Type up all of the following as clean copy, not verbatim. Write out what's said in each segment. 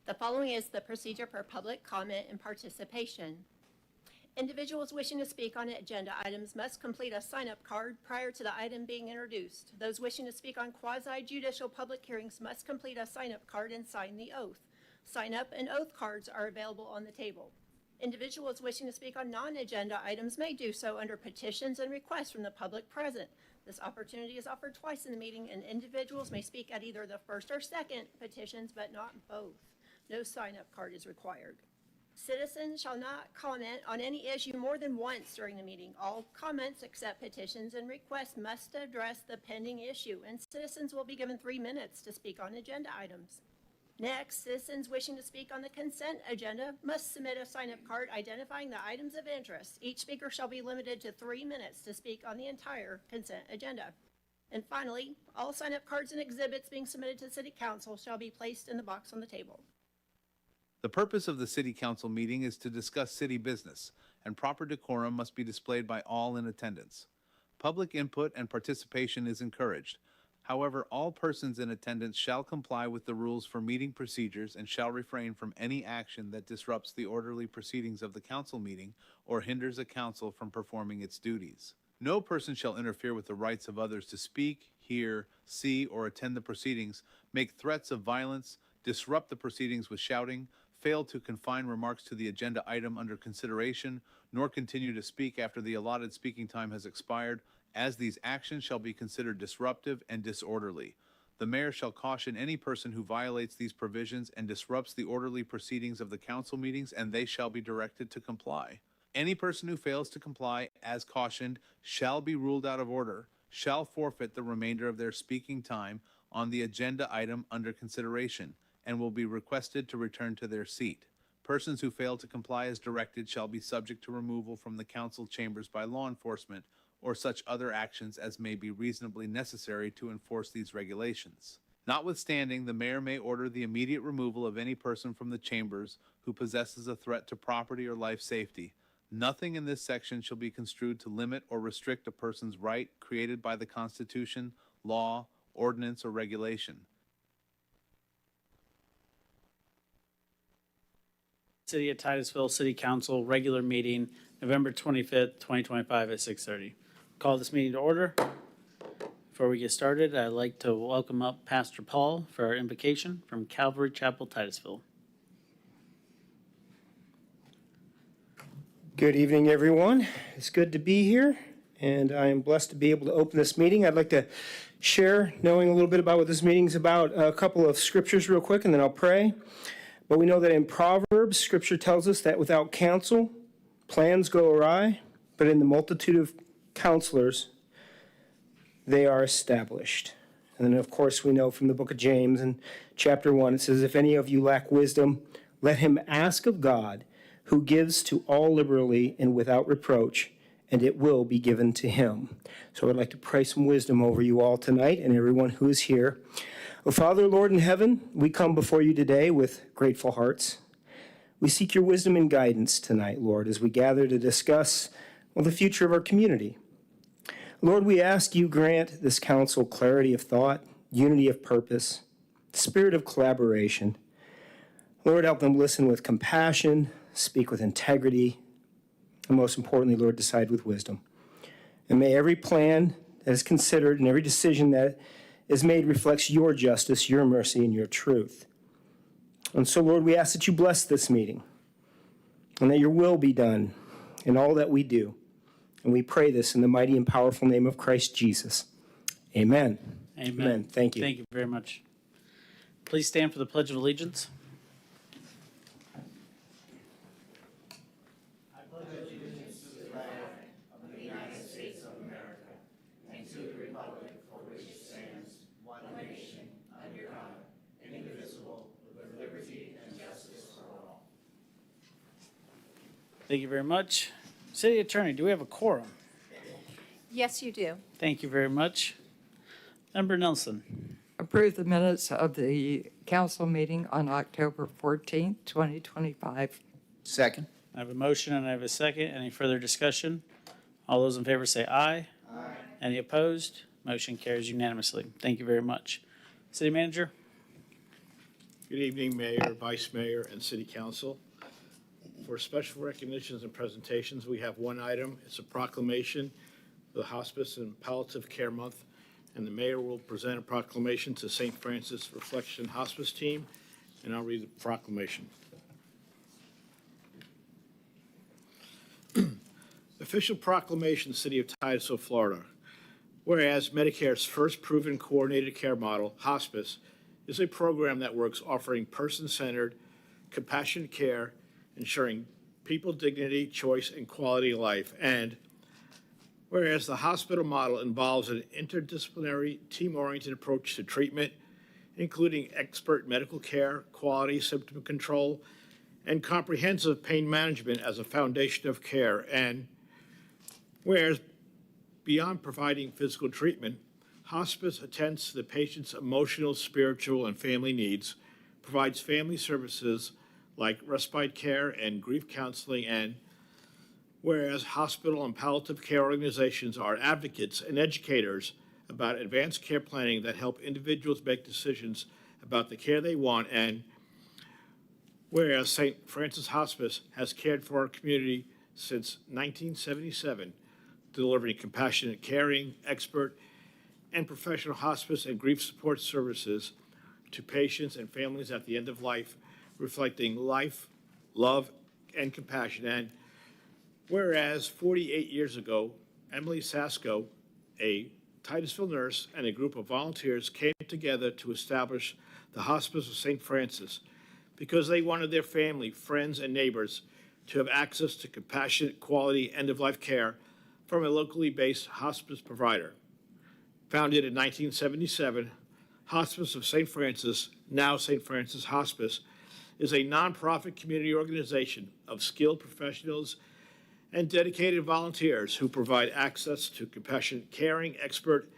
The following is the procedure for public comment and participation. Individuals wishing to speak on agenda items must complete a sign-up card prior to the item being introduced. Those wishing to speak on quasi-judicial public hearings must complete a sign-up card and sign the oath. Sign-up and oath cards are available on the table. Individuals wishing to speak on non-agenda items may do so under petitions and requests from the public present. This opportunity is offered twice in the meeting, and individuals may speak at either the first or second petitions, but not both. No sign-up card is required. Citizens shall not comment on any issue more than once during the meeting. All comments except petitions and requests must address the pending issue, and citizens will be given 3 minutes to speak on agenda items. Next, citizens wishing to speak on the consent agenda must submit a sign-up card identifying the items of interest. Each speaker shall be limited to 3 minutes to speak on the entire consent agenda. And finally, all sign-up cards and exhibits being submitted to City Council shall be placed in the box on the table. The purpose of the City Council meeting is to discuss city business, and proper decorum must be displayed by all in attendance. Public input and participation is encouraged. However, all persons in attendance shall comply with the rules for meeting procedures and shall refrain from any action that disrupts the orderly proceedings of the council meeting or hinders a council from performing its duties. No person shall interfere with the rights of others to speak, hear, see, or attend the proceedings, make threats of violence, disrupt the proceedings with shouting, fail to confine remarks to the agenda item under consideration, nor continue to speak after the allotted speaking time has expired, as these actions shall be considered disruptive and disorderly. The mayor shall caution any person who violates these provisions and disrupts the orderly proceedings of the council meetings, and they shall be directed to comply. Any person who fails to comply, as cautioned, shall be ruled out of order, shall forfeit the remainder of their speaking time on the agenda item under consideration, and will be requested to return to their seat. Persons who fail to comply as directed shall be subject to removal from the council chambers by law enforcement or such other actions as may be reasonably necessary to enforce these regulations. Notwithstanding, the mayor may order the immediate removal of any person from the chambers who possesses a threat to property or life safety. Nothing in this section shall be construed to limit or restrict a person's right created by the Constitution, law, ordinance, or regulation. City of Titusville City Council regular meeting, November 25th, 2025 at 6:30. Call this meeting to order. Before we get started, I'd like to welcome up Pastor Paul for our invocation from Calvary Chapel, Titusville. Good evening, everyone. It's good to be here, and I am blessed to be able to open this meeting. I'd like to share, knowing a little bit about what this meeting is about, a couple of scriptures real quick, and then I'll pray. But we know that in Proverbs, Scripture tells us that without counsel, plans go awry, but in the multitude of counselors, they are established. And then, of course, we know from the book of James in chapter 1, it says, if any of you lack wisdom, let him ask of God, who gives to all liberally and without reproach, and it will be given to him. So I'd like to pray some wisdom over you all tonight and everyone who is here. Oh, Father, Lord in heaven, we come before you today with grateful hearts. We seek your wisdom and guidance tonight, Lord, as we gather to discuss, the future of our community. Lord, we ask you grant this council clarity of thought, unity of purpose, spirit of collaboration. Lord, help them listen with compassion, speak with integrity, and most importantly, Lord, decide with wisdom. And may every plan that is considered and every decision that is made reflects your justice, your mercy, and your truth. And so, Lord, we ask that you bless this meeting and that your will be done in all that we do. And we pray this in the mighty and powerful name of Christ Jesus. Amen. Amen. Amen. Thank you. Thank you very much. Please stand for the Pledge of Allegiance. Thank you very much. City Attorney, do we have a quorum? Yes, you do. Thank you very much. Member Nelson. Approve the minutes of the council meeting on October 14th, 2025. Second. I have a motion and I have a second. Any further discussion? All those in favor say aye. Aye. Any opposed? Motion carries unanimously. Thank you very much. City Manager? Good evening, Mayor, Vice Mayor, and City Council. For special recognitions and presentations, we have one item. It's a proclamation for the Hospice and Palliative Care Month, and the mayor will present a proclamation to St. Francis Reflection Hospice Team, and I'll read the proclamation. Official proclamation, City of Titusville, Florida. Whereas Medicare's first proven coordinated care model, hospice, is a program that works offering person-centered, compassionate care, ensuring people dignity, choice, and quality of life. And whereas the hospital model involves an interdisciplinary, team-oriented approach to treatment, including expert medical care, quality symptom control, and comprehensive pain management as a foundation of care. And whereas beyond providing physical treatment, hospice attends to the patient's emotional, spiritual, and family needs, provides family services like respite care and grief counseling, and whereas hospital and palliative care organizations are advocates and educators about advanced care planning that help individuals make decisions about the care they want, and whereas St. Francis Hospice has cared for our community since 1977, delivering compassionate, caring, expert, and professional hospice and grief support services to patients and families at the end of life, reflecting life, love, and compassion. And whereas 48 years ago, Emily Sasko, a Titusville nurse, and a group of volunteers came together to establish the Hospice of St. Francis because they wanted their family, friends, and neighbors to have access to compassionate, quality, end-of-life care from a locally based hospice provider. Founded in 1977, Hospice of St. Francis, now St. Francis Hospice, is a nonprofit community organization of skilled professionals and dedicated volunteers who provide access to compassionate, caring, expert,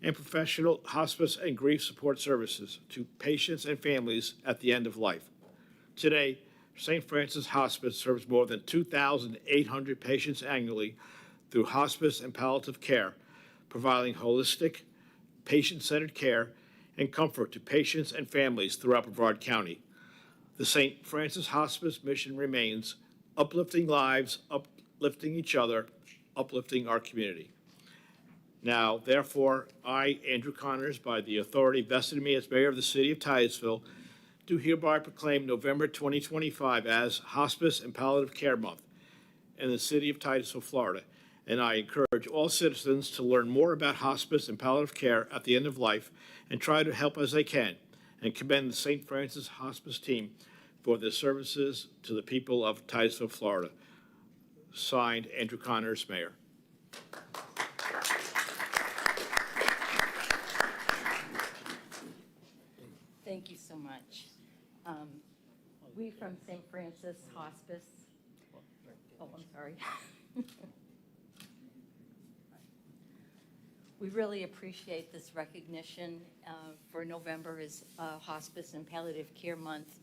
and professional hospice and grief support services to patients and families at the end of life. Today, St. Francis Hospice serves more than 2,800 patients annually through hospice and palliative care, providing holistic, patient-centered care and comfort to patients and families throughout Brevard County. The St. Francis Hospice mission remains uplifting lives, uplifting each other, uplifting our community. Now, therefore, I, Andrew Connors, by the authority vested in me as mayor of the city of Titusville, do hereby proclaim November 2025 as Hospice and Palliative Care Month in the city of Titusville, Florida. And I encourage all citizens to learn more about hospice and palliative care at the end of life and try to help as they can, and commend the St. Francis Hospice team for their services to the people of Titusville, Florida. Signed, Andrew Connors, Mayor. Thank you so much. We from St. Francis Hospice, oh, I'm sorry. We really appreciate this recognition for November is Hospice and Palliative Care Month.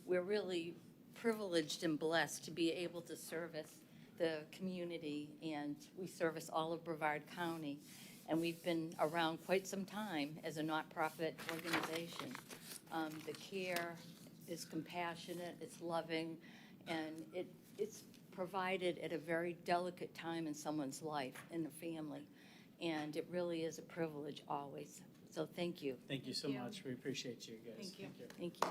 We're really privileged and blessed to be able to service the community, and we service all of Brevard County. And we've been around quite some time as a not-profit organization. The care is compassionate, it's loving, and it's provided at a very delicate time in someone's life, in the family. And it really is a privilege always. So thank you. Thank you so much. We appreciate you guys. Thank you. Thank you.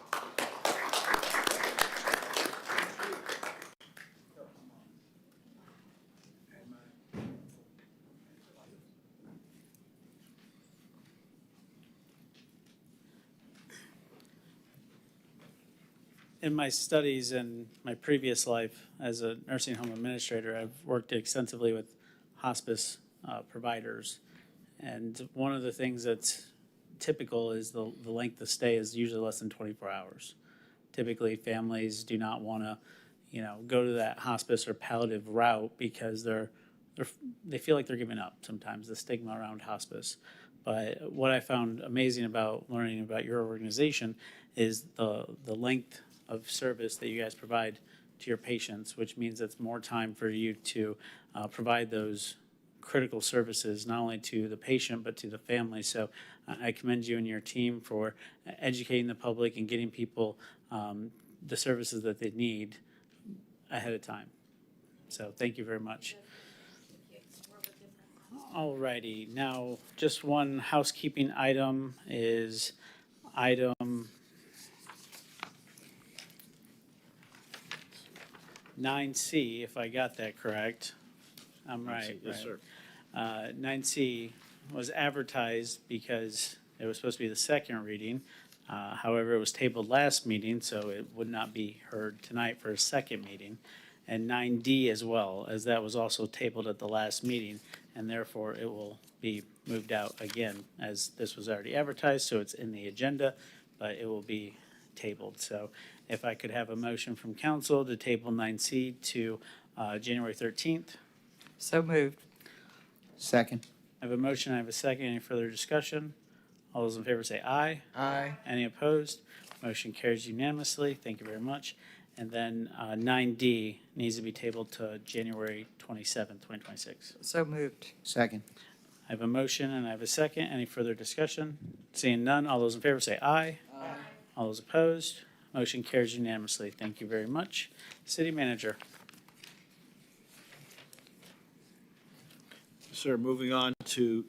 In my studies and my previous life as a nursing home administrator, I've worked extensively with hospice providers. And one of the things that's typical is the length of stay is usually less than 24 hours. Typically, families do not want to, go to that hospice or palliative route because they feel like they're giving up sometimes, the stigma around hospice. But what I found amazing about learning about your organization is the length of service that you guys provide to your patients, which means it's more time for you to provide those critical services, not only to the patient, but to the family. So I commend you and your team for educating the public and getting people the services that they need ahead of time. So thank you very much. All righty, now just one housekeeping item is item 9C, if I got that correct. I'm right. Yes, sir. 9C was advertised because it was supposed to be the second reading. However, it was tabled last meeting, so it would not be heard tonight for a second meeting. And 9D as well, as that was also tabled at the last meeting, and therefore it will be moved out again, as this was already advertised, so it's in the agenda, but it will be tabled. So if I could have a motion from council to table 9C to January 13th. So moved. Second. I have a motion, I have a second. Any further discussion? All those in favor say aye. Aye. Any opposed? Motion carries unanimously. Thank you very much. And then 9D needs to be tabled to January 27th, 2026. So moved. Second. I have a motion and I have a second. Any further discussion? Seeing none, all those in favor say aye. Aye. All those opposed? Motion carries unanimously. Thank you very much. City Manager. Sir, moving on to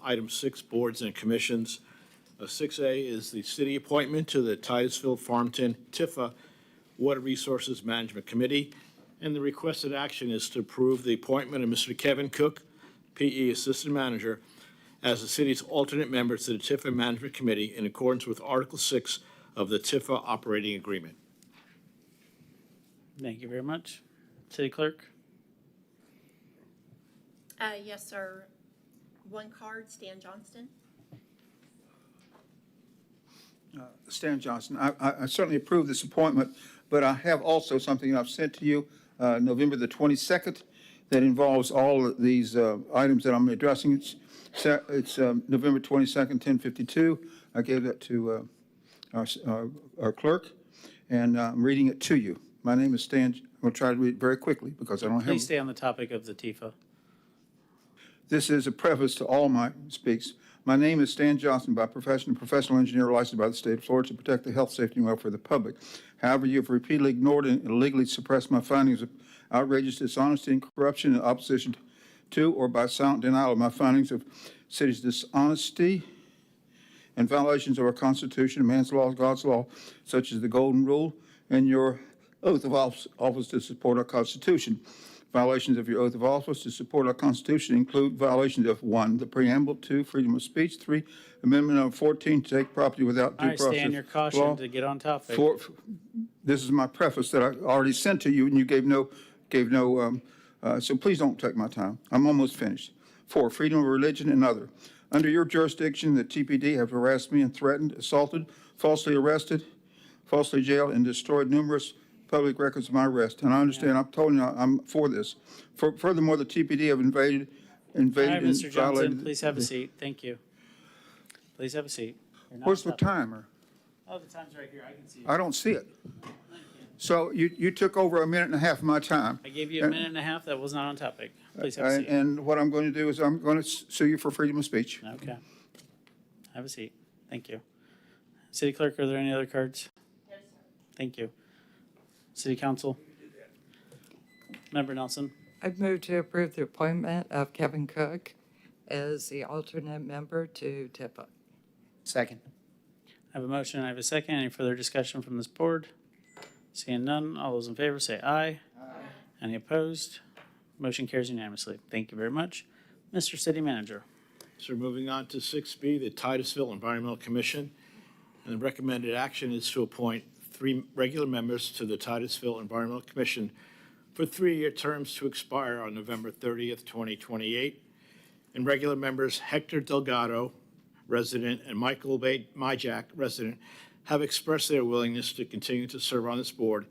item 6, boards and commissions. 6A is the city appointment to the Titusville Farmington Tifa Water Resources Management Committee, and the requested action is to approve the appointment of Mr. Kevin Cook, PE Assistant Manager, as the city's alternate member to the Tifa Management Committee in accordance with Article 6 of the Tifa Operating Agreement. Thank you very much. City Clerk. Yes, sir. One card, Stan Johnston. Stan Johnson, I certainly approve this appointment, but I have also something I've sent to you November the 22nd that involves all of these items that I'm addressing. It's November 22nd, 10:52. I gave that to our clerk, and I'm reading it to you. My name is Stan. I'm going to try to read it very quickly because I don't have. Please stay on the topic of the TIFA. This is a preface to all my speaks. My name is Stan Johnson, by profession, a professional engineer licensed by the state of Florida to protect the health, safety, and welfare of the public. However, you have repeatedly ignored and illegally suppressed my findings of outrageous dishonesty and corruption in opposition to or by silent denial of my findings of city's dishonesty and violations of our Constitution, man's laws, God's law, such as the Golden Rule, and your oath of office to support our Constitution. Violations of your oath of office to support our Constitution include violations of 1, the preamble, 2, freedom of speech, 3, Amendment number 14, to take property without due All right, process. Stan, you're law. cautioned to get on topic. 4, this is my preface that I already sent to you, and you gave no, so please don't take my time. I'm almost finished. 4, freedom of religion and other. Under your jurisdiction, the TPD have harassed me and threatened, assaulted, falsely arrested, falsely jailed, and destroyed numerous public records of my arrest. And I understand, I'm telling you, I'm for this. Furthermore, the TPD have invaded All right, and Mr. Johnson, violated. please have a seat. Thank you. Please have a seat. You're not Where's the on topic. timer? Oh, the time's right here. I can see it. I don't see it. So you took over a minute and a half of my time. I gave you a minute and a half. That was not on topic. Please have a seat. And what I'm going to do is I'm going to sue you for freedom of speech. Okay. Have a seat. Thank you. City Clerk, are there any other cards? Yes, sir. Thank you. City Council? Member Nelson? I've moved to approve the appointment of Kevin Cook as the alternate member to TIFA. Second. I have a motion. I have a second. Any further discussion from this board? Seeing none, all those in favor say aye. Aye. Any opposed? Motion carries unanimously. Thank you very much. Mr. City Manager? So moving on to 6B, the Titusville Environmental Commission. And the recommended action is to appoint 3 regular members to the Titusville Environmental Commission for 3-year terms to expire on November 30th, 2028. And regular members Hector Delgado, resident, and Michael Myjack, resident, have expressed their willingness to continue to serve on this board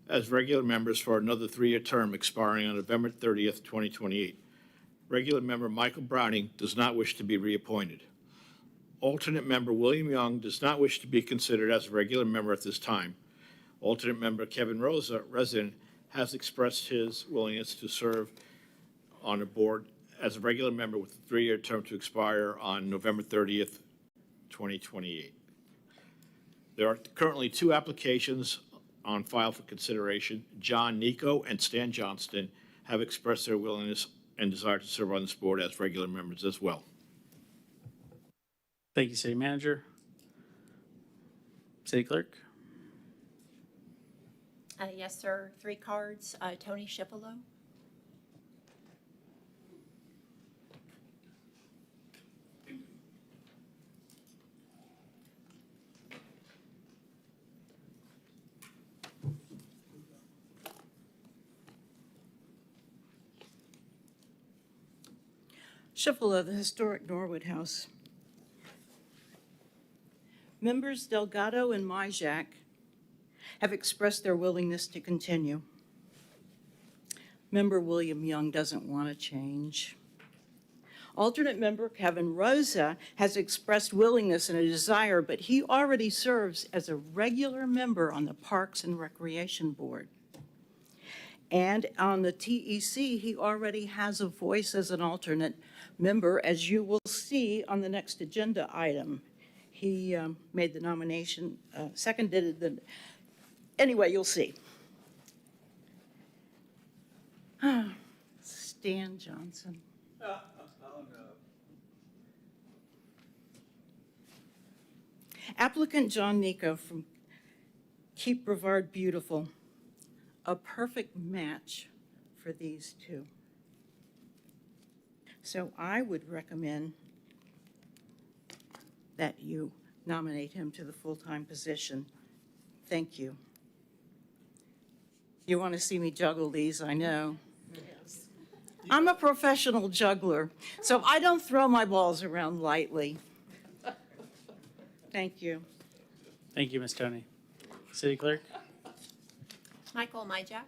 as regular members for another 3-year term expiring on November 30th, 2028. Regular member Michael Browning does not wish to be reappointed. Alternate member William Young does not wish to be considered as a regular member at this time. Alternate member Kevin Rosa, resident, has expressed his willingness to serve on the board as a regular member with a 3-year term to expire on November 30th, 2028. There are currently 2 applications on file for consideration. John Nico and Stan Johnston have expressed their willingness and desire to serve on this board as regular members as well. Thank you, City Manager. City Clerk? Yes, sir. 3 cards. Tony Shipolo. Shippola, the historic Norwood House. Members Delgado and Majak have expressed their willingness to continue. Member William Young doesn't want to change. Alternate member Kevin Rosa has expressed willingness and a desire, but he already serves as a regular member on the Parks and Recreation Board. And on the TEC, he already has a voice as an alternate member, as you will see on the next agenda item. He made the nomination, seconded it. Anyway, you'll see. Stan Johnson. Applicant John Nico from Keep Brevard Beautiful. A perfect match for these 2. So I would recommend that you nominate him to the full-time position. Thank you. You want to see me juggle these, I know. Yes. I'm a professional juggler, so I don't throw my balls around lightly. Thank you. Thank you, Ms. Tony. City Clerk? Michael Majak.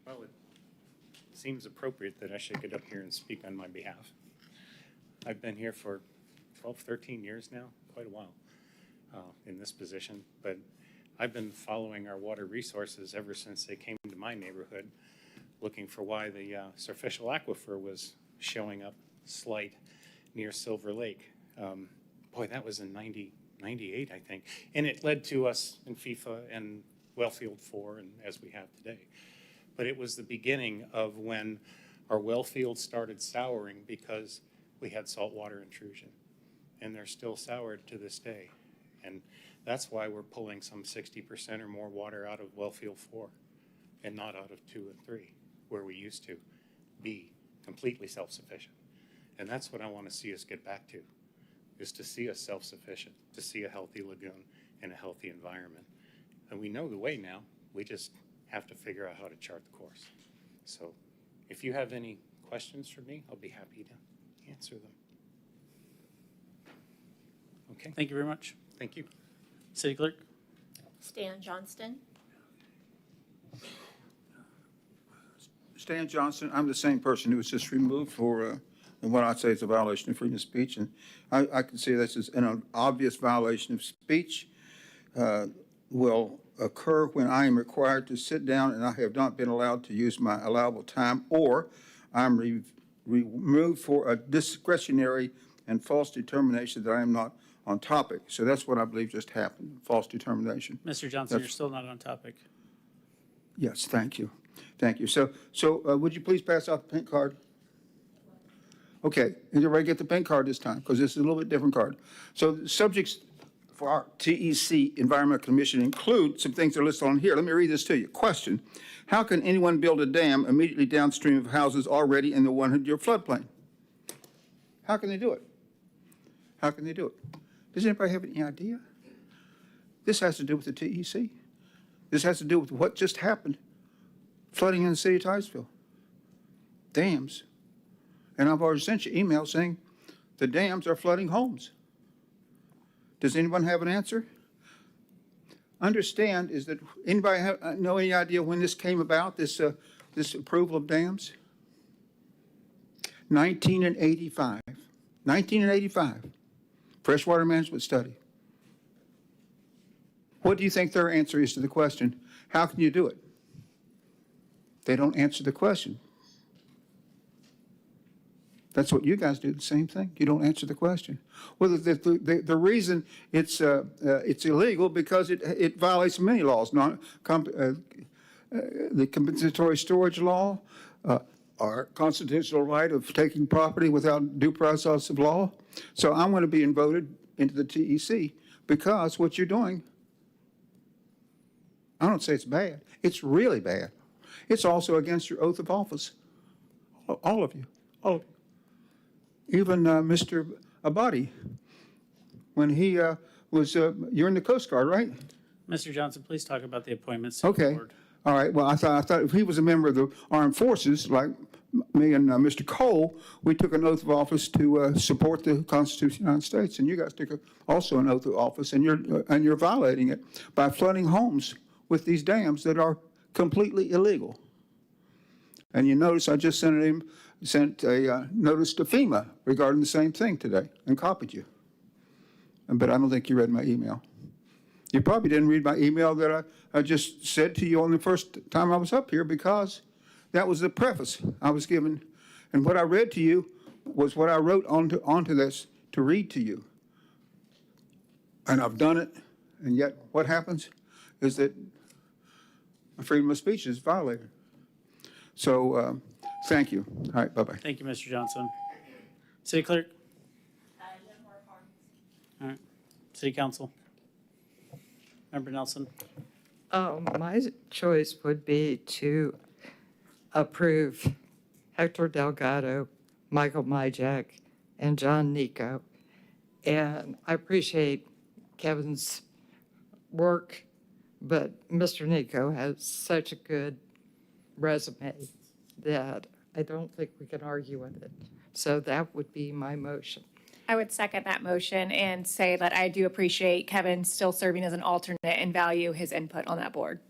Well, it seems appropriate that I should get up here and speak on my behalf. I've been here for 12, 13 years now, quite a while in this position, but I've been following our water resources ever since they came to my neighborhood, looking for why the surficial aquifer was showing up slight near Silver Lake. Boy, that was in 98, I think. And it led to us in FIFA and Wellfield 4, and as we have today. But it was the beginning of when our well fields started souring because we had saltwater intrusion. And they're still soured to this day. And that's why we're pulling some 60% or more water out of Wellfield 4 and not out of 2 and 3, where we used to be completely self-sufficient. And that's what I want to see us get back to, is to see us self-sufficient, to see a healthy lagoon and a healthy environment. And we know the way now. We just have to figure out how to chart the course. So if you have any questions for me, I'll be happy to answer them. Okay. Thank you very much. Thank you. City Clerk? Stan Johnston. Stan Johnson, I'm the same person who was just removed for what I'd say is a violation of freedom of speech. And I can see this as an obvious violation of speech will occur when I am required to sit down and I have not been allowed to use my allowable time, or I'm removed for a discretionary and false determination that I am not on topic. So that's what I believe just happened, false determination. Mr. Johnson, you're still not on topic. Yes, thank you. Thank you. So would you please pass out the pink card? Okay, and everybody get the pink card this time, because this is a little bit different card. So the subjects for our TEC Environmental Commission include some things that are listed on here. Let me read this to you. Question: how can anyone build a dam immediately downstream of houses already in the 100-year floodplain? How can they do it? How can they do it? Does anybody have any idea? This has to do with the TEC. This has to do with what just happened. Flooding in the city of Titusville. Dams. And I've already sent you emails saying the dams are flooding homes. Does anyone have an answer? Understand, is that anybody know any idea when this came about, this approval of dams? 1985. 1985. Freshwater management study. What do you think their answer is to the question, how can you do it? They don't answer the question. That's what you guys do, the same thing. You don't answer the question. Well, the reason it's illegal because it violates many laws, the compensatory storage law, our constitutional right of taking property without due process of law. So I'm going to be voted into the TEC because what you're doing, I don't say it's bad. It's really bad. It's also against your oath of office. All of you. All of you. Even Mr. Abadi, when he was, you're in the Coast Guard, right? Mr. Johnson, please talk about the appointments to the Okay. board. All right. Well, I thought if he was a member of the armed forces, like me and Mr. Cole, we took an oath of office to support the Constitution of the United States, and you guys took also an oath of office, and you're violating it by flooding homes with these dams that are completely illegal. And you notice I just sent a notice to FEMA regarding the same thing today and copied you. But I don't think you read my email. You probably didn't read my email that I just said to you on the first time I was up here because that was the preface I was given. And what I read to you was what I wrote onto this to read to you. And I've done it, and yet what happens is that my freedom of speech is violated. So thank you. All right, bye-bye. Thank you, Mr. Johnson. City Clerk? All right. City Council? Member Nelson? My choice would be to approve Hector Delgado, Michael Myjack, and John Nico. And I appreciate Kevin's work, but Mr. Nico has such a good resume that I don't think we can argue with it. So that would be my motion. I would second that motion and say that I do appreciate Kevin still serving as an alternate and value his input on that board.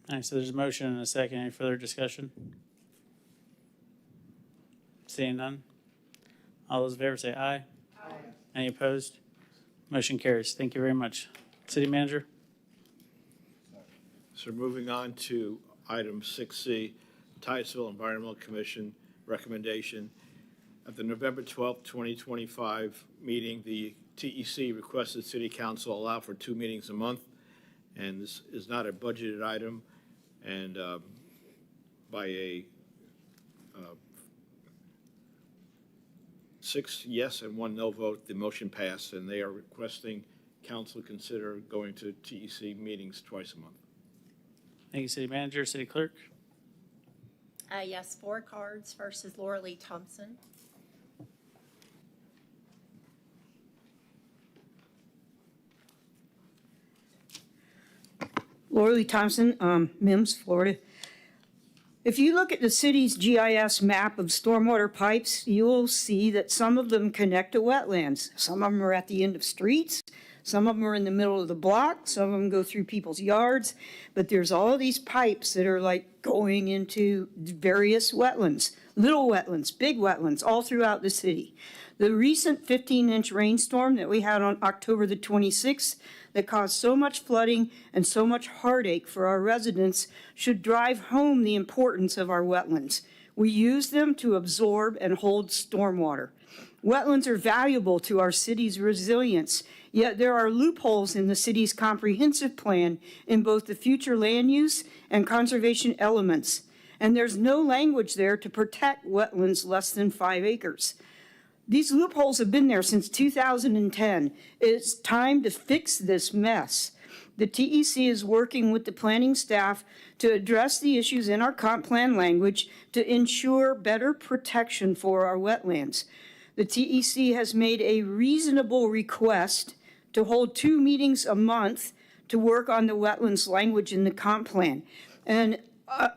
All right, so there's a motion and a second. Any further discussion? Seeing none? All those in favor say aye. Aye. Any opposed? Motion carries. Thank you very much. City Manager? So moving on to item 6C, Titusville Environmental Commission recommendation. At the November 12th, 2025 meeting, the TEC requested City Council allow for 2 meetings a month, and this is not a budgeted item, and by a 6 yes and 1 no vote, the motion passed, and they are requesting council consider going to TEC meetings twice a month. Thank you, City Manager. City Clerk? Yes, 4 cards. First is Laura Lee Thompson. Laura Lee Thompson, Mims, Florida. If you look at the city's GIS map of stormwater pipes, you'll see that some of them connect to wetlands. Some of them are at the end of streets. Some of them are in the middle of the block. Some of them go through people's yards. But there's all these pipes that are like going into various wetlands, little wetlands, big wetlands, all throughout the city. The recent 15-inch rainstorm that we had on October the 26th that caused so much flooding and so much heartache for our residents should drive home the importance of our wetlands. We use them to absorb and hold stormwater. Wetlands are valuable to our city's resilience, yet there are loopholes in the city's comprehensive plan in both the future land use and conservation elements. And there's no language there to protect wetlands less than 5 acres. These loopholes have been there since 2010. It's time to fix this mess. The TEC is working with the planning staff to address the issues in our comp plan language to ensure better protection for our wetlands. The TEC has made a reasonable request to hold 2 meetings a month to work on the wetlands language in the comp plan. And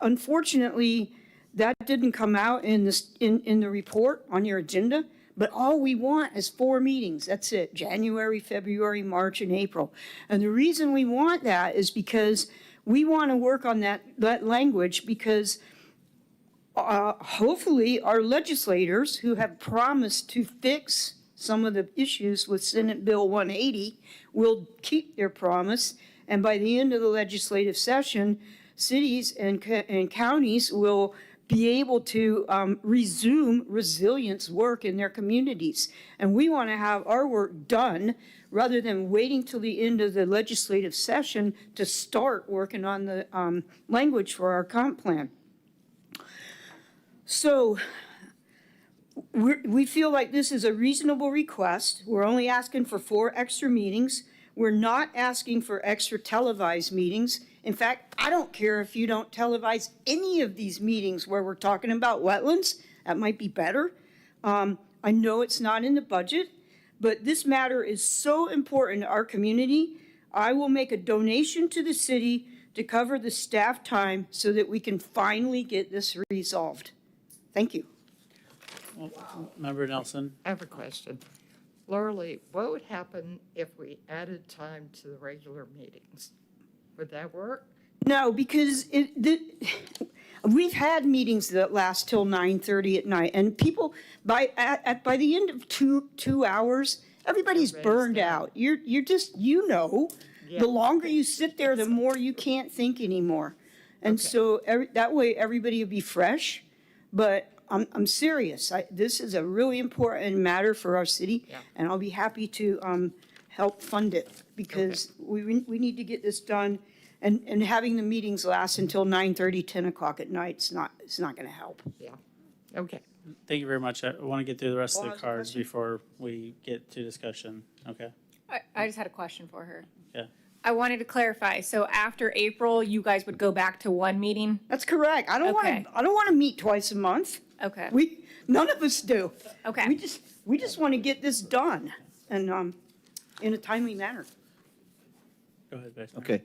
unfortunately, that didn't come out in the report on your agenda. But all we want is 4 meetings. That's it. January, February, March, and April. And the reason we want that is because we want to work on that language because hopefully our legislators who have promised to fix some of the issues with Senate Bill 180 will keep their promise. And by the end of the legislative session, cities and counties will be able to resume resilience work in their communities. And we want to have our work done rather than waiting till the end of the legislative session to start working on the language for our comp plan. So we feel like this is a reasonable request. We're only asking for 4 extra meetings. We're not asking for extra televised meetings. In fact, I don't care if you don't televise any of these meetings where we're talking about wetlands. That might be better. I know it's not in the budget, but this matter is so important to our community. I will make a donation to the city to cover the staff time so that we can finally get this resolved. Thank you. Member Nelson? I have a question. Laura Lee, what would happen if we added time to the regular meetings? Would that work? No, because we've had meetings that last till 9:30 at night, and people by the end of two hours, everybody's burned out. You're just the longer you sit there, the more you can't think anymore, and so that way everybody will be fresh. But I'm serious. This is a really important matter for our city, and I'll be happy to help fund it because we need to get this done. And having the meetings last until 9:30, 10 o'clock at night, it's not going to help. Yeah. Okay. Thank you very much. I want to get through the rest of Well, the cards before we get to discussion. Okay? I just had a question for her. Yeah. I wanted to clarify. So after April, you guys would go back to 1 meeting? That's correct. I don't Okay. want to meet twice a month. Okay. None of us do. Okay. We just want to get this done and in a timely manner. Go ahead, Vice Mayor. Okay.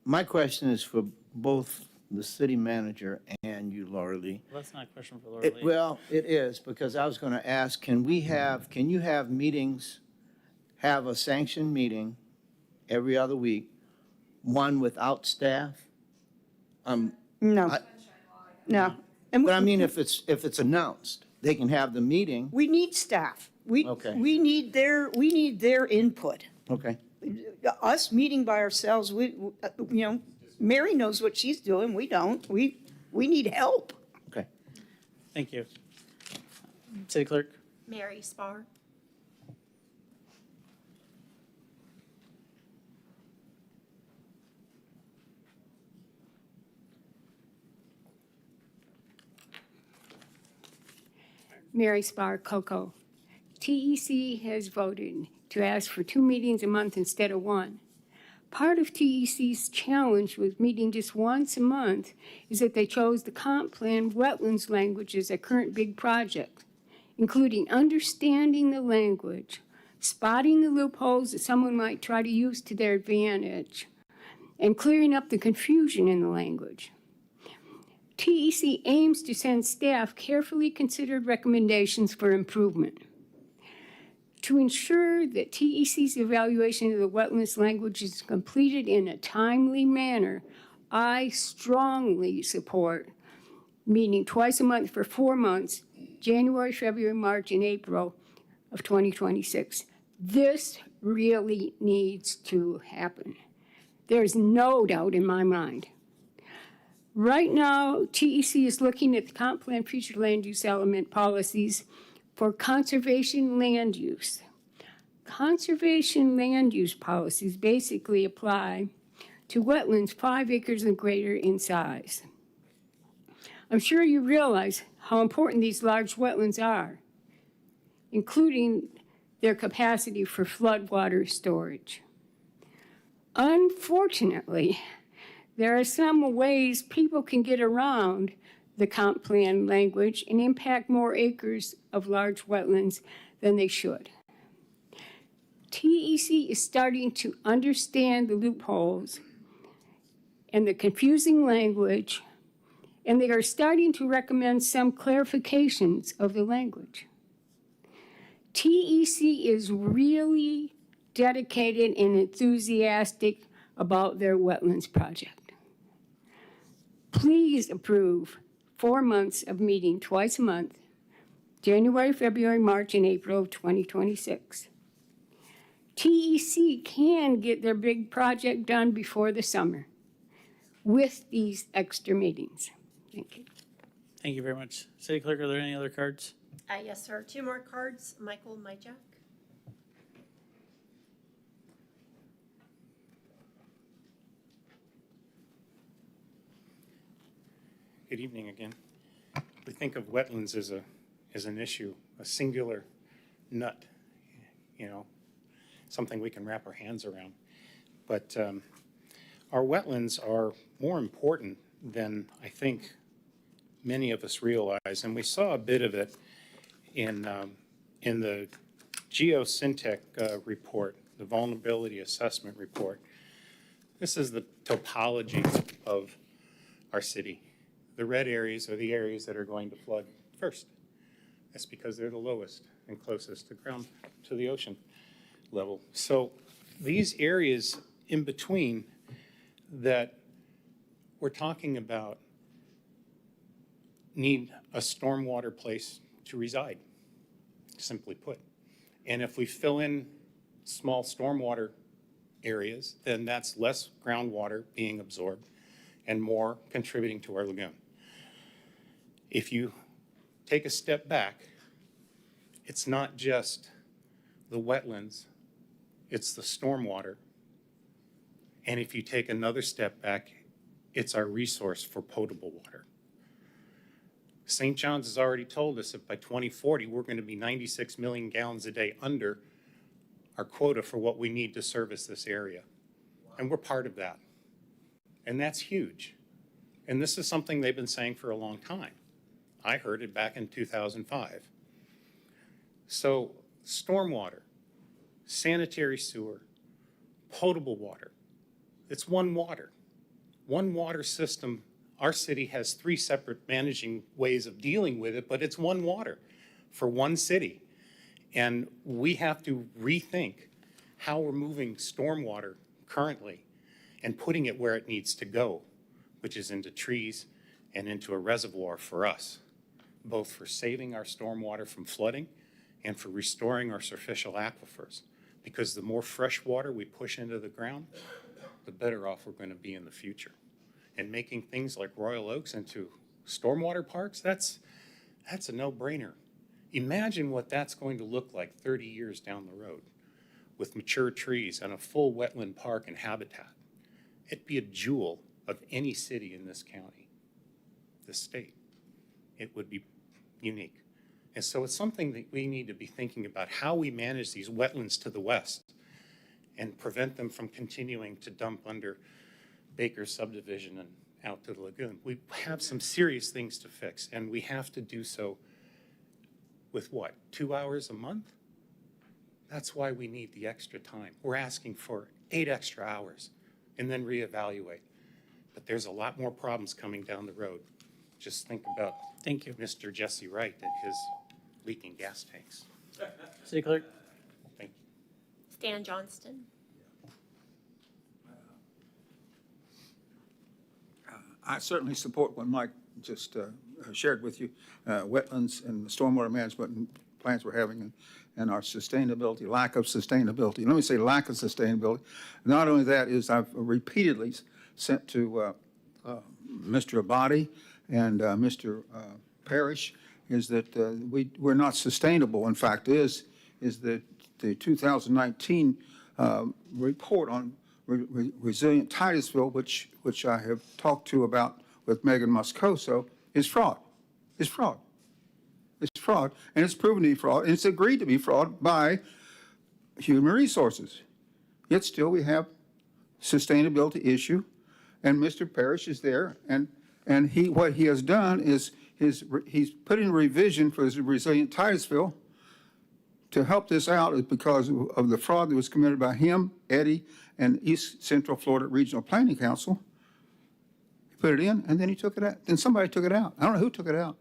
My question is for both the city manager and you, Laura Lee. Well, that's not a question for Laura Lee. Well, it is, because I was going to ask, can you have meetings, have a sanctioned meeting every other week, one without staff? No. I- No. And But I mean, if it's announced, they can have the meeting. we need staff. Okay. We need their input. Okay. Us meeting by ourselves, Mary knows what she's doing. We don't. We need help. Okay. Thank you. City Clerk? Mary Spar. Mary Spar, Coco. TEC has voted to ask for 2 meetings a month instead of 1. Part of TEC's challenge with meeting just once a month is that they chose the comp plan wetlands language as a current big project, including understanding the language, spotting the loopholes that someone might try to use to their advantage, and clearing up the confusion in the language. TEC aims to send staff carefully considered recommendations for improvement. To ensure that TEC's evaluation of the wetlands language is completed in a timely manner, I strongly support meeting twice a month for 4 months, January, February, March, and April of 2026. This really needs to happen. There's no doubt in my mind. Right now, TEC is looking at the comp plan future land use element policies for conservation land use. Conservation land use policies basically apply to wetlands 5 acres and greater in size. I'm sure you realize how important these large wetlands are, including their capacity for floodwater storage. Unfortunately, there are some ways people can get around the comp plan language and impact more acres of large wetlands than they should. TEC is starting to understand the loopholes and the confusing language, and they are starting to recommend some clarifications of the language. TEC is really dedicated and enthusiastic about their wetlands project. Please approve 4 months of meeting twice a month, January, February, March, and April of 2026. TEC can get their big project done before the summer with these extra meetings. Thank you. Thank you very much. City Clerk, are there any other cards? Yes, sir. 2 more cards. Michael Myjak. Good evening again. We think of wetlands as an issue, a singular nut, something we can wrap our hands around. But our wetlands are more important than I think many of us realize, and we saw a bit of it in the geosyntech report, the vulnerability assessment report. This is the topology of our city. The red areas are the areas that are going to flood first. That's because they're the lowest and closest to ground, to the ocean level. So these areas in between that we're talking about need a stormwater place to reside, simply put. And if we fill in small stormwater areas, then that's less groundwater being absorbed and more contributing to our lagoon. If you take a step back, it's not just the wetlands, it's the stormwater. And if you take another step back, it's our resource for potable water. St. John's has already told us that by 2040, we're going to be 96 million gallons a day under our quota for what we need to service this area. And we're part of that. And that's huge. And this is something they've been saying for a long time. I heard it back in 2005. So stormwater, sanitary sewer, potable water, it's one water system. Our city has 3 separate managing ways of dealing with it, but it's one water for one city. And we have to rethink how we're moving stormwater currently and putting it where it needs to go, which is into trees and into a reservoir for us, both for saving our stormwater from flooding and for restoring our superficial aquifers. Because the more fresh water we push into the ground, the better off we're going to be in the future. And making things like Royal Oaks into stormwater parks, that's a no-brainer. Imagine what that's going to look like 30 years down the road with mature trees and a full wetland park and habitat. It'd be a jewel of any city in this county, this state. It would be unique. And so it's something that we need to be thinking about, how we manage these wetlands to the west and prevent them from continuing to dump under Baker's subdivision and out to the lagoon. We have some serious things to fix, and we have to do so with what, 2 hours a month? That's why we need the extra time. We're asking for 8 extra hours and then reevaluate. But there's a lot more problems coming down the road. Just think about Thank you. Mr. Jesse Wright and his leaking gas tanks. City Clerk? Thank you. Stan Johnston. I certainly support what Mike just shared with you, wetlands and the stormwater management plans we're having and our sustainability, lack of sustainability. Let me say lack of sustainability. Not only that is I've repeatedly sent to Mr. Abadi and Mr. Parrish is that we're not sustainable. In fact, is that the 2019 report on Resilient Titusville, which I have talked to about with Megan Moscoso, is fraud. It's fraud. It's fraud, and it's proven to be fraud, and it's agreed to be fraud by Human Resources. Yet still we have sustainability issue, and Mr. Parrish is there, and what he has done is he's put in a revision for his Resilient Titusville to help this out is because of the fraud that was committed by him, Eddie, and East Central Florida Regional Planning Council. He put it in, and then he took it out. Then somebody took it out. I don't know who took it out.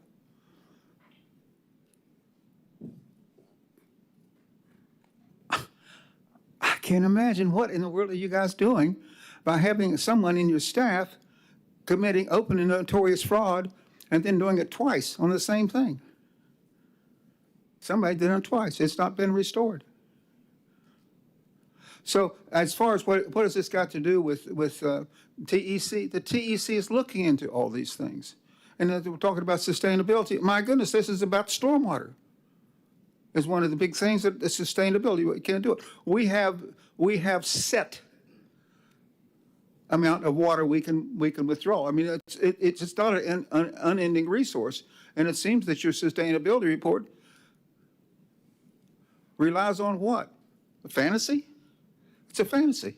I can't imagine what in the world are you guys doing by having someone in your staff committing open and notorious fraud and then doing it twice on the same thing. Somebody did it twice. It's not been restored. So as far as what has this got to do with TEC? The TEC is looking into all these things. And then we're talking about sustainability. My goodness, this is about stormwater. Is one of the big things that the sustainability, we can't do it. We have set amount of water we can withdraw. I mean, it's just not an unending resource. And it seems that your sustainability report relies on what? A fantasy? It's a fantasy.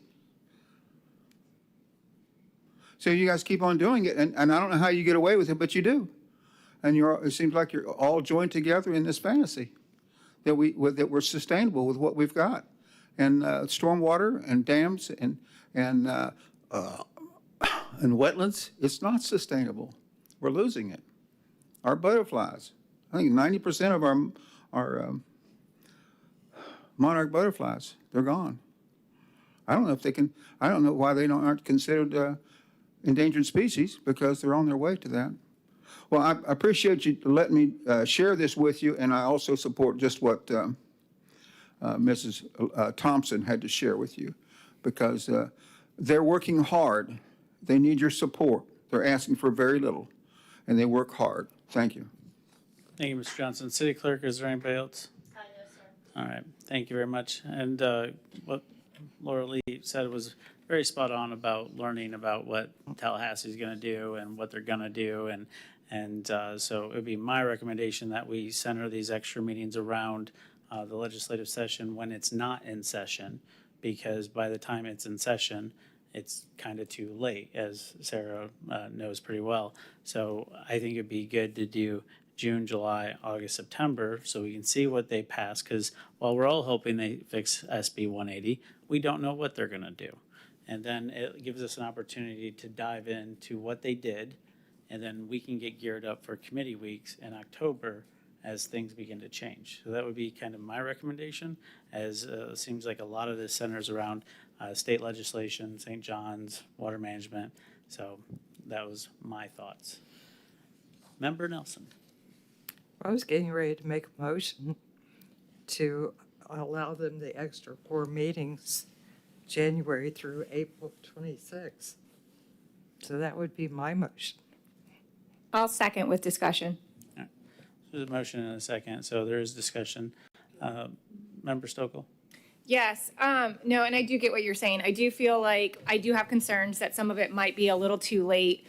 So you guys keep on doing it, and I don't know how you get away with it, but you do. And it seems like you're all joined together in this fantasy that we're sustainable with what we've got. And stormwater and dams and wetlands, it's not sustainable. We're losing it. Our butterflies, I think 90% of our monarch butterflies, they're gone. I don't know if they can, I don't know why they aren't considered endangered species, because they're on their way to that. Well, I appreciate you letting me share this with you, and I also support just what Mrs. Thompson had to share with you, because they're working hard. They need your support. They're asking for very little, and they work hard. Thank you. Thank you, Mr. Johnson. City Clerk, is there anybody else? No, sir. All right, thank you very much. And what Laura Lee said was very spot on about learning about what Tallahassee's going to do and what they're going to do. And so it would be my recommendation that we center these extra meetings around the legislative session when it's not in session, because by the time it's in session, it's kind of too late, as Sarah knows pretty well. So I think it'd be good to do June, July, August, September, so we can see what they pass, because while we're all hoping they fix SB 180, we don't know what they're going to do. And then it gives us an opportunity to dive into what they did, and then we can get geared up for committee weeks in October as things begin to change. So that would be kind of my recommendation, as it seems like a lot of this centers around state legislation, St. John's, water management. So that was my thoughts. Member Nelson. I was getting ready to make a motion to allow them the extra 4 meetings, January through April 26th. So that would be my motion. I'll second with discussion. There's a motion and a second, so there is discussion. Member Stokel? Yes, no, and I do get what you're saying. I do feel like I do have concerns that some of it might be a little too late.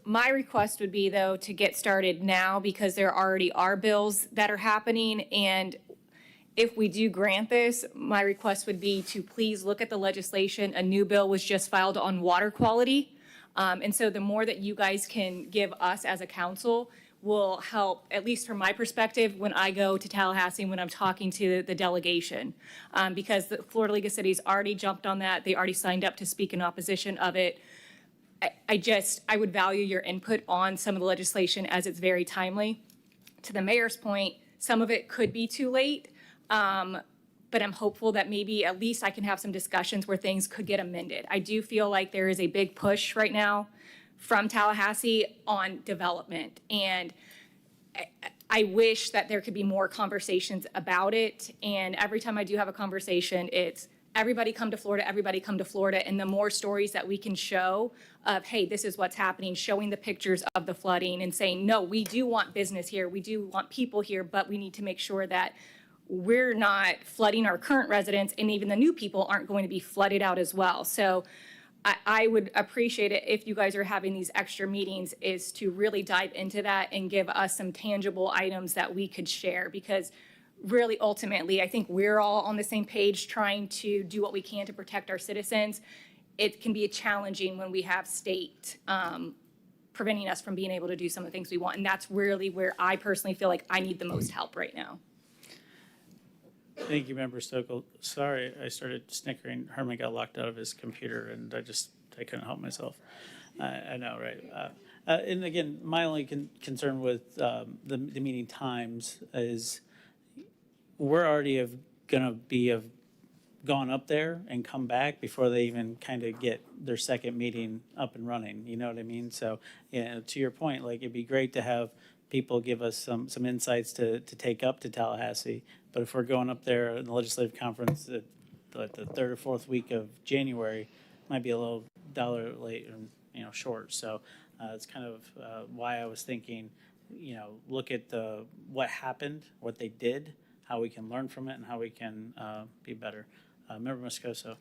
My request would be, though, to get started now, because there already are bills that are happening. And if we do grant this, my request would be to please look at the legislation. A new bill was just filed on water quality. And so the more that you guys can give us as a council will help, at least from my perspective, when I go to Tallahassee, when I'm talking to the delegation. Because the Florida League of Cities already jumped on that. They already signed up to speak in opposition of it. I would value your input on some of the legislation, as it's very timely. To the mayor's point, some of it could be too late, but I'm hopeful that maybe at least I can have some discussions where things could get amended. I do feel like there is a big push right now from Tallahassee on development, and I wish that there could be more conversations about it. And every time I do have a conversation, it's everybody come to Florida, everybody come to Florida. And the more stories that we can show of, hey, this is what's happening, showing the pictures of the flooding and saying, no, we do want business here, we do want people here, but we need to make sure that we're not flooding our current residents, and even the new people aren't going to be flooded out as well. So I would appreciate it if you guys are having these extra meetings, is to really dive into that and give us some tangible items that we could share, because really ultimately I think we're all on the same page trying to do what we can to protect our citizens. It can be challenging when we have state preventing us from being able to do some of the things we want, and that's really where I personally feel like I need the most help right now. Thank you, Member Stokel. Sorry, I started snickering. Herman got locked out of his computer, and I couldn't help myself. I know, right? And again, my only concern with the meeting times is we're already gonna have gone up there and come back before they even kind of get their second meeting up and running. You know what I mean? So, to your point, like, it'd be great to have people give us some insights to take up to Tallahassee. But if we're going up there in the legislative conference at the third or fourth week of January, might be a little dollar late or, short. So it's kind of why I was thinking, look at what happened, what they did, how we can learn from it, and how we can be better. Member Moscoso.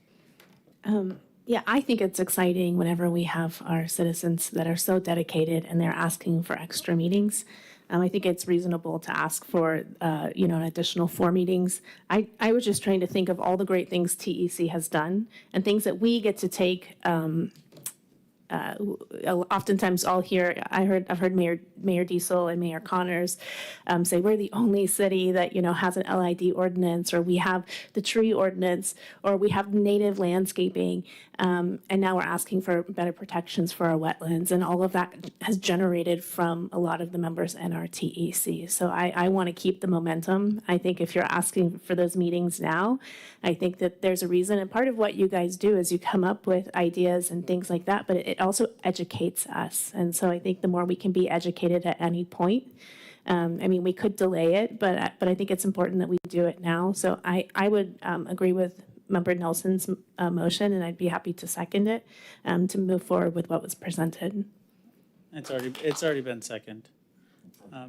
Yeah, I think it's exciting whenever we have our citizens that are so dedicated and they're asking for extra meetings. I think it's reasonable to ask for, an additional 4 meetings. I was just trying to think of all the great things TEC has done and things that we get to take. Oftentimes I've heard Mayor Diesel and Mayor Connors say we're the only city that, has an LID ordinance, or we have the tree ordinance, or we have native landscaping. And now we're asking for better protections for our wetlands, and all of that has generated from a lot of the members in our TEC. So I want to keep the momentum. I think if you're asking for those meetings now, I think that there's a reason. And part of what you guys do is you come up with ideas and things like that, but it also educates us. And so I think the more we can be educated at any point, we could delay it, but I think it's important that we do it now. So I would agree with Member Nelson's motion, and I'd be happy to second it to move forward with what was presented. It's already been seconded.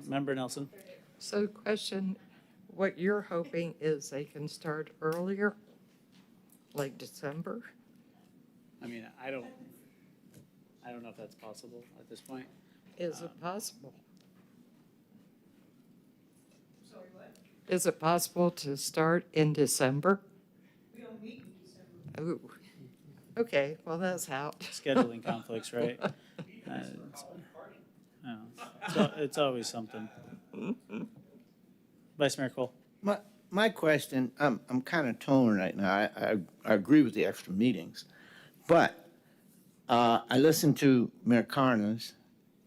Member Nelson. So the question, what you're hoping is they can start earlier, like December? I don't know if that's possible at this point. Is it possible? Sorry, what? Is it possible to start in December? We don't meet in December. Ooh. Okay, well, that's out. Scheduling conflicts, right? It's always something. Vice Mayor Cole. My question, I'm kind of torn right now. I agree with the extra meetings, but I listened to Mayor Connors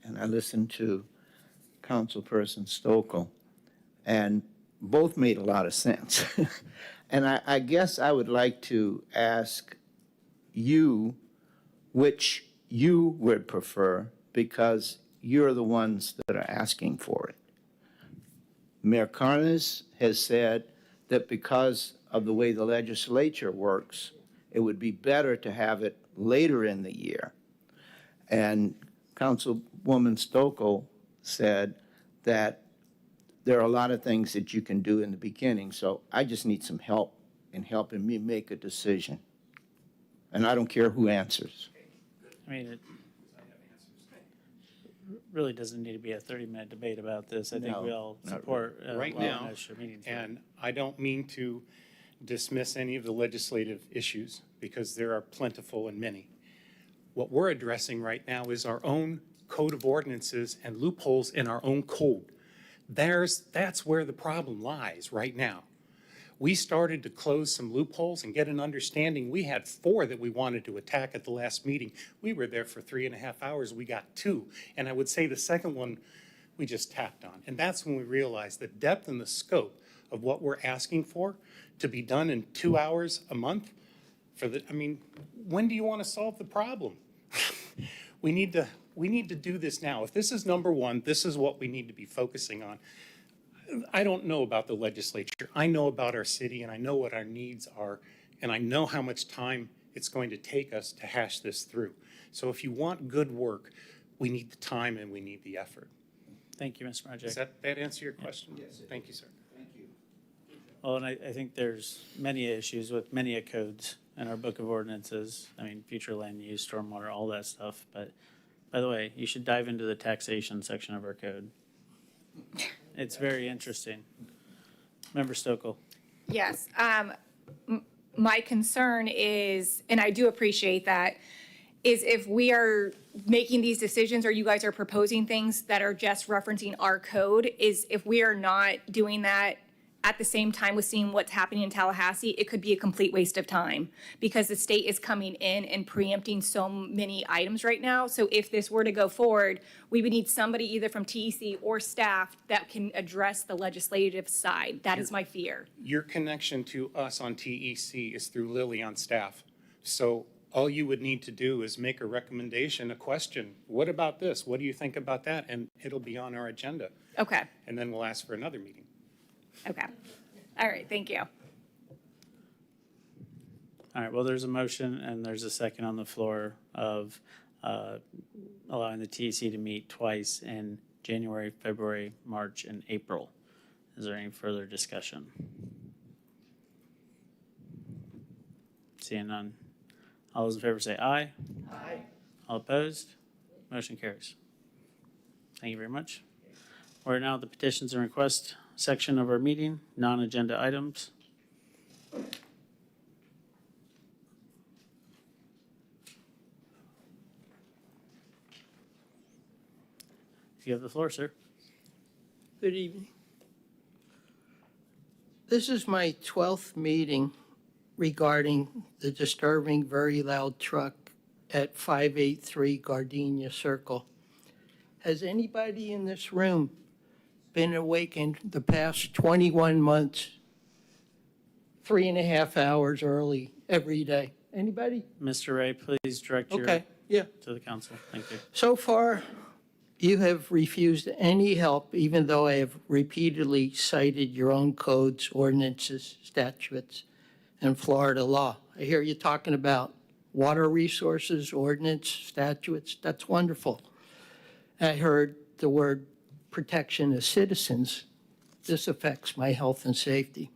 and I listened to Councilperson Stokel, and both made a lot of sense. And I guess I would like to ask you which you would prefer, because you're the ones that are asking for it. Mayor Connors has said that because of the way the legislature works, it would be better to have it later in the year. And Councilwoman Stokel said that there are a lot of things that you can do in the beginning. So I just need some help in helping me make a decision. And I don't care who answers. It really doesn't need to be a 30-minute debate about this. I think we all support right allowing now, extra meetings. and I don't mean to dismiss any of the legislative issues, because there are plentiful and many. What we're addressing right now is our own code of ordinances and loopholes in our own code. That's where the problem lies right now. We started to close some loopholes and get an understanding. We had 4 that we wanted to attack at the last meeting. We were there for 3.5 hours. We got 2. And I would say the second one we just tapped on. And that's when we realized the depth and the scope of what we're asking for to be done in 2 hours a month. When do you want to solve the problem? We need to do this now. If this is number 1, this is what we need to be focusing on. I don't know about the legislature. I know about our city, and I know what our needs are, and I know how much time it's going to take us to hash this through. So if you want good work, we need the time and we need the effort. Thank you, Mr. Marjek. Does that answer your question? Yes. Thank you, sir. Thank you. Well, and I think there's many issues with many codes in our book of ordinances. Future land use, stormwater, all that stuff. But by the way, you should dive into the taxation section of our code. It's very interesting. Member Stokel. Yes. My concern is, and I do appreciate that, is if we are making these decisions or you guys are proposing things that are just referencing our code, is if we are not doing that at the same time with seeing what's happening in Tallahassee, it could be a complete waste of time because the state is coming in and preempting so many items right now. So if this were to go forward, we would need somebody either from TEC or staff that can address the legislative side. That is my fear. Your connection to us on TEC is through Lily on staff. So all you would need to do is make a recommendation, a question. What about this? What do you think about that? And it'll be on our agenda. Okay, And then we'll ask for another meeting. okay. All right, thank you. All right, well, there's a motion and there's a second on the floor of allowing the TEC to meet twice in January, February, March, and April. Is there any further discussion? Seeing none. All those in favor say aye. Aye. All opposed? Motion carries. Thank you very much. We're now at the petitions and requests section of our meeting, non-agenda items. You have the floor, sir. Good evening. This is my 12th meeting regarding the disturbing, very loud truck at 583 Gardenia Circle. Has anybody in this room been awakened the past 21 months, 3.5 hours early every day? Anybody? Mr. Ray, please direct your Okay, yeah. to the council. Thank you. So far, you have refused any help, even though I have repeatedly cited your own codes, ordinances, statutes, and Florida law. I hear you talking about water resources, ordinance, statutes. That's wonderful. I heard the word protection of citizens. This affects my health and safety.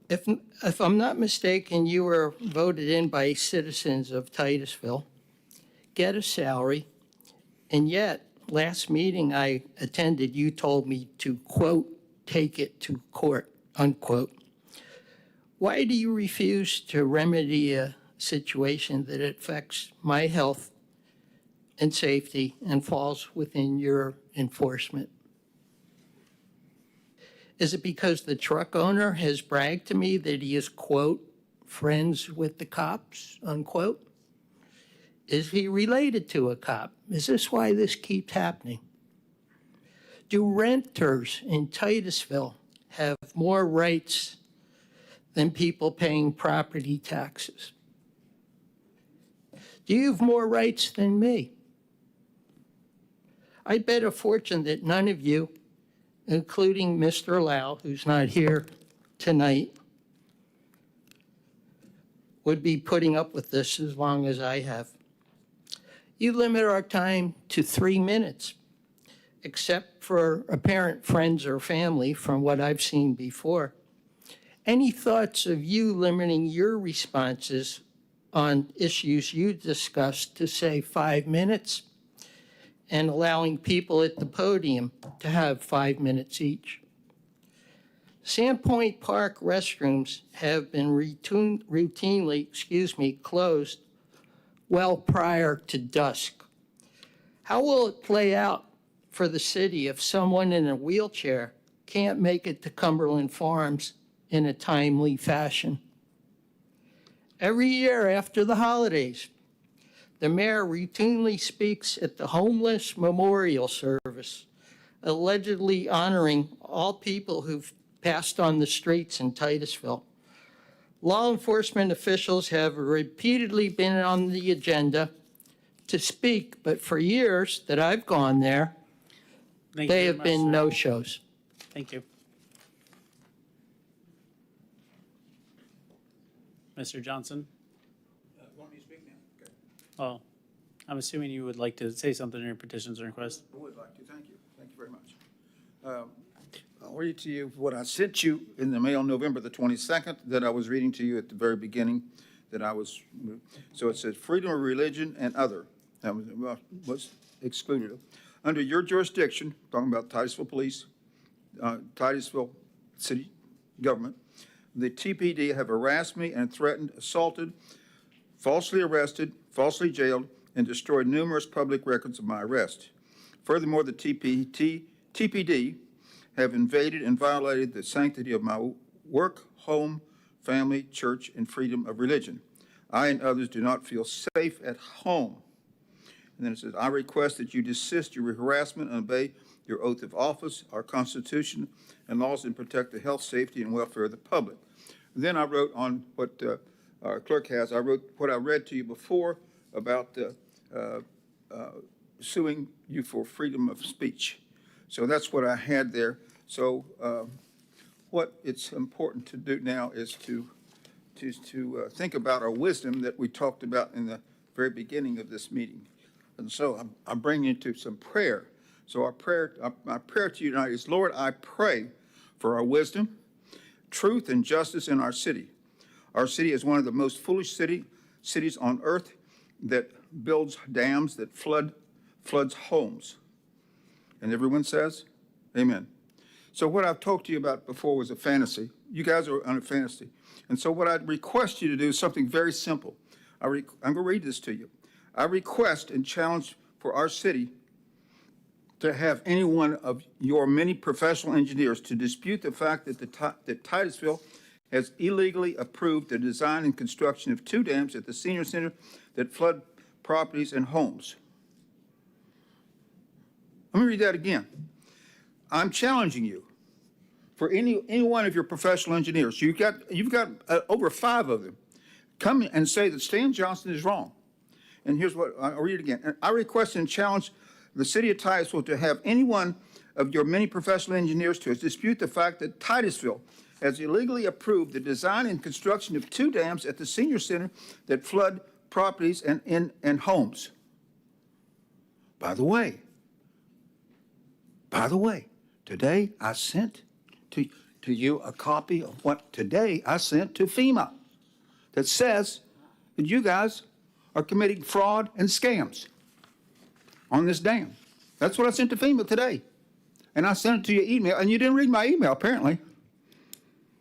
If I'm not mistaken, you were voted in by citizens of Titusville, get a salary, and yet, last meeting I attended, you told me to, quote, take it to court, unquote. Why do you refuse to remedy a situation that affects my health and safety and falls within your enforcement? Is it because the truck owner has bragged to me that he is, quote, friends with the cops, unquote? Is he related to a cop? Is this why this keeps happening? Do renters in Titusville have more rights than people paying property taxes? Do you have more rights than me? I bet a fortune that none of you, including Mr. Lau, who's not here tonight, would be putting up with this as long as I have. You limit our time to 3 minutes, except for apparent friends or family from what I've seen before. Any thoughts of you limiting your responses on issues you discussed to, say, 5 minutes and allowing people at the podium to have 5 minutes each? Sandpoint Park restrooms have been routinely, closed well prior to dusk. How will it play out for the city if someone in a wheelchair can't make it to Cumberland Farms in a timely fashion? Every year after the holidays, the mayor routinely speaks at the Homeless Memorial Service, allegedly honoring all people who've passed on the streets in Titusville. Law enforcement officials have repeatedly been on the agenda to speak, but for years that I've gone there, Thank you they very have much, been sir. no-shows. Thank you. Mr. Johnson? Want me to speak now? Okay. Oh, I'm assuming you would like to say something in your petitions and requests. I would like to, thank you. Thank you very much. I'll read to you what I sent you in the mail November the 22nd that I was reading to you at the very beginning so it says freedom of religion and other. That was excluded. Under your jurisdiction, talking about Titusville Police, Titusville City Government, the TPD have harassed me and threatened, assaulted, falsely arrested, falsely jailed, and destroyed numerous public records of my arrest. Furthermore, the TPD have invaded and violated the sanctity of my work, home, family, church, and freedom of religion. I and others do not feel safe at home. And then it says, I request that you desist your harassment and obey your oath of office, our Constitution, and laws, and protect the health, safety, and welfare of the public. And then I wrote on what our clerk has. I wrote what I read to you before about suing you for freedom of speech. So that's what I had there. So what it's important to do now is to think about our wisdom that we talked about in the very beginning of this meeting. And so I'm bringing you to some prayer. So my prayer to you tonight is, Lord, I pray for our wisdom, truth, and justice in our city. Our city is one of the most foolish cities on earth that builds dams that floods homes. And everyone says, amen. So what I've talked to you about before was a fantasy. You guys are on a fantasy. And so what I'd request you to do is something very simple. I'm going to read this to you. I request and challenge for our city to have any one of your many professional engineers to dispute the fact that Titusville has illegally approved the design and construction of 2 dams at the senior center that flood properties and homes. Let me read that again. I'm challenging you for any one of your professional engineers. You've got over 5 of them. Come and say that Stan Johnson is wrong. And here's what, I'll read it again. I request and challenge the city of Titusville to have any one of your many professional engineers to dispute the fact that Titusville has illegally approved the design and construction of 2 dams at the senior center that flood properties and homes. By the way, today I sent to you a copy of what today I sent to FEMA that says that you guys are committing fraud and scams on this dam. That's what I sent to FEMA today. And I sent it to your email, and you didn't read my email, apparently,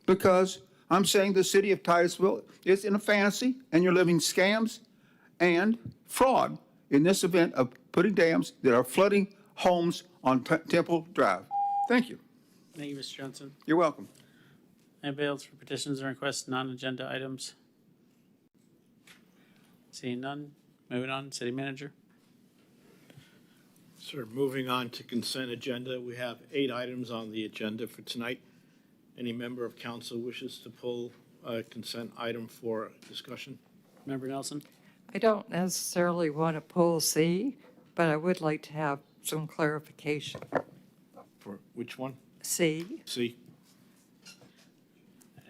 because I'm saying the city of Titusville is in a fantasy, and you're living scams and fraud in this event of putting dams that are flooding homes on Temple Drive. Thank you. Thank you, Mr. Johnson. You're welcome. Anybody else for petitions and requests, non-agenda items? Seeing none, moving on, city manager. Sir, moving on to consent agenda, we have 8 items on the agenda for tonight. Any member of council wishes to pull a consent item for discussion? Member Nelson? I don't necessarily want to pull C, but I would like to have some clarification. For which one? C. C.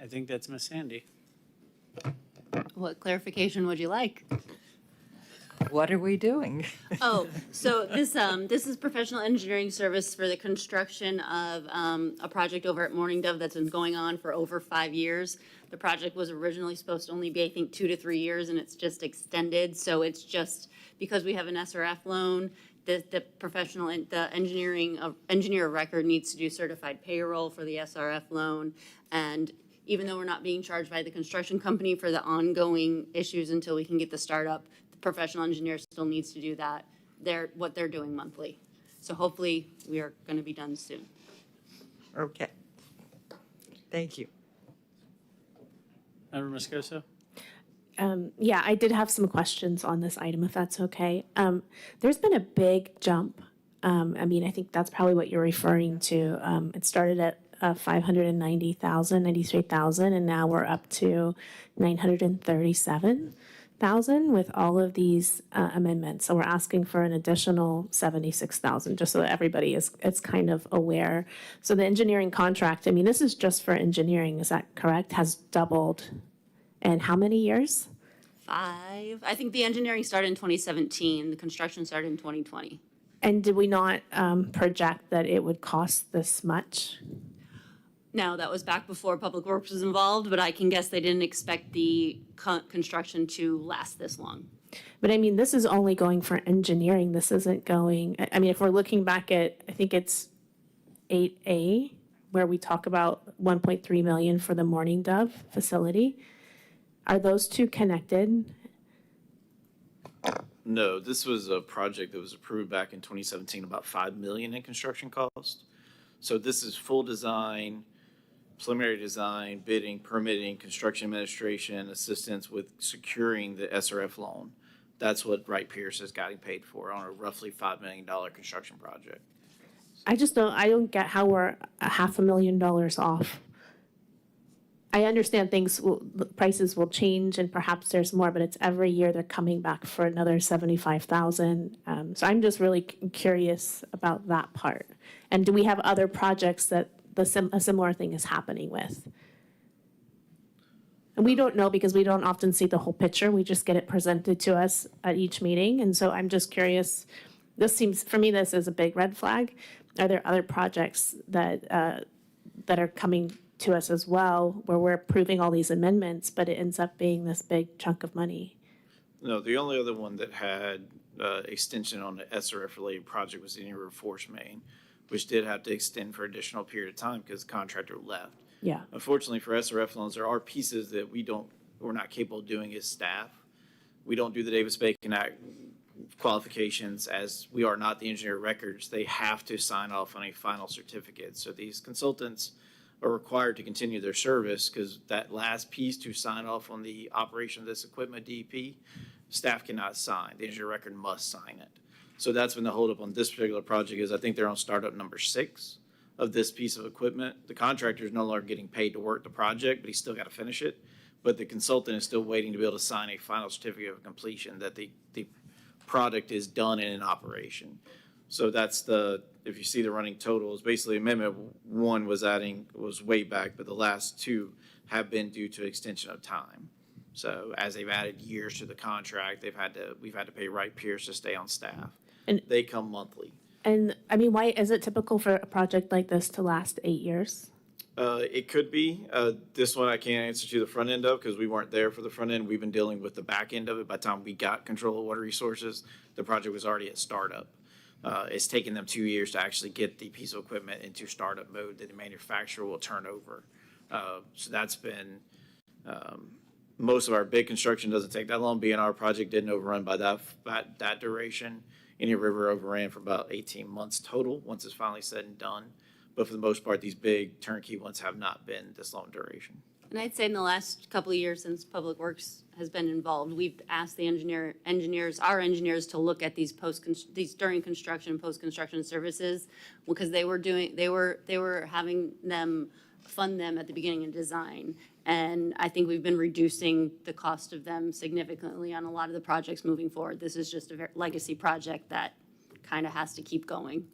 I think that's Miss Sandy. What clarification would you like? What are we doing? Oh, so this is professional engineering service for the construction of a project over at Morning Dove that's been going on for over 5 years. The project was originally supposed to only be, I think, 2 to 3 years, and it's just extended. So it's just because we have an SRF loan, the professional, the engineer of record needs to do certified payroll for the SRF loan. And even though we're not being charged by the construction company for the ongoing issues until we can get the startup, the professional engineer still needs to do that. What they're doing monthly. So hopefully we are going to be done soon. Okay. Thank you. Member Moscoso? Yeah, I did have some questions on this item, if that's okay. There's been a big jump. I think that's probably what you're referring to. It started at 590,000, 93,000, and now we're up to 937,000 with all of these amendments. So we're asking for an additional 76,000, just so that everybody is kind of aware. So the engineering contract, this is just for engineering, is that correct? Has doubled. And how many years? 5. I think the engineering started in 2017. The construction started in 2020. And did we not project that it would cost this much? No, that was back before Public Works was involved, but I can guess they didn't expect the construction to last this long. But this is only going for engineering. This isn't going, if we're looking back at, I think it's 8A, where we talk about 1.3 million for the Morning Dove facility. Are those two connected? No, this was a project that was approved back in 2017, about $5 million in construction cost. So this is full design, preliminary design, bidding, permitting, construction administration, assistance with securing the SRF loan. That's what Wright Pierce is getting paid for on a roughly $5 million construction project. I don't get how we're $500,000 off. I understand the prices will change and perhaps there's more, but it's every year they're coming back for another 75,000. So I'm just really curious about that part. And do we have other projects that a similar thing is happening with? And we don't know because we don't often see the whole picture. We just get it presented to us at each meeting. And so I'm just curious, for me, this is a big red flag. Are there other projects that are coming to us as well, where we're approving all these amendments, but it ends up being this big chunk of money? No, the only other one that had extension on the SRF-related project was the Indian River Force Main, which did have to extend for additional period of time because the contractor left. Yeah. Unfortunately for SRF loans, there are pieces that we're not capable of doing as staff. We don't do the Davis-Bacon Act qualifications, as we are not the engineer of records. They have to sign off on a final certificate. So these consultants are required to continue their service because that last piece to sign off on the operation of this equipment, DEP, staff cannot sign. The engineer of record must sign it. So that's been the holdup on this particular project. Is I think they're on startup number 6 of this piece of equipment. The contractor is no longer getting paid to work the project, but he's still got to finish it. But the consultant is still waiting to be able to sign a final certificate of completion that the product is done and in operation. So that's if you see the running totals, basically Amendment 1 was way back, but the last 2 have been due to extension of time. So as they've added years to the contract, we've had to pay Wright Pierce to stay on staff. And they come monthly. And I mean, why is it typical for a project like this to last 8 years? It could be. This one I can't answer to the front end of because we weren't there for the front end. We've been dealing with the back end of it. By the time we got control of water resources, the project was already at startup. It's taken them 2 years to actually get the piece of equipment into startup mode that the manufacturer will turn over. So that's been, most of our big construction doesn't take that long. B&R project didn't overrun by that duration. Indian River overran for about 18 months total once it's finally said and done. But for the most part, these big turnkey ones have not been this long duration. And I'd say in the last couple of years since Public Works has been involved, we've asked the our engineers to look at these during construction, post-construction services, because they were having them fund them at the beginning of design. And I think we've been reducing the cost of them significantly on a lot of the projects moving forward. This is just a legacy project that kind of has to keep going.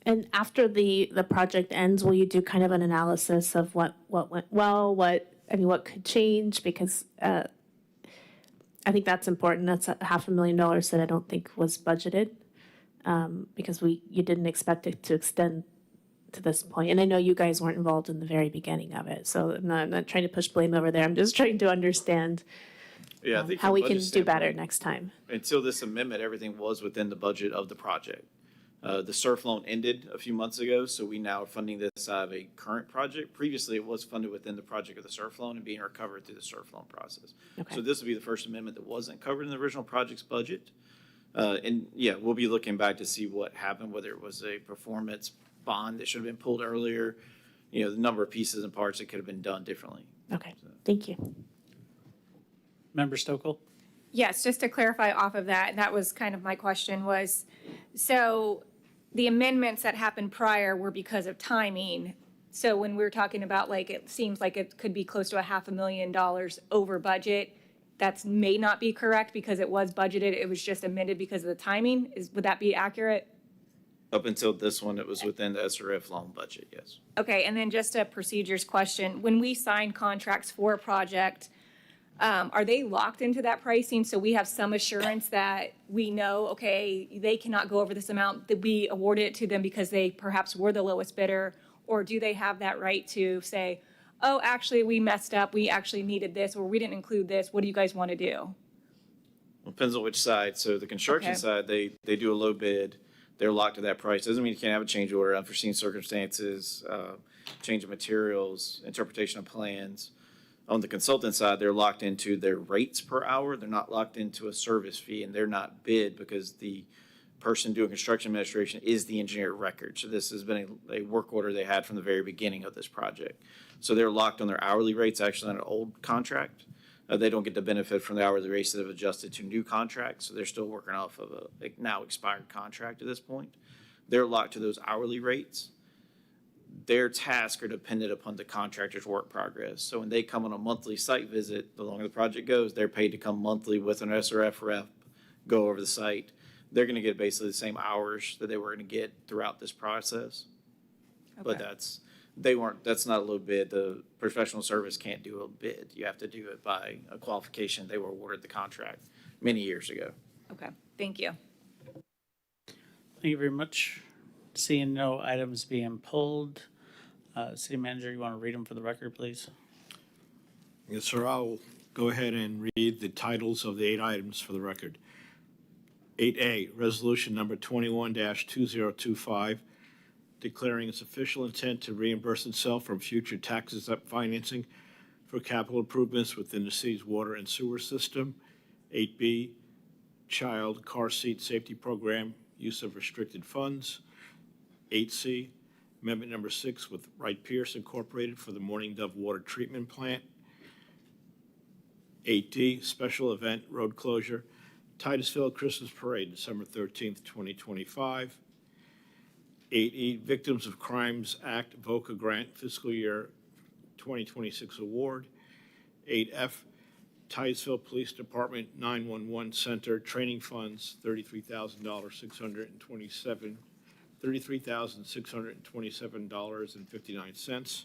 And after the project ends, will you do kind of an analysis of what went well, what could change? Because I think that's important. That's $500,000 that I don't think was budgeted because you didn't expect it to extend to this point. And I know you guys weren't involved in the very beginning of it, so I'm not trying to push blame over there. I'm just trying to understand I think how from we a can budget do better standpoint, next time. Until this amendment, everything was within the budget of the project. The SURF loan ended a few months ago, so we now are funding this out of a current project. Previously, it was funded within the project of the SURF loan and being recovered through the SURF loan process. Okay. So this will be the first amendment that wasn't covered in the original project's budget. We'll be looking back to see what happened, whether it was a performance bond that should have been pulled earlier, the number of pieces and parts that could have been done differently. Okay, thank you. Member Stokel? Yes, just to clarify off of that was kind of my question was, so the amendments that happened prior were because of timing. So when we're talking about it seems like it could be close to $500,000 over budget, that may not be correct because it was budgeted. It was just amended because of the timing. Would that be accurate? Up until this one, it was within the SRF loan budget, yes. Okay, and then just a procedures question. When we sign contracts for a project, are they locked into that pricing so we have some assurance that we know, okay, they cannot go over this amount, that we awarded it to them because they perhaps were the lowest bidder? Or do they have that right to say, oh, actually, we messed up, we actually needed this, or we didn't include this, what do you guys want to do? Well, depends on which side. So the construction side, they do a low bid. They're locked to that price. Doesn't mean you can't have a change order, unforeseen circumstances, change of materials, interpretation of plans. On the consultant side, they're locked into their rates per hour. They're not locked into a service fee, and they're not bid because the person doing construction administration is the engineer of record. So this has been a work order they had from the very beginning of this project. So they're locked on their hourly rates, actually on an old contract. They don't get the benefit from the hourly rates that have adjusted to new contracts. So they're still working off of a now expired contract at this point. They're locked to those hourly rates. their tasks are dependent upon the contractor's work progress. So when they come on a monthly site visit, the longer the project goes, they're paid to come monthly with an SRF rep, go over the site. They're going to get basically the same hours that they were going to get throughout this process. But that's not a low bid. The professional service can't do a bid. You have to do it by a qualification. They were awarded the contract many years ago. Okay, thank you. Thank you very much. Seeing no items being pulled, City Manager, you want to read them for the record, please? Yes, sir. I'll go ahead and read the titles of the 8 items for the record. 8A, Resolution Number 21-2025, declaring its official intent to reimburse itself from future taxes up financing for capital improvements within the city's water and sewer system. 8B, Child Car Seat Safety Program, use of restricted funds. 8C, Amendment Number 6 with Wright Pierce Incorporated for the Morning Dove Water Treatment Plant. 8D, Special Event Road Closure, Titusville Christmas Parade, December 13th, 2025. 8E, Victims of Crimes Act VOCA Grant Fiscal Year 2026 Award. 8F, Titusville Police Department 911 Center Training Funds, $33,627.59.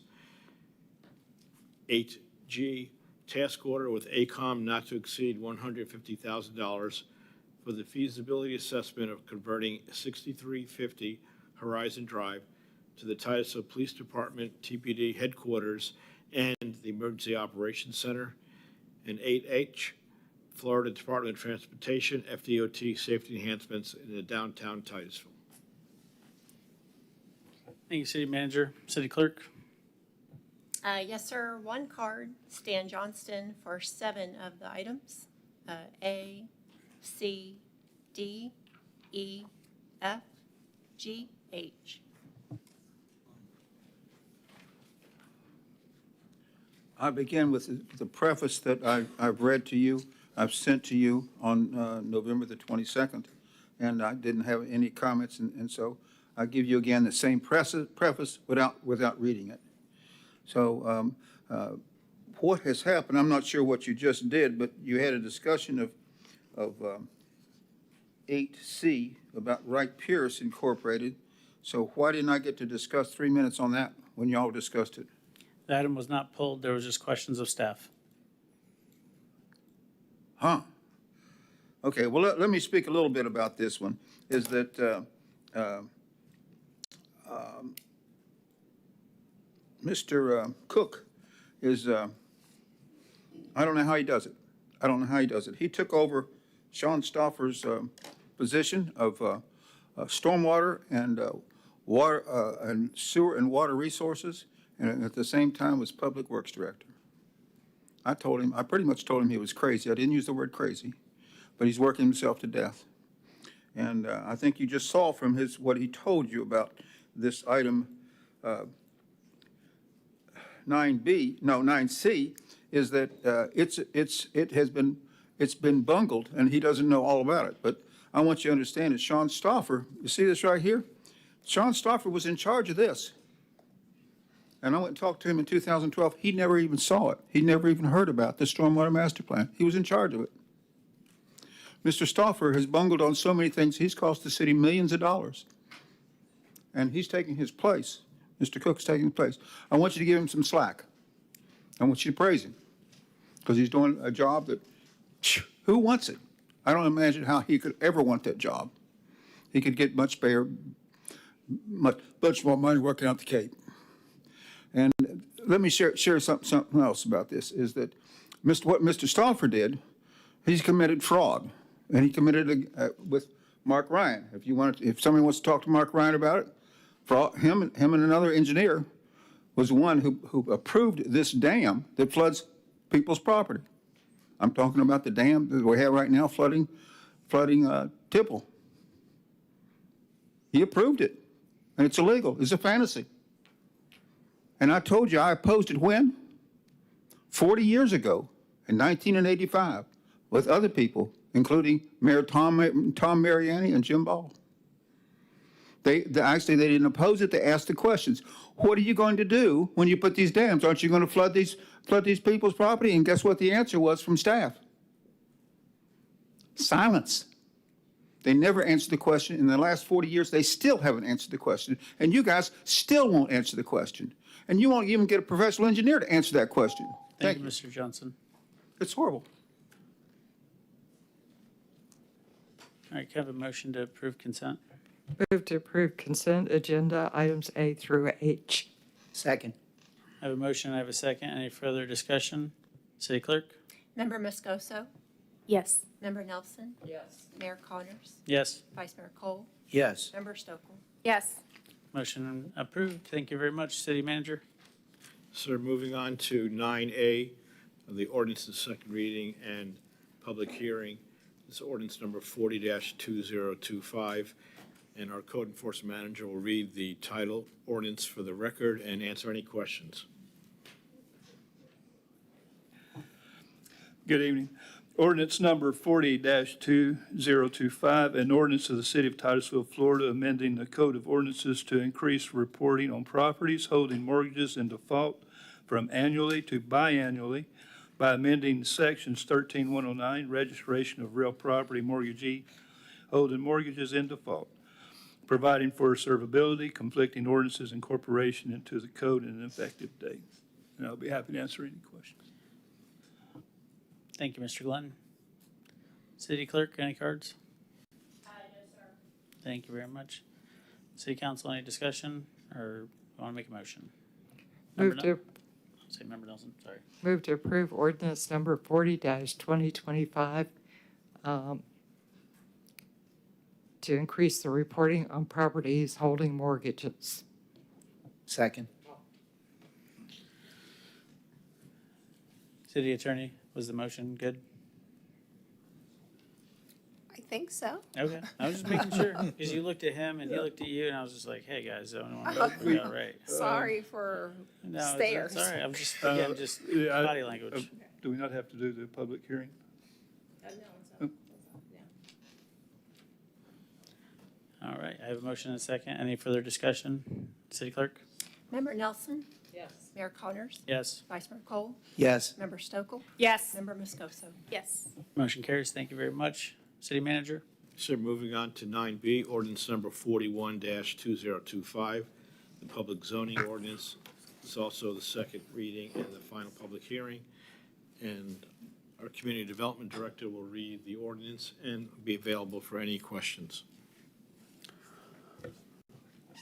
8G, Task Order with ACOM not to exceed $150,000 for the feasibility assessment of converting 6350 Horizon Drive to the Titusville Police Department TPD headquarters and the Emergency Operations Center. And 8H, Florida Department of Transportation, FDOT safety enhancements in the downtown Titusville. Thank you, City Manager. City Clerk? Yes, sir. One card, Stan Johnston, for 7 of the items. A, C, D, E, F, G, H. I begin with the preface that I've read to you, I've sent to you on November the 22nd, and I didn't have any comments, and so I give you again the same preface without reading it. So what has happened, I'm not sure what you just did, but you had a discussion of 8C about Wright Pierce Incorporated. So why didn't I get to discuss 3 minutes on that when y'all discussed it? The item was not pulled. There was just questions of staff. Huh. Okay, well, let me speak a little bit about this one, is that Mr. Cook is, I don't know how he does it. I don't know how he does it. He took over Sean Stauffer's position of stormwater and water and sewer and water resources, and at the same time was Public Works Director. I pretty much told him he was crazy. I didn't use the word crazy, but he's working himself to death. And I think you just saw from what he told you about this item 9C, is that it's been bungled, and he doesn't know all about it. But I want you to understand that Sean Stauffer, you see this right here? Sean Stauffer was in charge of this. And I went and talked to him in 2012. He never even saw it. He never even heard about the Stormwater Master Plan. He was in charge of it. Mr. Stauffer has bungled on so many things. He's cost the city millions of dollars. And he's taking his place. Mr. Cook's taking his place. I want you to give him some slack. I want you to praise him, because he's doing a job that, who wants it? I don't imagine how he could ever want that job. He could get much more money working out the Cape. And let me share something else about this, is that what Mr. Stauffer did, he's committed fraud. And he committed it with Mark Ryan. If somebody wants to talk to Mark Ryan about it, him and another engineer was the one who approved this dam that floods people's property. I'm talking about the dam that we have right now flooding Tipple. He approved it, and it's illegal. It's a fantasy. And I told you I opposed it when? 40 years ago, in 1985, with other people, including Mayor Tom Mariani and Jim Ball. Actually, they didn't oppose it, they asked the questions. What are you going to do when you put these dams? Aren't you going to flood these people's property? And guess what the answer was from staff? Silence. They never answered the question. In the last 40 years, they still haven't answered the question. And you guys still won't answer the question. And you won't even get a professional engineer to answer that question. Thank you, Mr. Johnson. It's horrible. All right, can I have a motion to approve consent? Move to approve consent agenda items A through H. Second. I have a motion, I have a second. Any further discussion? City Clerk? Member Moscoso? Yes. Member Nelson? Yes. Mayor Connors? Yes. Vice Mayor Cole? Yes. Member Stokel? Yes. Motion approved. Thank you very much, City Manager. Sir, moving on to 9A of the ordinance's second reading and public hearing. This is ordinance number 40-2025, and our code enforcement manager will read the title ordinance for the record and answer any questions. Good evening. Ordinance number 40-2025, an ordinance of the City of Titusville, Florida, amending the Code of Ordinances to increase reporting on properties holding mortgages in default from annually to biannually by amending sections 13-109, registration of real property mortgagee holding mortgages in default, providing for servability, conflicting ordinances, incorporation into the code and an effective date. And I'll be happy to answer any questions. Thank you, Mr. Glenn. City Clerk, any cards? No, sir. Thank you very much. City Council, any discussion or want to make a motion? Move to Say Member Nelson, sorry. Move to approve ordinance number 40-2025 to increase the reporting on properties holding mortgages. Second. City Attorney, was the motion good? I think so. Okay, I was just making sure, because you looked at him and he looked at you, and I was just like, hey, guys, I don't want to be all right. Sorry for No, stares. it's all right, I'm just, again, just body language. Do we not have to do the public hearing? All right, I have a motion and a second. Any further discussion? City Clerk? Member Nelson? Yes. Mayor Connors? Yes. Vice Mayor Cole? Yes. Member Stokel? Yes. Member Moscoso? Yes. Motion carries. Thank you very much. City Manager? Sir, moving on to 9B, ordinance number 41-2025, the public zoning ordinance. It's also the second reading and the final public hearing. And our Community Development Director will read the ordinance and be available for any questions.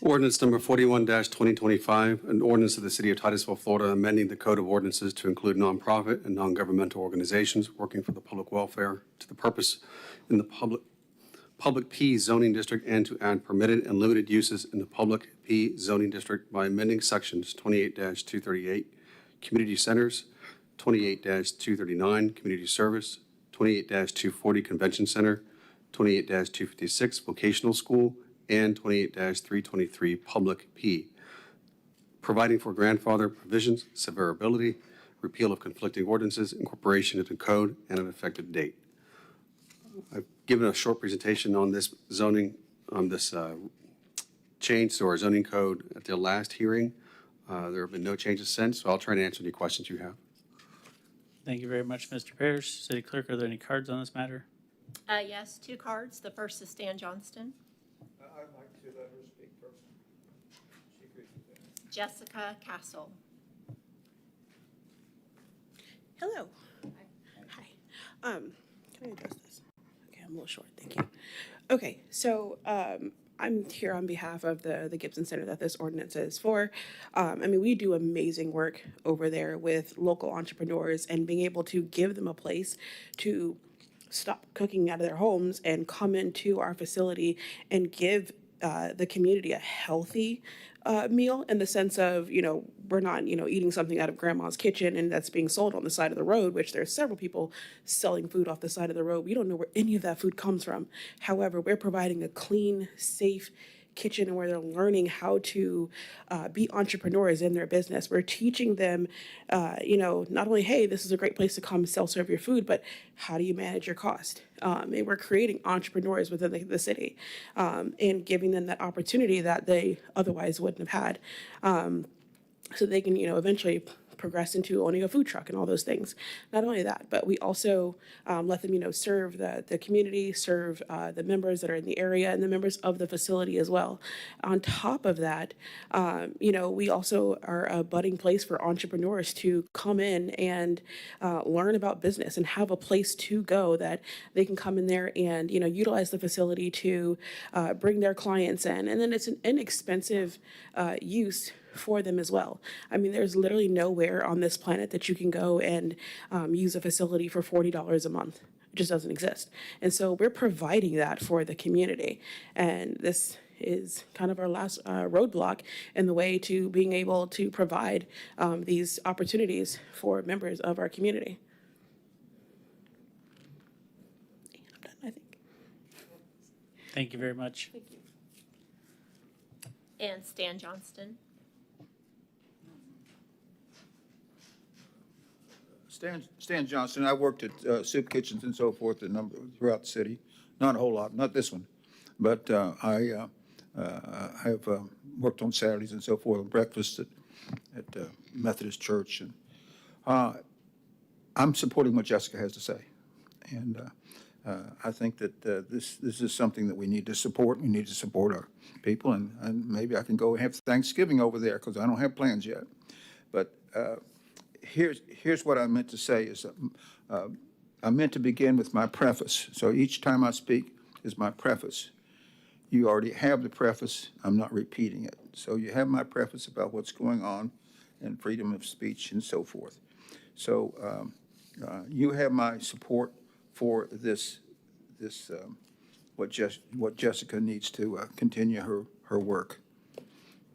Ordinance number 41-2025, an ordinance of the City of Titusville, Florida, amending the Code of Ordinances to include nonprofit and non-governmental organizations working for the public welfare to the purpose in the public P zoning district and to add permitted and limited uses in the public P zoning district by amending sections 28-238, community centers, 28-239, community service, 28-240, convention center, 28-256, vocational school, and 28-323 Public P, providing for grandfather provisions, severability, repeal of conflicting ordinances, incorporation into code, and an effective date. I've given a short presentation on this zoning, on this change to our zoning code at the last hearing. There have been no changes since, so I'll try to answer any questions you have. Thank you very much, Mr. Parrish. City Clerk, are there any cards on this matter? Yes, 2 cards. The first is Stan Johnston. I'd like to let her speak first. She agrees with that. Jessica Castle. Hello. Hi. Can I adjust this? Okay, I'm a little short, thank you. Okay, so I'm here on behalf of the Gibson Center that this ordinance is for. I mean, we do amazing work over there with local entrepreneurs and being able to give them a place to stop cooking out of their homes and come into our facility and give the community a healthy meal in the sense of, we're not, eating something out of grandma's kitchen and that's being sold on the side of the road, which there's several people selling food off the side of the road. We don't know where any of that food comes from. However, we're providing a clean, safe kitchen and where they're learning how to be entrepreneurs in their business. We're teaching them, not only, hey, this is a great place to come self-serve your food, but how do you manage your cost? And we're creating entrepreneurs within the city and giving them that opportunity that they otherwise wouldn't have had. So they can, eventually progress into owning a food truck and all those things. Not only that, but we also let them, serve the community, serve the members that are in the area and the members of the facility as well. On top of that, we also are a budding place for entrepreneurs to come in and learn about business and have a place to go that they can come in there and, utilize the facility to bring their clients in. And then it's an inexpensive use for them as well. I mean, there's literally nowhere on this planet that you can go and use a facility for $40 a month. It just doesn't exist. And so we're providing that for the community. And this is kind of our last roadblock in the way to being able to provide these opportunities for members of our community. And I'm done, I think. Thank you very much. Thank you. And Stan Johnston. Stan Johnson, I worked at soup kitchens and so forth throughout the city. Not a whole lot, not this one, but I have worked on Saturdays and so forth, breakfast at Methodist Church. And I'm supporting what Jessica has to say. And I think that this is something that we need to support. We need to support our people, and maybe I can go and have Thanksgiving over there because I don't have plans yet. But here's what I meant to say is I meant to begin with my preface. So each time I speak is my preface. You already have the preface. I'm not repeating it. So you have my preface about what's going on and freedom of speech and so forth. So you have my support for what Jessica needs to continue her work.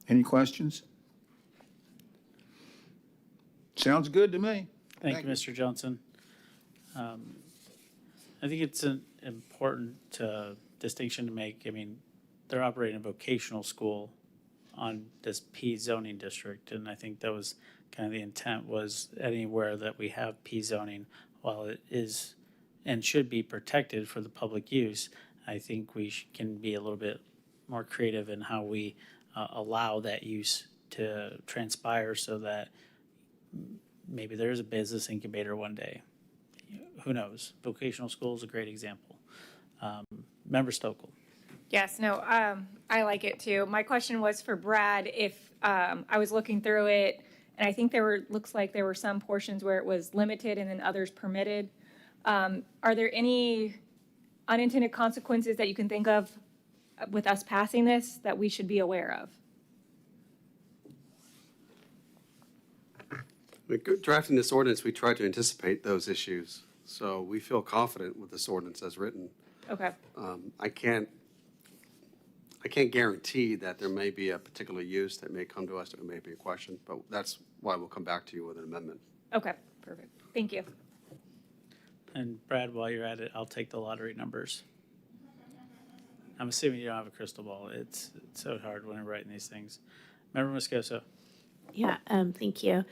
Any questions? Sounds good to me. Thank you, Mr. Johnson. I think it's an important distinction to make. I mean, they're operating a vocational school on this P zoning district, and I think that was kind of the intent, was anywhere that we have P zoning, while it is and should be protected for the public use, I think we can be a little bit more creative in how we allow that use to transpire so that maybe there's a business incubator one day. Who knows? Vocational school is a great example. Member Stokel. Yes, no, I like it too. My question was for Brad. If I was looking through it, and I think looks like there were some portions where it was limited and then others permitted. Are there any unintended consequences that you can think of with us passing this that we should be aware of? Drafting this ordinance, we tried to anticipate those issues, so we feel confident with this ordinance as written. Okay. I can't guarantee that there may be a particular use that may come to us, that may be a question, but that's why we'll come back to you with an amendment. Okay, perfect. Thank you. And Brad, while you're at it, I'll take the lottery numbers. I'm assuming you don't have a crystal ball. It's so hard when I'm writing these things. Member Moscoso. Yeah, thank you.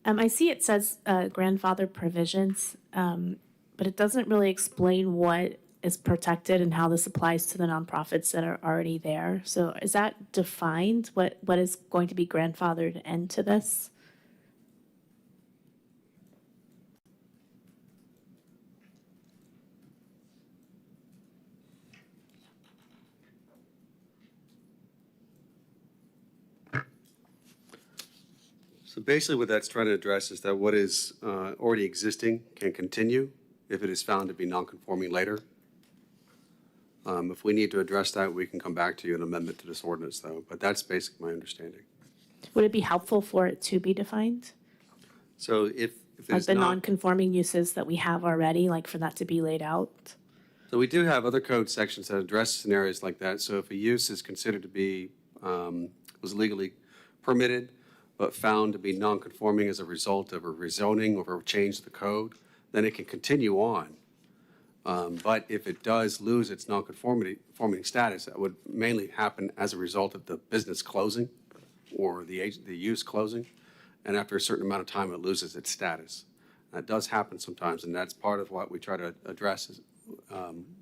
I see it says grandfather provisions, but it doesn't really explain what is protected and how this applies to the nonprofits that are already there. So is that defined, what is going to be grandfathered into this? So basically what that's trying to address is that what is already existing can continue if it is found to be non-conforming later. If we need to address that, we can come back to you an amendment to this ordinance though, but that's basically my understanding. Would it be helpful for it to be defined? So if Like it's the not, non-conforming uses that we have already, like for that to be laid out? so we do have other code sections that address scenarios like that. So if a use is considered to be, was legally permitted, but found to be non-conforming as a result of a rezoning or a change to the code, then it can continue on. But if it does lose its non-conforming status, that would mainly happen as a result of the business closing or the use closing. And after a certain amount of time, it loses its status. That does happen sometimes, and that's part of what we try to address, is,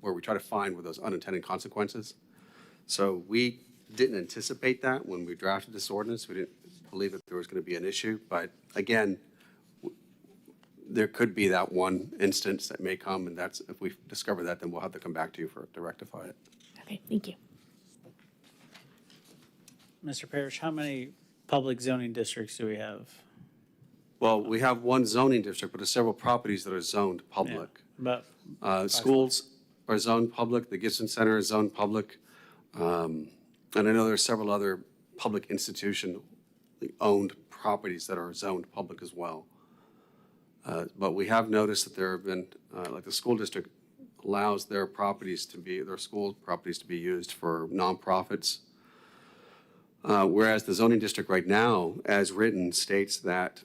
where we try to find where those unintended consequences. So we didn't anticipate that when we drafted this ordinance. We didn't believe that there was going to be an issue. But again, there could be that one instance that may come, and that's, if we discover that, then we'll have to come back to you to rectify it. Okay, thank you. Mr. Parrish, how many public zoning districts do we have? Well, we have one zoning district, but there's several properties that are zoned public. About Schools are zoned public, the Gibson Center is zoned public. And I know there's several other public institution-owned properties that are zoned public as well. But we have noticed that there have been, like the school district allows their school properties to be used for nonprofits. Whereas the zoning district right now, as written, states that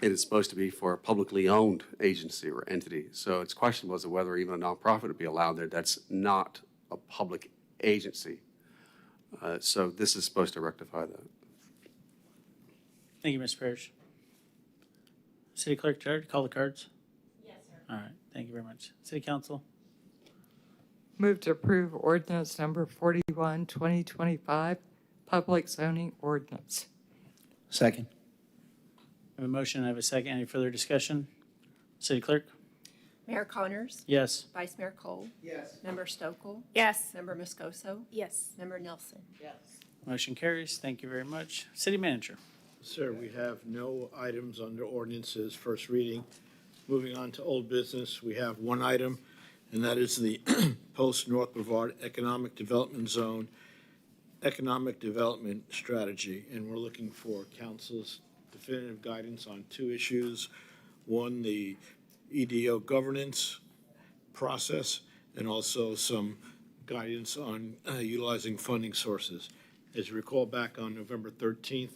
it is supposed to be for a publicly owned agency or entity. So it's questionable as to whether even a nonprofit would be allowed there that's not a public agency. So this is supposed to rectify that. Thank you, Mr. Parrish. City Clerk Jared, call the cards. Yes, sir. All right, thank you very much. City Council. Move to approve ordinance number 41, 2025, public zoning ordinance. Second. I have a motion, I have a second. Any further discussion? City Clerk? Mayor Connors. Yes. Vice Mayor Cole. Yes. Member Stokel. Yes. Member Moscoso. Yes. Member Nelson. Motion carries. Thank you very much. City Manager. Sir, we have no items under ordinances, first reading. Moving on to old business, we have one item, and that is the Post-North Brevard Economic Development Zone Economic Development Strategy. And we're looking for council's definitive guidance on two issues. One, the EDO governance process, and also some guidance on utilizing funding sources. As you recall, back on November 13th,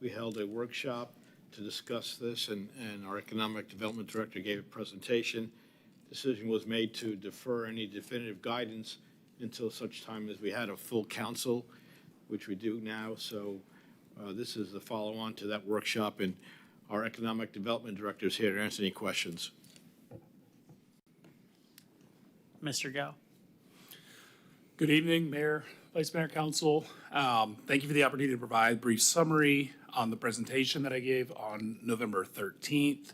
we held a workshop to discuss this, and our economic development director gave a presentation. Decision was made to defer any definitive guidance until such time as we had a full council, which we do now. So this is the follow-on to that workshop, and our economic development director is here to answer any questions. Mr. Gao. Good evening, Mayor, Vice Mayor, Council. Thank you for the opportunity to provide a brief summary on the presentation that I gave on November 13th.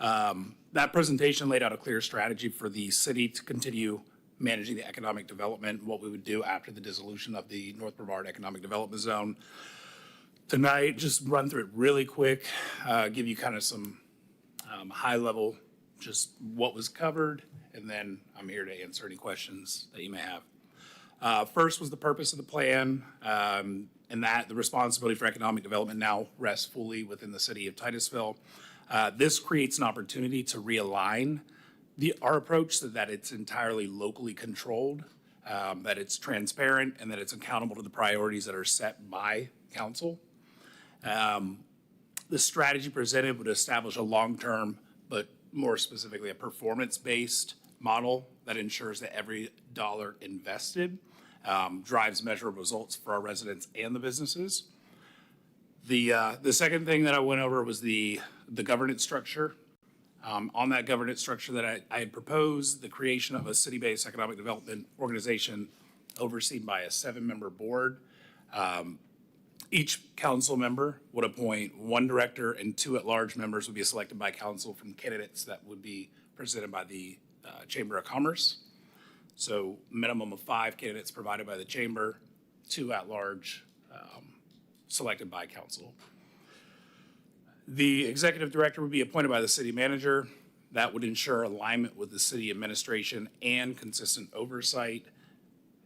That presentation laid out a clear strategy for the city to continue managing the economic development, what we would do after the dissolution of the North Brevard Economic Development Zone. Tonight, just run through it really quick, give you kind of some high level, just what was covered, and then I'm here to answer any questions that you may have. First was the purpose of the plan, and that the responsibility for economic development now rests fully within the city of Titusville. This creates an opportunity to realign our approach so that it's entirely locally controlled, that it's transparent, and that it's accountable to the priorities that are set by council. The strategy presented would establish a long-term, but more specifically a performance-based model that ensures that every dollar invested drives measurable results for our residents and the businesses. The second thing that I went over was the governance structure. On that governance structure that I had proposed, the creation of a city-based economic development organization overseen by a 7-member board. Each council member would appoint 1 director, and 2 at-large members would be selected by council from candidates that would be presented by the Chamber of Commerce. So minimum of 5 candidates provided by the chamber, 2 at-large selected by council. The executive director would be appointed by the city manager. That would ensure alignment with the city administration and consistent oversight.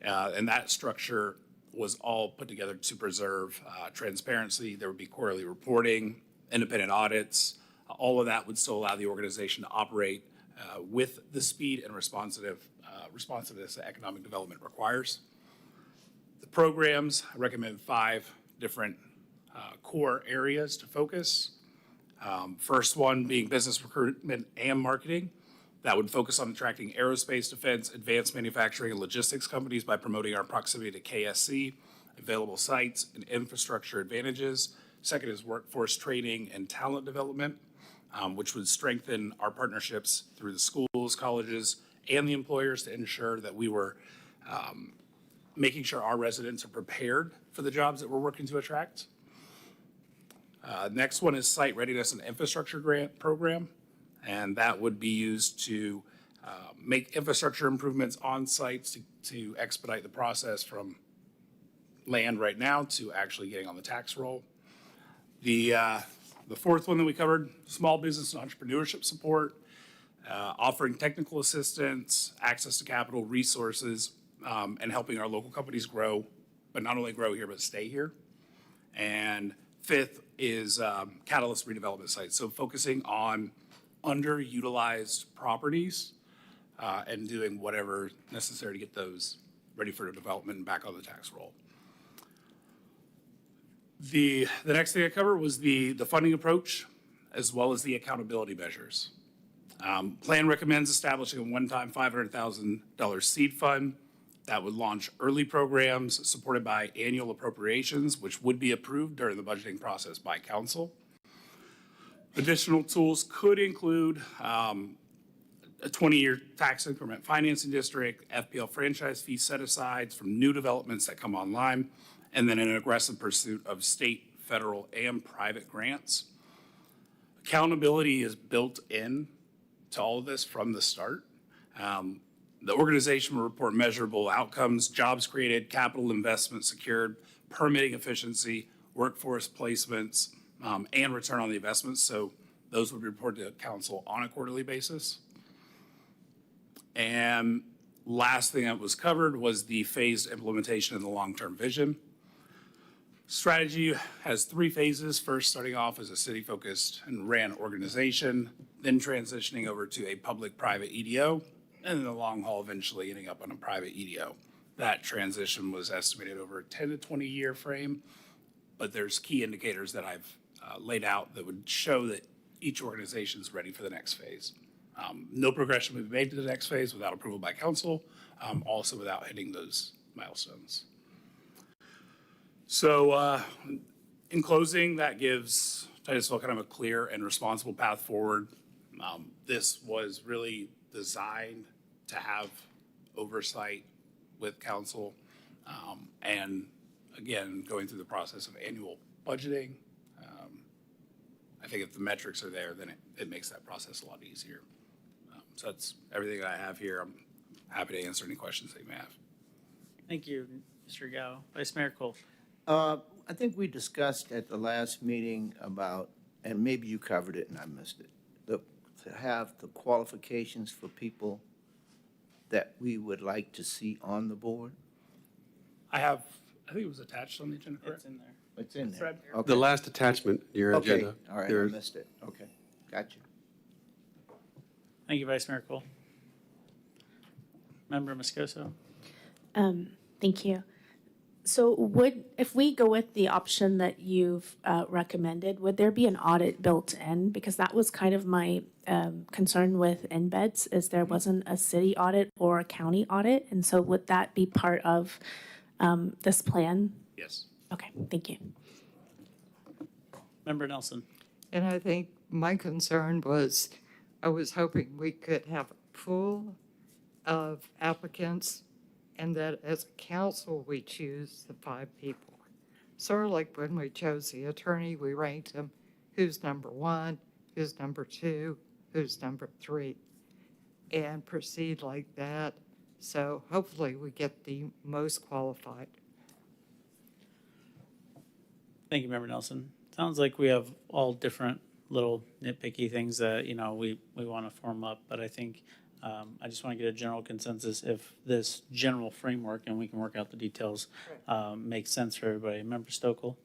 And that structure was all put together to preserve transparency. There would be quarterly reporting, independent audits. All of that would still allow the organization to operate with the speed and responsiveness that economic development requires. The programs, I recommend 5 different core areas to focus. First one being business recruitment and marketing. that would focus on attracting aerospace, defense, advanced manufacturing, and logistics companies by promoting our proximity to KSC, available sites, and infrastructure advantages. Second is workforce training and talent development, which would strengthen our partnerships through the schools, colleges, and the employers to ensure that we were making sure our residents are prepared for the jobs that we're working to attract. Next one is Site Readiness and Infrastructure Grant Program, and that would be used to make infrastructure improvements on sites to expedite the process from land right now to actually getting on the tax roll. The fourth one that we covered, small business and entrepreneurship support, offering technical assistance, access to capital resources, and helping our local companies grow, but not only grow here, but stay here. And fifth is catalyst redevelopment sites. So focusing on underutilized properties and doing whatever necessary to get those ready for development and back on the tax roll. The next thing I covered was the funding approach as well as the accountability measures. Plan recommends establishing a one-time $500,000 seed fund that would launch early programs supported by annual appropriations, which would be approved during the budgeting process by council. Additional tools could include a 20-year tax increment financing district, FPL franchise fee set-asides from new developments that come online, and then an aggressive pursuit of state, federal, and private grants. Accountability is built in to all of this from the start. The organization will report measurable outcomes, jobs created, capital investment secured, permitting efficiency, workforce placements, and return on the investments. So those would be reported to council on a quarterly basis. And last thing that was covered was the phased implementation of the long-term vision. Strategy has 3 phases. First, starting off as a city-focused and ran organization, then transitioning over to a public-private EDO, and in the long haul, eventually ending up on a private EDO. That transition was estimated over a 10 to 20 year frame, but there's key indicators that I've laid out that would show that each organization is ready for the next phase. No progression would be made to the next phase without approval by council, also without hitting those milestones. So in closing, that gives Titusville kind of a clear and responsible path forward. This was really designed to have oversight with council, and again, going through the process of annual budgeting. I think if the metrics are there, then it makes that process a lot easier. So that's everything I have here. I'm happy to answer any questions that you may have. Thank you, Mr. Gao. Vice Mayor Cole. I think we discussed at the last meeting about, and maybe you covered it and I missed it, to have the qualifications for people that we would like to see on the board. I think it was attached on the agenda, correct? It's in there. It's in It's there. right here. Okay. The last attachment, your Okay, agenda. all right, I There's- missed it. Okay, gotcha. Thank you, Vice Mayor Cole. Member Moscoso. Thank you. So if we go with the option that you've recommended, would there be an audit built in? Because that was kind of my concern with embeds, is there wasn't a city audit or a county audit. And so would that be part of this plan? Yes. Okay, thank you. Member Nelson. And I think my concern was, I was hoping we could have a pool of applicants and that as a council, we choose the 5 people. Sort of like when we chose the attorney, we ranked them, who's number 1, who's number 2, who's number 3, and proceed like that. So hopefully we get the most qualified. Thank you, Member Nelson. Sounds like we have all different little nitpicky things that, we want to form up, but I think I just want to get a general consensus if this general framework, and we can work out the details, makes sense for everybody. Member Stokel?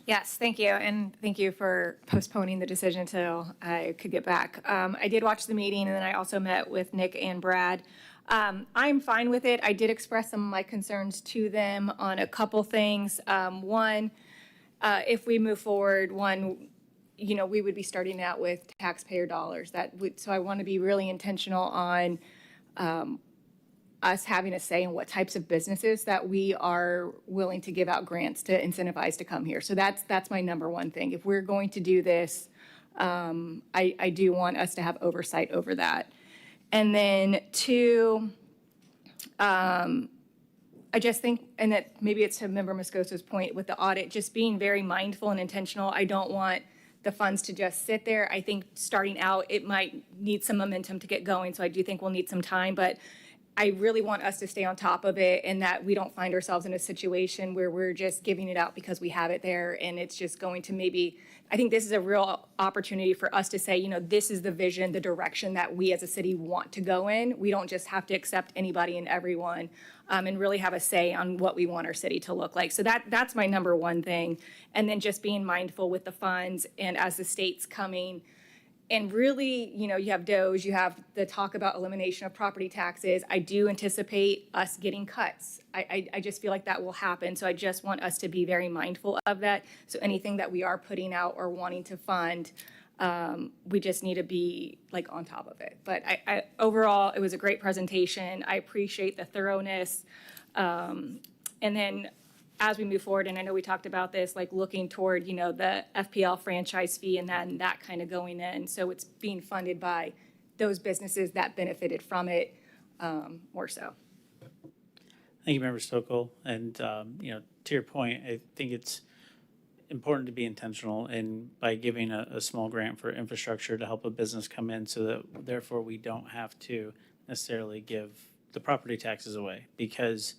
Yes, thank you, and thank you for postponing the decision till I could get back. I did watch the meeting, and then I also met with Nick and Brad. I'm fine with it. I did express some of my concerns to them on a couple things. One, if we move forward, we would be starting out with taxpayer dollars. So I want to be really intentional on us having a say in what types of businesses that we are willing to give out grants to incentivize to come here. So that's my number one thing. If we're going to do this, I do want us to have oversight over that. And then two, I just think, and that maybe it's to Member Moscoso's point with the audit, just being very mindful and intentional. I don't want the funds to just sit there. I think starting out, it might need some momentum to get going. So I do think we'll need some time, but I really want us to stay on top of it and that we don't find ourselves in a situation where we're just giving it out because we have it there and it's just going to maybe, I think this is a real opportunity for us to say, this is the vision, the direction that we as a city want to go in. We don't just have to accept anybody and everyone and really have a say on what we want our city to look like. So that's my number one thing. And then just being mindful with the funds and as the state's coming. And really, you have DOGE, you have the talk about elimination of property taxes. I do anticipate us getting cuts. I just feel like that will happen. So I just want us to be very mindful of that. So anything that we are putting out or wanting to fund, we just need to be on top of it. But overall, it was a great presentation. I appreciate the thoroughness. And then as we move forward, and I know we talked about this, looking toward, the FPL franchise fee and then that kind of going in. So it's being funded by those businesses that benefited from it more so. Thank you, Member Stokel. And, to your point, I think it's important to be intentional in by giving a small grant for infrastructure to help a business come in so that therefore we don't have to necessarily give the property taxes away because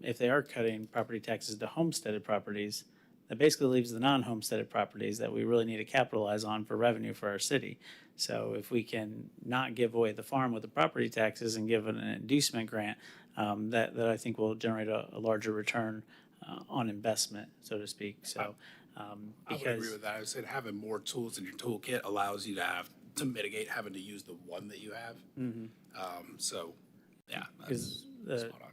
if they are cutting property taxes to homesteaded properties, that basically leaves the non-homesteaded properties that we really need to capitalize on for revenue for our city. So if we can not give away the farm with the property taxes and give an inducement grant, that I think will generate a larger return on investment, so to speak. So I would agree with that. I said having more tools in your toolkit allows you to mitigate having to use the one that you have. So, yeah, that's spot on.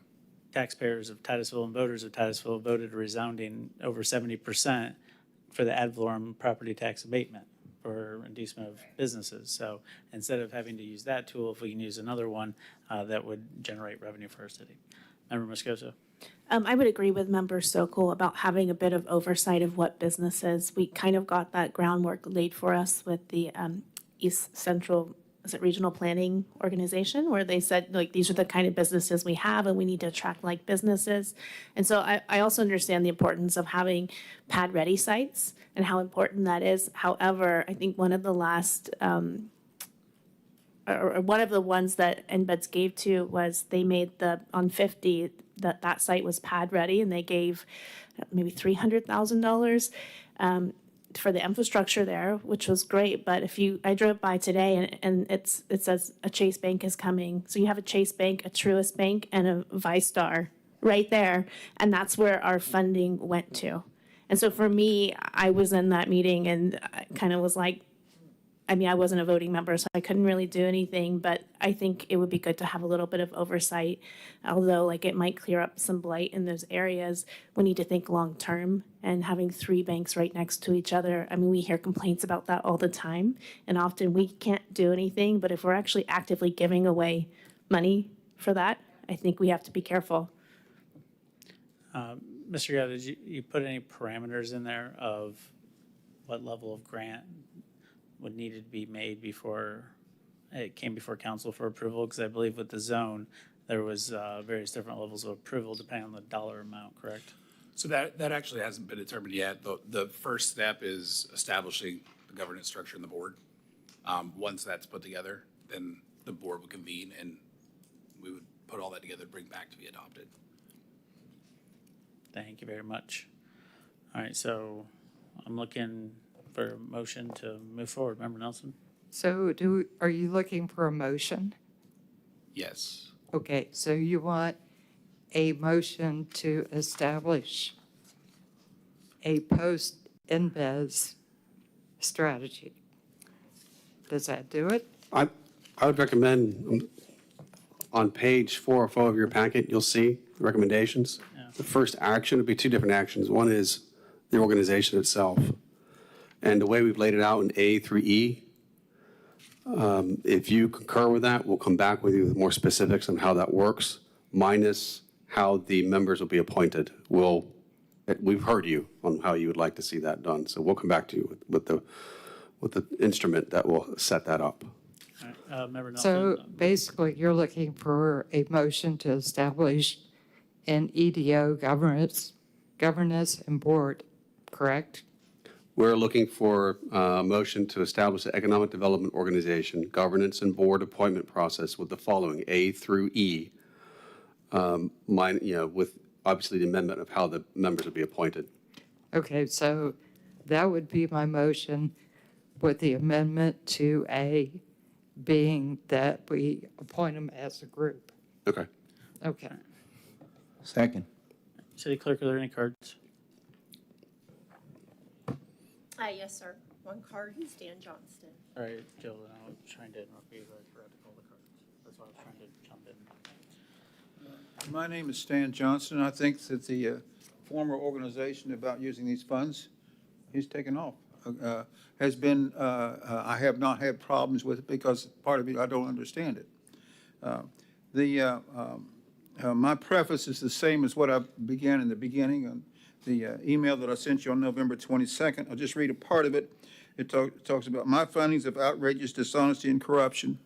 Taxpayers of Titusville and voters of Titusville voted a resounding over 70% for the ad valorem property tax abatement for inducement of businesses. So instead of having to use that tool, if we can use another one, that would generate revenue for our city. Member Moscoso. I would agree with Member Sokol about having a bit of oversight of what businesses. We kind of got that groundwork laid for us with the East Central Regional Planning Organization, where they said, these are the kind of businesses we have and we need to attract like businesses. And so I also understand the importance of having pad-ready sites and how important that is. However, I think one of the last, or one of the ones that NBEDS gave to was they made on 50, that site was pad-ready and they gave maybe $300,000 for the infrastructure there, which was great. But I drove by today and it says a Chase Bank is coming. So you have a Chase Bank, a Truist Bank, and a ViStar right there. And that's where our funding went to. And so for me, I was in that meeting and I kind of was like, I wasn't a voting member, so I couldn't really do anything, but I think it would be good to have a little bit of oversight. Although it might clear up some blight in those areas, we need to think long-term, and having 3 banks right next to each other, we hear complaints about that all the time, and often we can't do anything, but if we're actually actively giving away money for that, I think we have to be careful. Mr. Gao, did you put any parameters in there of what level of grant would need to be made before it came before council for approval? Because I believe with the zone, there was various different levels of approval depending on the dollar amount, correct? So that actually hasn't been determined yet. The first step is establishing the governance structure in the board. Once that's put together, then the board would convene and we would put all that together and bring back to be adopted. Thank you very much. All right, so I'm looking for a motion to move forward. Member Nelson? So are you looking for a motion? Yes. Okay, so you want a motion to establish a post-NBES strategy. Does that do it? I would recommend on page 404 of your packet, you'll see the recommendations. The first action would be 2 different actions. One is the organization itself. And the way we've laid it out in A through E, if you concur with that, we'll come back with you with more specifics on how that works, minus how the members will be appointed. We've heard you on how you would like to see that done, so we'll come back to you with the instrument that will set that up. All right, Member Nelson. So basically, you're looking for a motion to establish an EDO governance and board, correct? We're looking for a motion to establish an economic development organization, governance and board appointment process with the following, A through E, with obviously the amendment of how the members will be appointed. Okay, so that would be my motion with the amendment to A being that we appoint them as a group. Okay. Okay. Second. City Clerk, are there any cards? Yes, sir. One card, Stan Johnston. All right, Jill, I was trying to interrupt you, but I forgot to call the cards. That's why I was trying to jump in. My name is Stan Johnson. I think that the former organization about using these funds, he's taken off. Has been, I have not had problems with it because part of it, I don't understand it. My preface is the same as what I began in the beginning on the email that I sent you on November 22nd. I'll just read a part of it. It talks about my findings of outrageous dishonesty and corruption.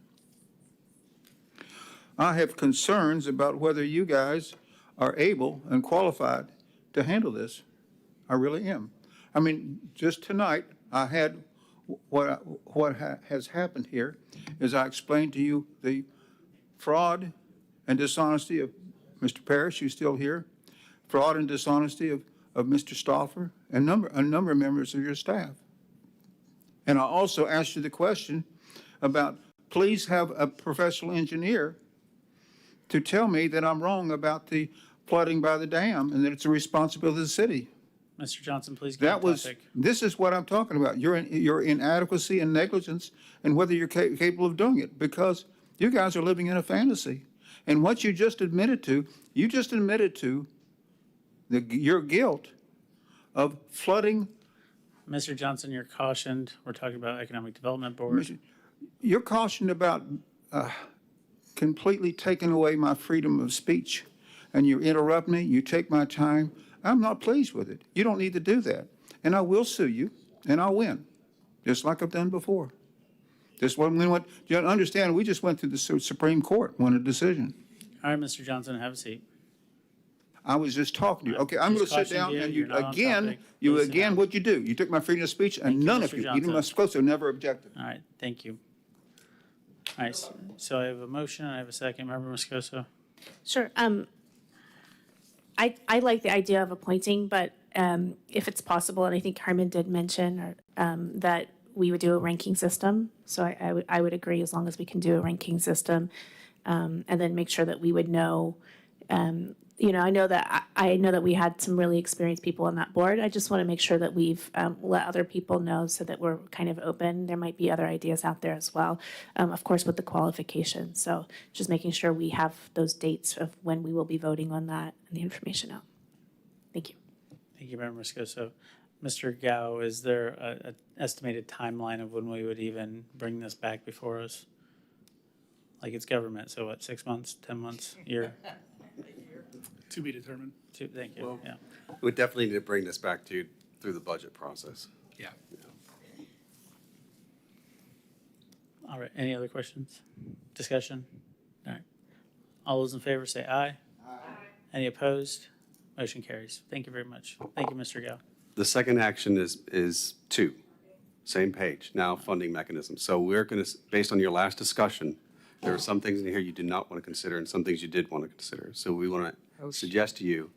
I have concerns about whether you guys are able and qualified to handle this. I really am. I mean, just tonight, I had what has happened here is I explained to you the fraud and dishonesty of Mr. Parrish, who's still here, fraud and dishonesty of Mr. Stauffer, and a number of members of your staff. And I also asked you the question about, please have a professional engineer to tell me that I'm wrong about the flooding by the dam and that it's a responsibility of the city. Mr. Johnson, please get on topic. This is what I'm talking about. Your inadequacy and negligence and whether you're capable of doing it, because you guys are living in a fantasy. And what you just admitted to your guilt of flooding. Mr. Johnson, you're cautioned. We're talking about Economic Development Board. You're cautioned about completely taking away my freedom of speech, and you interrupt me, you take my time. I'm not pleased with it. You don't need to do that. And I will sue you, and I'll win, just like I've done before. You understand, we just went to the Supreme Court, won a decision. All right, Mr. Johnson, have a seat. I was just talking to you. Okay, I'm going to sit down, and you again, what'd you do? You took my freedom of speech, and none of you, even my spokesman, never objected. All right, thank you. All right, so I have a motion, and I have a second. Member Moscoso? Sure. I like the idea of appointing, but if it's possible, and I think Carmen did mention that we would do a ranking system. So I would agree as long as we can do a ranking system, and then make sure that we would know. I know that we had some really experienced people on that board. I just want to make sure that we've let other people know so that we're kind of open. There might be other ideas out there as well, of course, with the qualifications. So just making sure we have those dates of when we will be voting on that and the information out. Thank you. Thank you, Member Moscoso. Mr. Gao, is there an estimated timeline of when we would even bring this back before us? Like it's government, so what, 6 months, 10 months, year? To be determined. Thank you, yeah. We definitely need to bring this back to you through the budget process. Yeah. All right, any other questions? Discussion? All right. All those in favor say aye. Aye. Any opposed? Motion carries. Thank you very much. Thank you, Mr. Gao. The second action is 2, same page, now funding mechanism. So we're going to, based on your last discussion, there are some things in here you did not want to consider and some things you did want to consider. So we want to suggest to you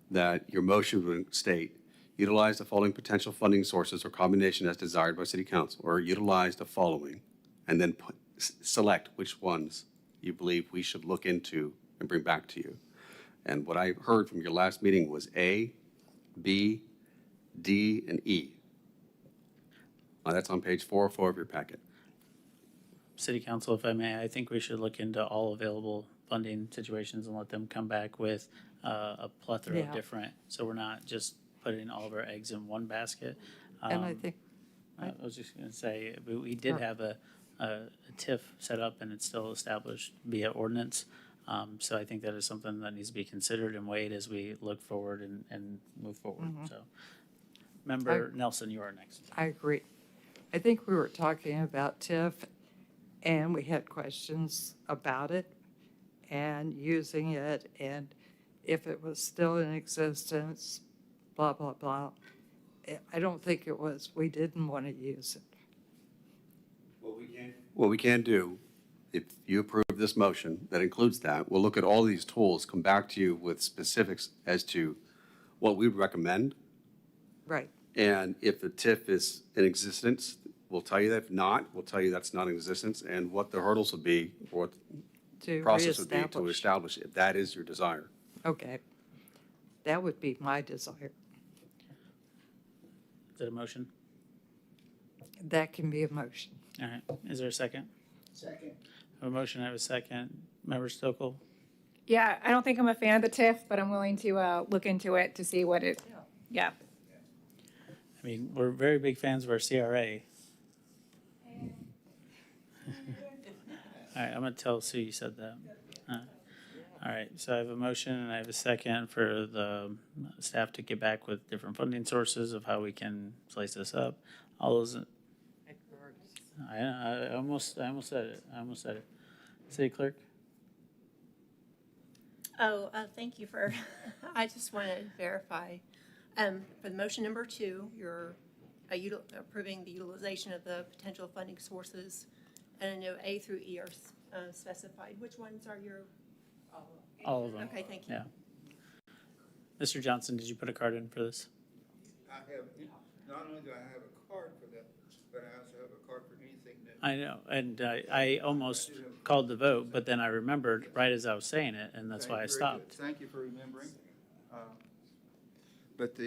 that your motion would state, utilize the following potential funding sources or combination as desired by City Council, or utilize the following, and then select which ones you believe we should look into and bring back to you. And what I heard from your last meeting was A, B, D, and E. That's on page 404 of your packet. City Council, if I may, I think we should look into all available funding situations and let them come back with a plethora of different, so we're not just putting all of our eggs in one basket. And I think I was just gonna say, we did have a TIF set up and it's still established via ordinance. So I think that is something that needs to be considered and weighed as we look forward and move forward, so. Member Nelson, you are next. I agree. I think we were talking about TIF, and we had questions about it and using it, and if it was still in existence, blah, blah, blah. I don't think it was. We didn't want to use it. What we can do, if you approve this motion that includes that, we'll look at all these tools, come back to you with specifics as to what we would recommend. Right. And if the TIF is in existence, we'll tell you that. If not, we'll tell you that's not in existence and what the hurdles would be, or what the process would be to establish if that is your desire. Okay. That would be my desire. Is that a motion? That can be a motion. All right, is there a second? Second. I have a motion, I have a second. Member Stokel? Yeah, I don't think I'm a fan of the TIF, but I'm willing to look into it to see what it, yeah. I mean, we're very big fans of our CRA. All right, I'm gonna tell Sue you said that. All right, so I have a motion and I have a second for the staff to get back with different funding sources of how we can slice this up. All those, I almost said it. City Clerk? Thank you for, I just want to verify. For the motion number 2, you're approving the utilization of the potential funding sources. And I know A through E are specified. Which ones are your? All of them. Okay, thank you. Yeah. Mr. Johnson, did you put a card in for this? I have, not only do I have a card for that, but I also have a card for anything that. I know, and I almost called the vote, but then I remembered right as I was saying it, and that's why I stopped. Thank you for remembering. But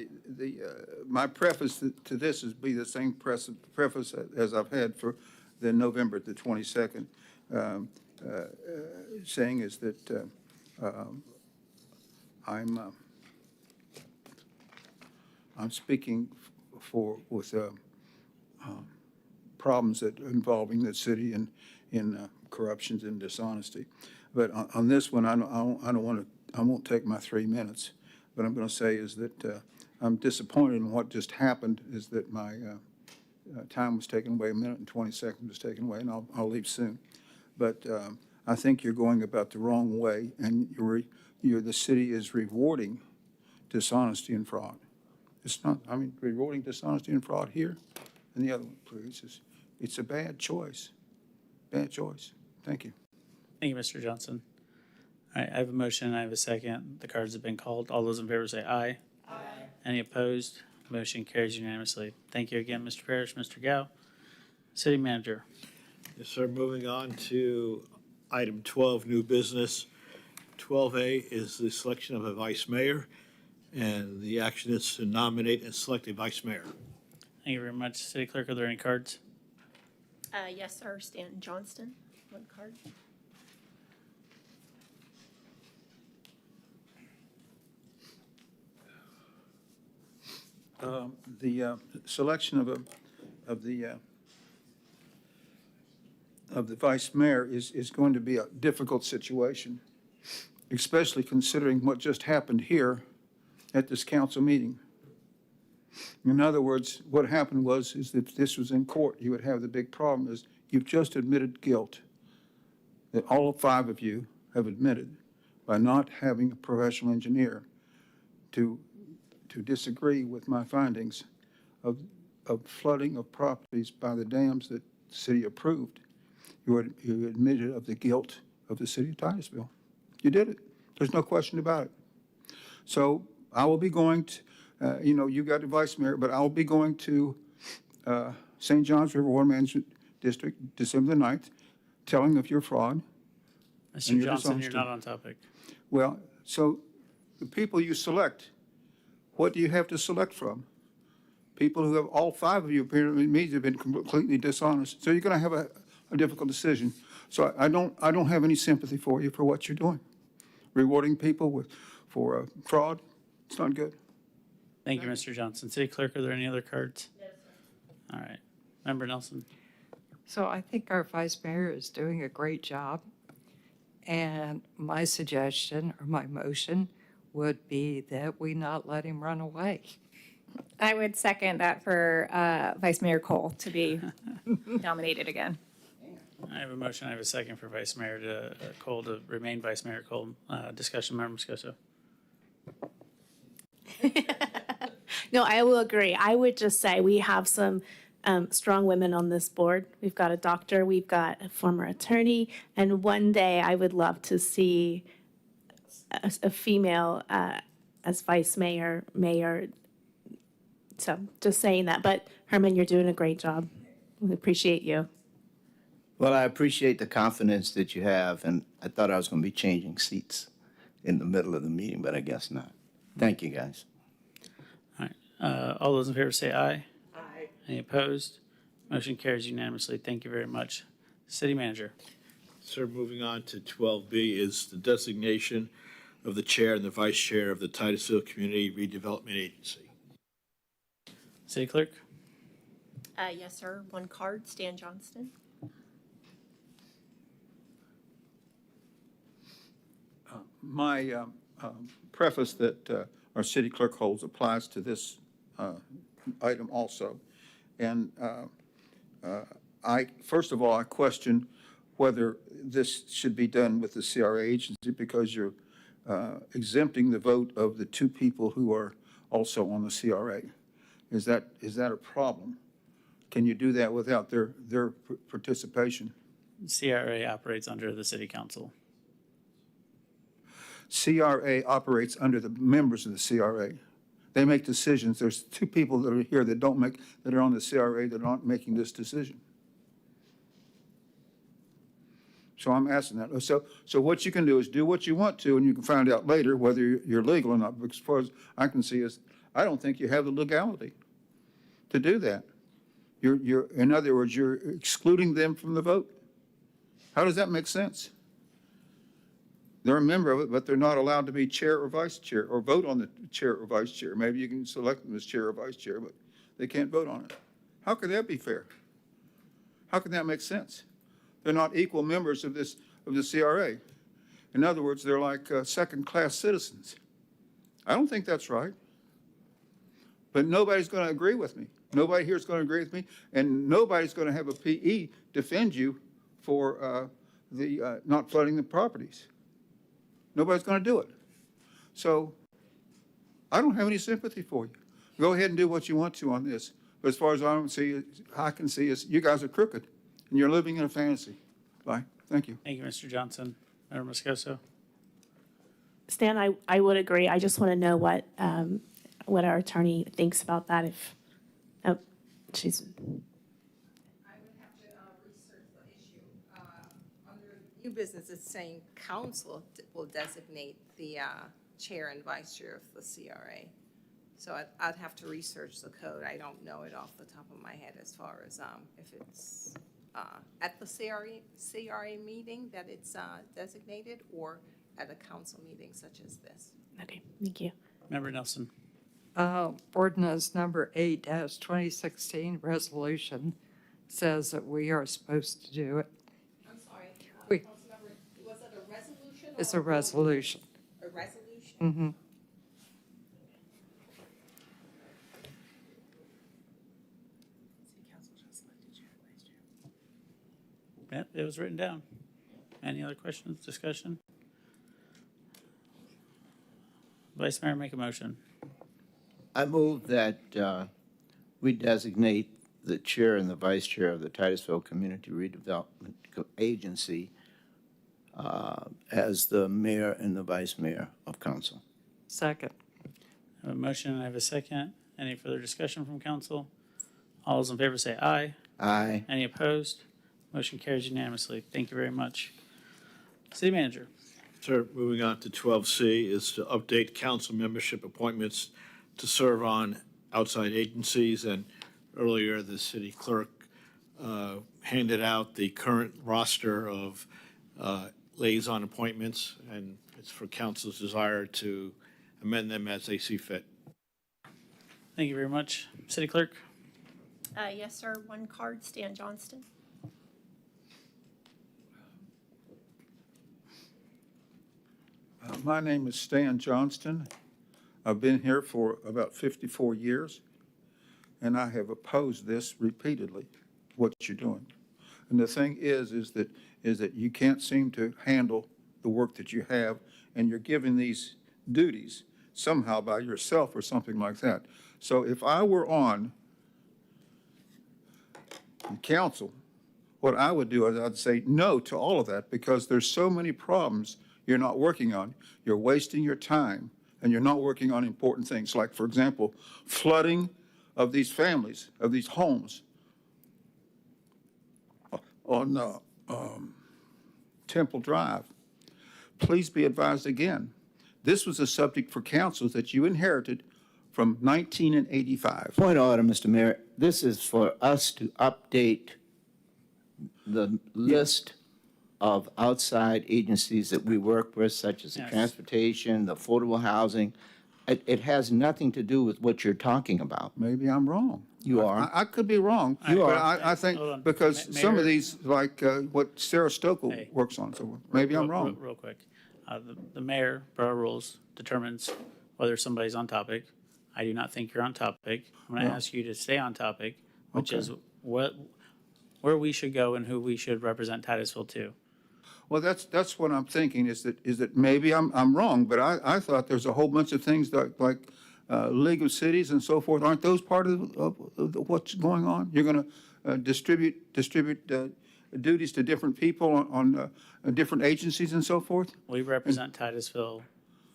my preface to this is be the same preface as I've had for the November the 22nd, saying is that I'm speaking with problems that involving the city in corruptions and dishonesty. But on this one, I won't take my 3 minutes. What I'm going to say is that I'm disappointed in what just happened, is that my time was taken away, 1 minute and 20 seconds was taken away, and I'll leave soon. But I think you're going about the wrong way, and the city is rewarding dishonesty and fraud. It's not, rewarding dishonesty and fraud here and the other places. It's a bad choice. Bad choice. Thank you. Thank you, Mr. Johnson. All right, I have a motion, I have a second. The cards have been called. All those in favor say aye. Aye. Any opposed? Motion carries unanimously. Thank you again, Mr. Parrish, Mr. Gao. City Manager. Yes, sir. Moving on to item 12, new business. 12A is the selection of a vice mayor, and the action is to nominate and select a vice mayor. Thank you very much. City Clerk, are there any cards? Yes, sir. Stanton Johnston, 1 card. The selection of the vice mayor is going to be a difficult situation, especially considering what just happened here at this council meeting. In other words, what happened is that if this was in court, you would have the big problem is you've just admitted guilt, that all 5 of you have admitted by not having a professional engineer to disagree with my findings of flooding of properties by the dams that the city approved. You admitted of the guilt of the city of Titusville. You did it. There's no question about it. So I will be going to, you got the vice mayor, but I'll be going to St. John's River Water Management District, December the 9th, telling of your fraud. Mr. Johnson, you're not on topic. Well, so the people you select, what do you have to select from? People who have, all 5 of you apparently have been completely dishonest. So you're going to have a difficult decision. So I don't have any sympathy for you for what you're doing. Rewarding people for fraud, it's not good. Thank you, Mr. Johnson. City Clerk, are there any other cards? No, sir. All right. Member Nelson. So I think our vice mayor is doing a great job. And my suggestion or my motion would be that we not let him run away. I would second that for Vice Mayor Cole to be nominated again. I have a motion, I have a second for Vice Mayor Cole to remain Vice Mayor Cole. Discussion, Member Moscoso. No, I will agree. I would just say we have some strong women on this board. We've got a doctor, we've got a former attorney, and one day I would love to see a female as vice mayor. So just saying that. But Herman, you're doing a great job. We appreciate you. Well, I appreciate the confidence that you have, and I thought I was going to be changing seats in the middle of the meeting, but I guess not. Thank you, guys. All right. All those in favor say aye. Aye. Any opposed? Motion carries unanimously. Thank you very much. City Manager. Sir, moving on to 12B is the designation of the chair and the vice chair of the Titusville Community Redevelopment Agency. City Clerk. Yes, sir. One card, Stan Johnston. My preface that our city clerk holds applies to this item also. And first of all, I question whether this should be done with the CRA agency because you're exempting the vote of the two people who are also on the CRA. Is that a problem? Can you do that without their participation? CRA operates under the City Council. CRA operates under the members of the CRA. They make decisions. There's two people that are here that are on the CRA that aren't making this decision. So I'm asking that. So what you can do is do what you want to, and you can find out later whether you're legal or not. Because as far as I can see, I don't think you have the legality to do that. In other words, you're excluding them from the vote. How does that make sense? They're a member of it, but they're not allowed to be chair or vice chair or vote on the chair or vice chair. Maybe you can select them as chair or vice chair, but they can't vote on it. How could that be fair? How can that make sense? They're not equal members of the CRA. In other words, they're like second-class citizens. I don't think that's right. But nobody's going to agree with me. Nobody here is going to agree with me, and nobody's going to have a PE defend you for not flooding the properties. Nobody's going to do it. So I don't have any sympathy for you. Go ahead and do what you want to on this. But as far as I can see is you guys are crooked, and you're living in a fantasy. Bye. Thank you. Thank you, Mr. Johnson. Member Moscoso. Stan, I would agree. I just want to know what our attorney thinks about that. She's. I would have to research the issue. Under new business, it's saying council will designate the chair and vice chair of the CRA. So I'd have to research the code. I don't know it off the top of my head as far as if it's at the CRA meeting that it's designated or at a council meeting such as this. Okay, thank you. Member Nelson. Ordinance number 8-2016 resolution says that we are supposed to do it. I'm sorry. We- Was it a resolution? It's a resolution. A resolution? Mm-hmm. Yep, it was written down. Any other questions, discussion? Vice Mayor, make a motion. I move that we designate the chair and the vice chair of the Titusville Community Redevelopment Agency as the mayor and the vice mayor of council. Second. I have a motion, I have a second. Any further discussion from council? All those in favor say aye. Aye. Any opposed? Motion carries unanimously. Thank you very much. City Manager. Sir, moving on to 12C is to update council membership appointments to serve on outside agencies. And earlier, the city clerk handed out the current roster of liaison appointments, and it's for council's desire to amend them as they see fit. Thank you very much. City Clerk. Yes, sir. One card, Stan Johnston. My name is Stan Johnston. I've been here for about 54 years, and I have opposed this repeatedly, what you're doing. And the thing is that you can't seem to handle the work that you have, and you're giving these duties somehow by yourself or something like that. So if I were on the council, what I would do is I'd say no to all of that, because there's so many problems you're not working on. You're wasting your time, and you're not working on important things, like, for example, flooding of these families, of these homes on Temple Drive. Please be advised again, this was a subject for councils that you inherited from 1985. Point of order, Mr. Mayor. This is for us to update the list of outside agencies that we work with, such as the Yes. transportation, the affordable housing. It has nothing to do with what you're talking about. Maybe I'm wrong. You are. I could be wrong. You but are. I think Hold on. because some of Mayor? these, like what Sarah Stokel Hey. works on, so maybe I'm wrong. Real quick. The mayor, per our rules, determines whether somebody's on topic. I do not think you're on topic. I'm going to Yeah. ask you to stay on topic, which Okay. is where we should go and who we should represent Titusville to. Well, that's what I'm thinking, is that maybe I'm wrong, but I thought there's a whole bunch of things like League of Cities and so forth. Aren't those part of what's going on? You're going to distribute duties to different people on different agencies and so forth? We represent Titusville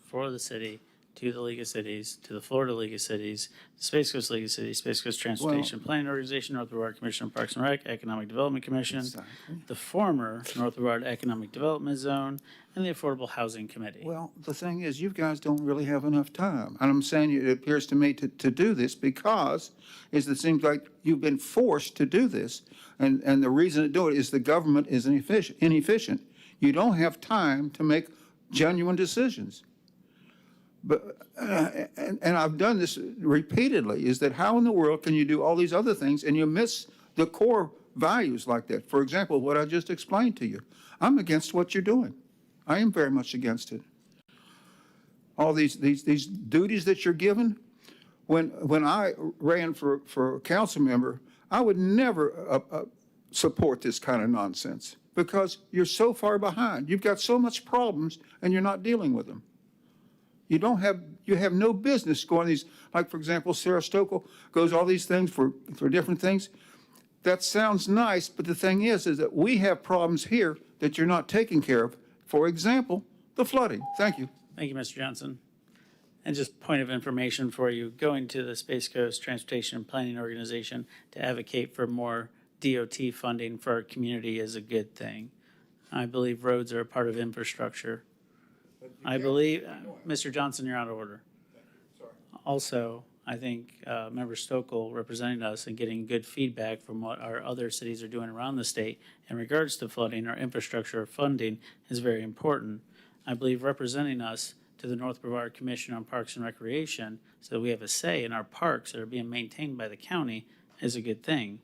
for the city, to the League of Cities, to the Florida League of Cities, the Space Coast League of Cities, Space Coast Transportation Planning Organization, North Brevard Commission on Parks and Rec, Economic Development Commission, the former North Brevard Economic Development Zone, and the Affordable Housing Committee. Well, the thing is, you guys don't really have enough time. And I'm saying it appears to me to do this because it seems like you've been forced to do this. And the reason to do it is the government is inefficient. You don't have time to make genuine decisions. But, and I've done this repeatedly, is that how in the world can you do all these other things and you miss the core values like that? For example, what I just explained to you. I'm against what you're doing. I am very much against it. All these duties that you're given. When I ran for a council member, I would never support this kind of nonsense because you're so far behind. You've got so much problems and you're not dealing with them. You have no business going these, like, for example, Sarah Stokel goes all these things for different things. That sounds nice, but the thing is that we have problems here that you're not taking care of. For example, the flooding. Thank you. Thank you, Mr. Johnson. And just point of information for you, going to the Space Coast Transportation and Planning Organization to advocate for more DOT funding for our community is a good thing. I believe roads are a part of infrastructure. I believe, Mr. Johnson, you're out of order. Also, I think Member Stokel representing us and getting good feedback from what our other cities are doing around the state in regards to flooding or infrastructure funding is very important. I believe representing us to the North Brevard Commission on Parks and Recreation so that we have a say in our parks that are being maintained by the county is a good thing.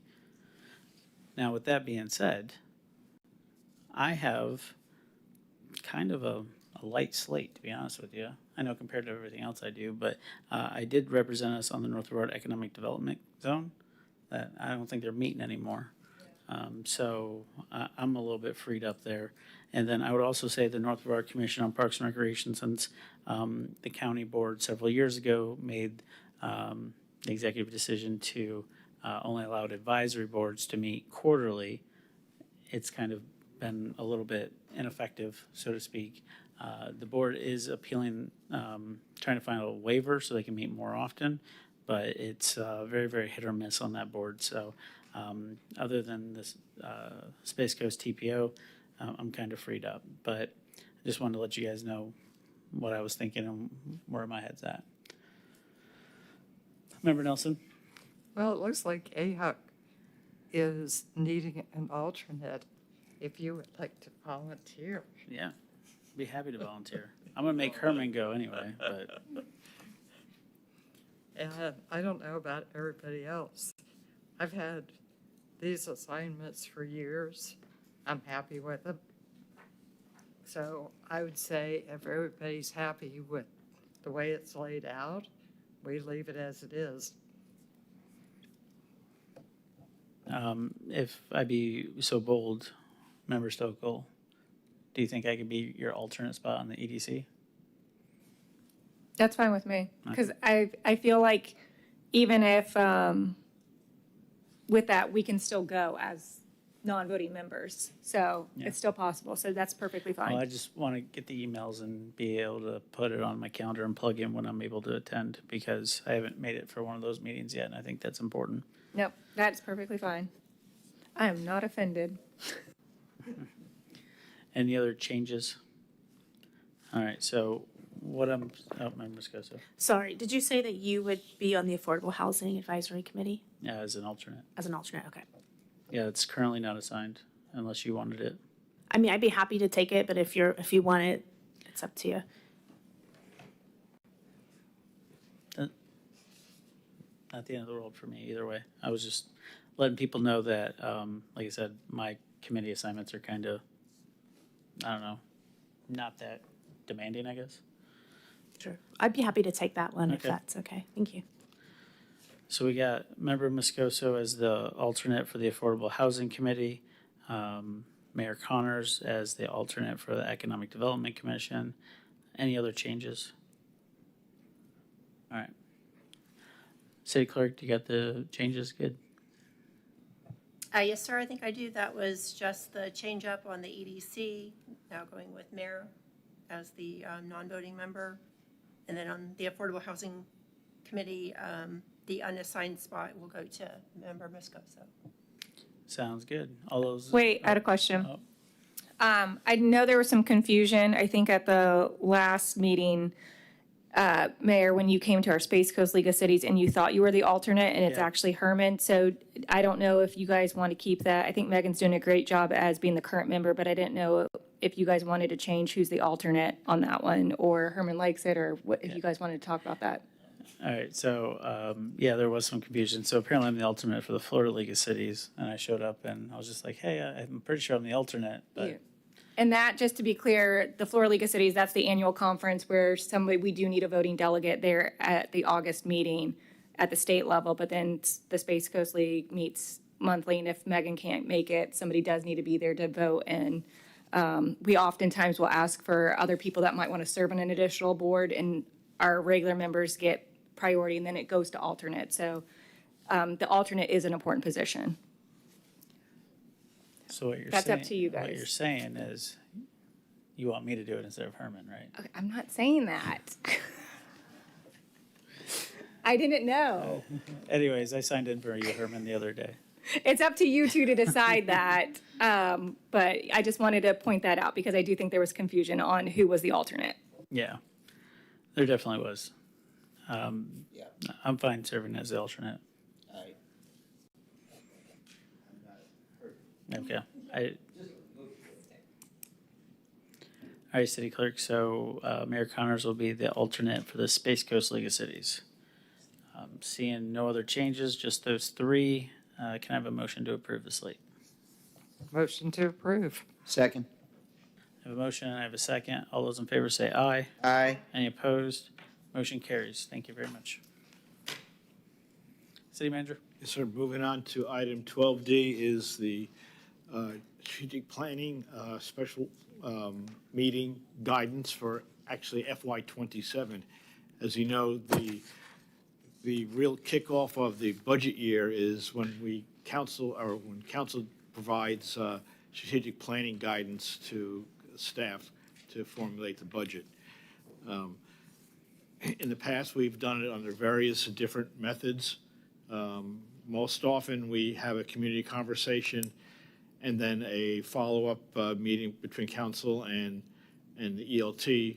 Now, with that being said, I have kind of a light slate, to be honest with you. I know compared to everything else I do, but I did represent us on the North Brevard Economic Development Zone. That I don't think they're meeting anymore. So I'm a little bit freed up there. And then I would also say the North Brevard Commission on Parks and Recreation, since the county board several years ago made the executive decision to only allow advisory boards to meet quarterly, it's kind of been a little bit ineffective, so to speak. The board is appealing, trying to find a waiver so they can meet more often, but it's very, very hit or miss on that board. So other than this Space Coast TPO, I'm kind of freed up. But I just wanted to let you guys know what I was thinking and where my head's at. Member Nelson? Well, it looks like AHUC is needing an alternate. If you would like to volunteer. Yeah, be happy to volunteer. I'm gonna make Herman go anyway, but And I don't know about everybody else, I've had these assignments for years. I'm happy with them. So I would say if everybody's happy with the way it's laid out, we leave it as it is. If I be so bold, Member Stokel, do you think I could be your alternate spot on the EDC? That's fine with me, because I feel like even if, with that, we can still go as non-voting members. So Yeah. it's still possible, so that's perfectly Well, fine. I just want to get the emails and be able to put it on my calendar and plug in when I'm able to attend, because I haven't made it for one of those meetings yet, and I think that's important. Nope, that's perfectly fine. I am not offended. Any other changes? All right, so Member Moscoso. Sorry, did you say that you would be on the Affordable Housing Advisory Committee Yeah, as an alternate. as an alternate? Okay. Yeah, it's currently not assigned unless you wanted it. I mean, I'd be happy to take it, but if you want it, it's up to you. Not the end of the world for me either way. I was just letting people know that, like I said, my committee assignments are kind of, I don't know, not that demanding, I guess. Sure. I'd be happy to take that one if Okay. that's okay. Thank you. So we got Member Moscoso as the alternate for the Affordable Housing Committee, Mayor Connors as the alternate for the Economic Development Commission. Any other changes? All right. City Clerk, you got the changes? Good. Yes, sir, I think I do. That was just the change up on the EDC, now going with mayor as the non-voting member. And then on the Affordable Housing Committee, the unassigned spot will go to Member Moscoso. Sounds good. All those. Wait, I had a question. Oh. I know there was some confusion, I think at the last meeting, Mayor, when you came to our Space Coast League of Cities and you thought you were the alternate and it's Yeah. actually Herman. So I don't know if you guys want to keep that. I think Megan's doing a great job as being the current member, but I didn't know if you guys wanted to change who's the alternate on that one, or Herman likes it, or what, if you guys wanted to talk about that. All right, so, yeah, there was some confusion. So apparently I'm the alternate for the Florida League of Cities, and I showed up and I was just like, hey, I'm pretty sure I'm the alternate, but. Yeah. And that, just to be clear, the Florida League of Cities, that's the annual conference where we do need a voting delegate there at the August meeting at the state level, but then the Space Coast League meets monthly, and if Megan can't make it, somebody does need to be there to vote. And we oftentimes will ask for other people that might want to serve on an additional board, and our regular members get priority, and then it goes to alternate. So the alternate is an important position. So what you're saying. That's up to you What guys. you're saying is you want me to do it instead of Herman, right? Okay, I'm not saying that. I didn't know. Anyways, I signed in for you, Herman, the other day. It's up to you two to decide that. But I just wanted to point that out because I do think there was confusion on who was the alternate. Yeah, there definitely was. I'm fine serving as the alternate. Okay. All right, City Clerk, so Mayor Connors will be the alternate for the Space Coast League of Cities. Seeing no other changes, just those three, can I have a motion to approve the slate? Motion to approve. Second. I have a motion and I have a second. All those in favor say aye. Aye. Any opposed? Motion carries. Thank you very much. City Manager? Yes, sir. Moving on to item 12D is the strategic planning special meeting guidance for actually FY '27. As you know, the real kickoff of the budget year is when council provides strategic planning guidance to staff to formulate the budget. In the past, we've done it under various different methods. Most often, we have a community conversation and then a follow-up meeting between council and the ELT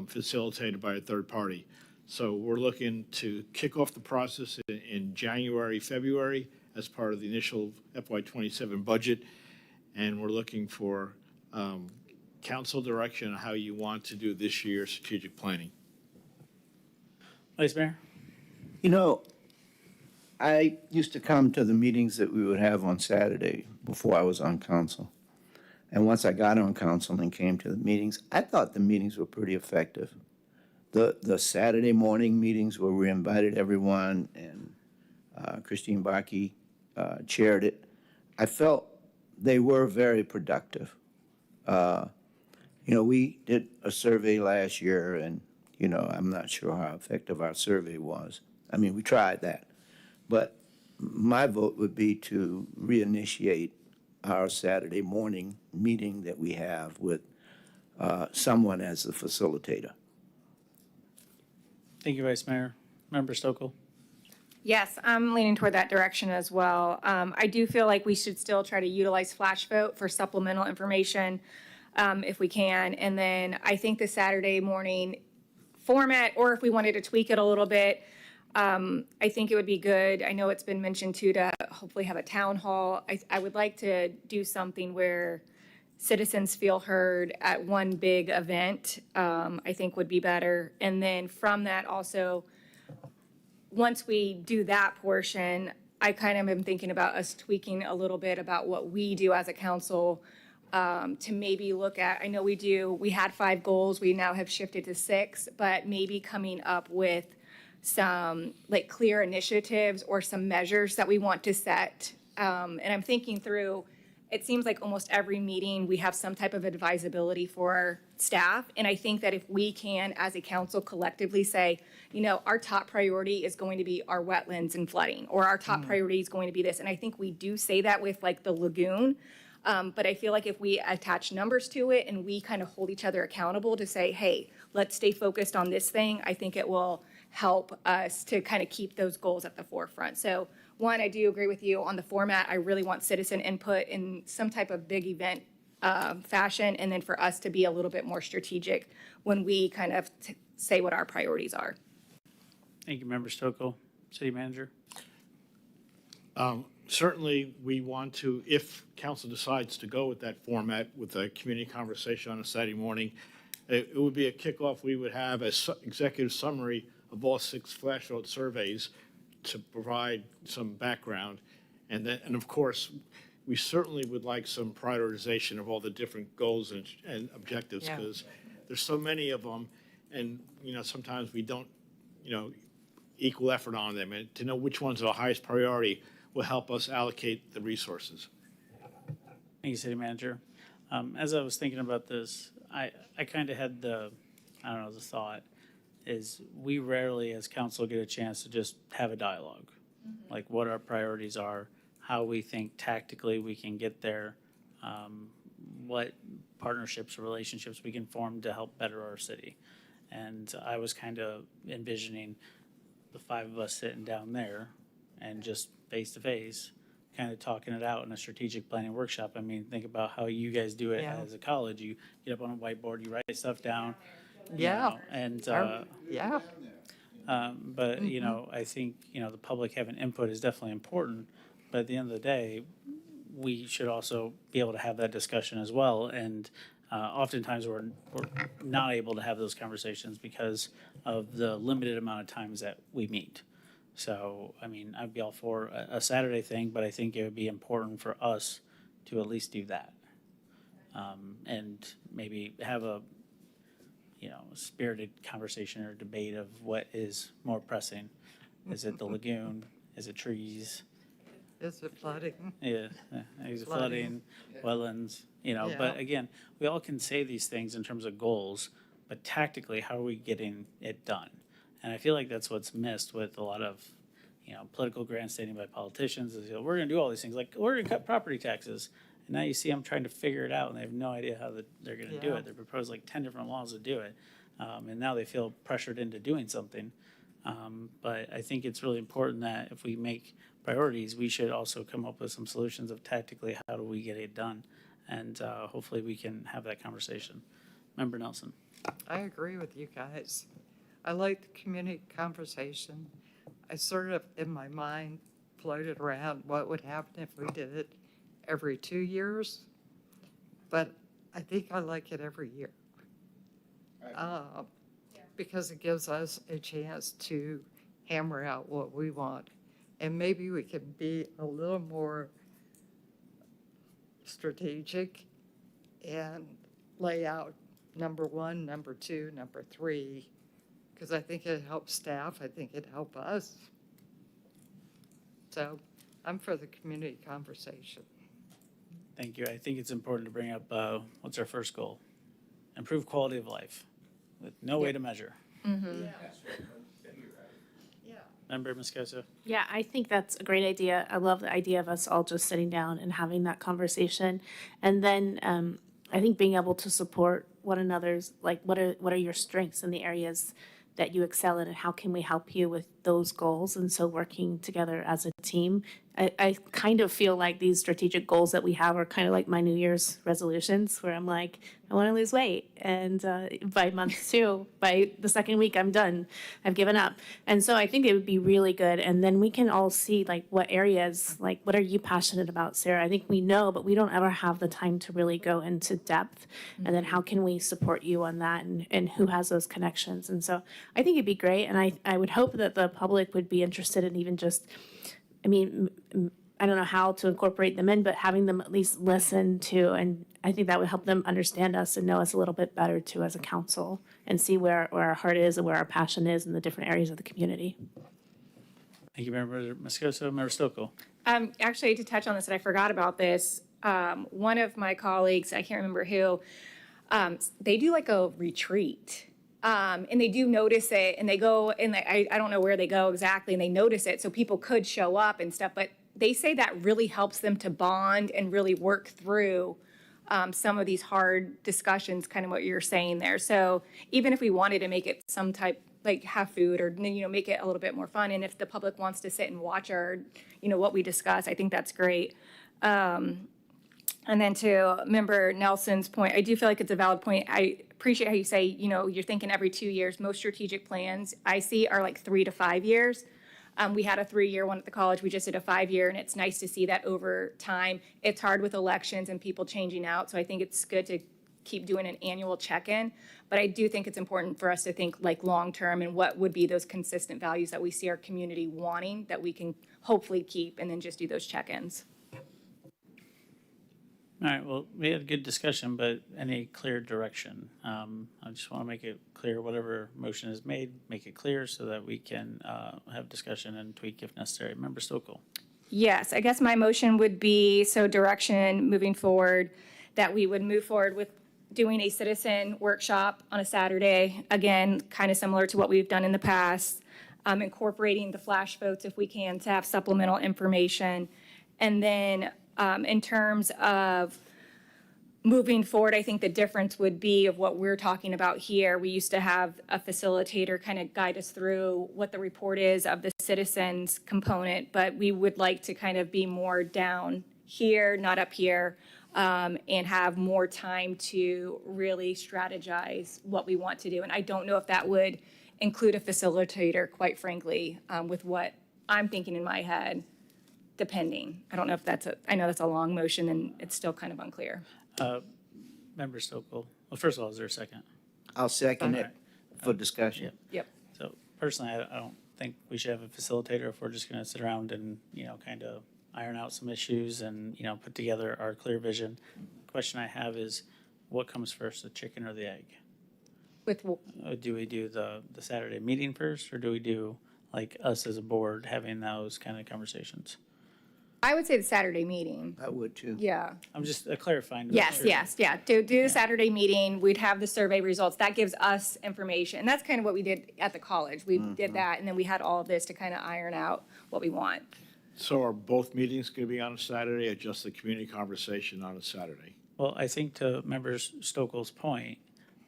facilitated by a third party. So we're looking to kick off the process in January, February as part of the initial FY '27 budget. And we're looking for council direction on how you want to do this year's strategic planning. Vice Mayor? You know, I used to come to the meetings that we would have on Saturday before I was on council. And once I got on council and came to the meetings, I thought the meetings were pretty effective. The Saturday morning meetings where we invited everyone and Christine Baki chaired it, I felt they were very productive. We did a survey last year and, I'm not sure how effective our survey was. I mean, we tried that. But my vote would be to reinitiate our Saturday morning meeting that we have with someone as the facilitator. Thank you, Vice Mayor. Member Stokel? Yes, I'm leaning toward that direction as well. I do feel like we should still try to utilize Flash Vote for supplemental information if we can. And then I think the Saturday morning format, or if we wanted to tweak it a little bit, I think it would be good. I know it's been mentioned too to hopefully have a town hall. I would like to do something where citizens feel heard at one big event, I think would be better. And then from that also, once we do that portion, I kind of am thinking about us tweaking a little bit about what we do as a council to maybe look at, I know we had 5 goals, we now have shifted to 6, but maybe coming up with some like clear initiatives or some measures that we want to set. And I'm thinking through, it seems like almost every meeting we have some type of advisability for staff. And I think that if we can, as a council, collectively say, our top priority is going to be our wetlands and flooding, or our top priority is going to be this. And I think we do say that with like the lagoon. But I feel like if we attach numbers to it and we kind of hold each other accountable to say, hey, let's stay focused on this thing, I think it will help us to kind of keep those goals at the forefront. So one, I do agree with you on the format. I really want citizen input in some type of big event fashion, and then for us to be a little bit more strategic when we kind of say what our priorities are. Thank you, Member Stokel. City Manager? Certainly, we want to, if council decides to go with that format with a community conversation on a Saturday morning, it would be a kickoff. We would have an executive summary of all 6 flash vote surveys to provide some background. And of course, we certainly would like some prioritization of all the different goals and objectives, because there's so many of them, and sometimes we don't equal effort on them, and to know which ones are the highest priority will help us allocate the resources. Thank you, City Manager. As I was thinking about this, I kind of had the thought is we rarely as council get a chance to just have a dialogue. Like what our priorities are, how we think tactically we can get there, what partnerships or relationships we can form to help better our city. And I was kind of envisioning the 5 of us sitting down there and just face to face, kind of talking it out in a strategic planning workshop. I mean, think about how you guys do it as a college. You get up on a whiteboard, you write stuff down. And but I think the public having input is definitely important. But at the end of the day, we should also be able to have that discussion as well. And oftentimes we're not able to have those conversations because of the limited amount of times that we meet. So, I mean, I'd be all for a Saturday thing, but I think it would be important for us to at least do that. And maybe have a spirited conversation or debate of what is more pressing. Is it the lagoon? Is it trees? Is it flooding? Yeah, is it flooding, wetlands, but again, we all can say these things in terms of goals, but tactically, how are we getting it done? And I feel like that's what's missed with a lot of, political grandstanding by politicians is, we're gonna do all these things, like, we're gonna cut property taxes. And now you see them trying to figure it out and they have no idea how they're gonna do it. They proposed like 10 different laws to do it. And now they feel pressured into doing something. But I think it's really important that if we make priorities, we should also come up with some solutions of tactically how do we get it done. And hopefully we can have that conversation. Member Nelson. I agree with you guys. I like the community conversation. I sort of, in my mind, floated around what would happen if we did it every 2 years, but I think I like it every year. Because it gives us a chance to hammer out what we want And maybe we can be a little more strategic and lay out number one, number two, number three, because I think it helps staff, I think it helps us. So I'm for the community conversation. Thank you. I think it's important to bring up, what's our first goal? Improve quality of life with no way to measure. Member Moscoso? Yeah, I think that's a great idea. I love the idea of us all just sitting down and having that conversation. And then I think being able to support one another's, like, what are your strengths in the areas that you excel in, and how can we help you with those goals? And so working together as a team. I kind of feel like these strategic goals that we have are kind of like my New Year's resolutions, where I'm like, I want to lose weight. And by month 2, by the second week, I'm done. I've given up. And so I think it would be really good. And then we can all see, like, what areas, like, what are you passionate about, Sarah? I think we know, but we don't ever have the time to really go into depth. And then how can we support you on that, and who has those connections? And so I think it'd be great. And I would hope that the public would be interested in even just, I mean, I don't know how to incorporate them in, but having them at least listen to, and I think that would help them understand us and know us a little bit better too as a council, and see where our heart is and where our passion is in the different areas of the community. Thank you, Member Moscoso. Member Stokel? Actually, to touch on this, and I forgot about this, one of my colleagues, I can't remember who, they do like a retreat. And they do notice it, and they go, and I don't know where they go exactly, and they notice it, so people could show up and stuff, but they say that really helps them to bond and really work through some of these hard discussions, kind of what you're saying there. So even if we wanted to make it some type, like have food, or, you know, make it a little bit more fun, and if the public wants to sit and watch our, you know, what we discuss, I think that's great. And then to Member Nelson's point, I do feel like it's a valid point. I appreciate how you say, you know, you're thinking every 2 years. Most strategic plans I see are like 3 to 5 years. We had a 3-year one at the college. We just did a 5-year, and it's nice to see that over time. It's hard with elections and people changing out, so I think it's good to keep doing an annual check-in. But I do think it's important for us to think like long-term, and what would be those consistent values that we see our community wanting that we can hopefully keep, and then just do those check-ins. All right, well, we had a good discussion, but any clear direction? I just want to make it clear, whatever motion is made, make it clear so that we can have discussion and tweak if necessary. Member Stokel? Yes, I guess my motion would be, so direction moving forward, that we would move forward with doing a citizen workshop on a Saturday, again, kind of similar to what we've done in the past, incorporating the flash votes if we can to have supplemental information. And then in terms of moving forward, I think the difference would be of what we're talking about here. We used to have a facilitator kind of guide us through what the report is of the citizens component, but we would like to kind of be more down here, not up here, and have more time to really strategize what we want to do. And I don't know if that would include a facilitator, quite frankly, with what I'm thinking in my head. Depending. I don't know if I know that's a long motion and it's still kind of unclear. Member Stokel? Well, first of all, is there a second? I'll second it for discussion. Yep. So personally, I don't think we should have a facilitator if we're just going to sit around and, you know, kind of iron out some issues and, you know, put together our clear vision. The question I have is, what comes first, the chicken or the egg? With do we do the Saturday meeting first, or do we do, like, us as a board having those kind of conversations? I would say the Saturday meeting. I would too. Yeah. I'm just clarifying. Yes, yeah. Do the Saturday meeting. We'd have the survey results. That gives us information. And that's kind of what we did at the college. We did that, and then we had all of this to kind of iron out what we want. So are both meetings going to be on a Saturday, or just the community conversation on a Saturday? Well, I think to Member Stokel's point,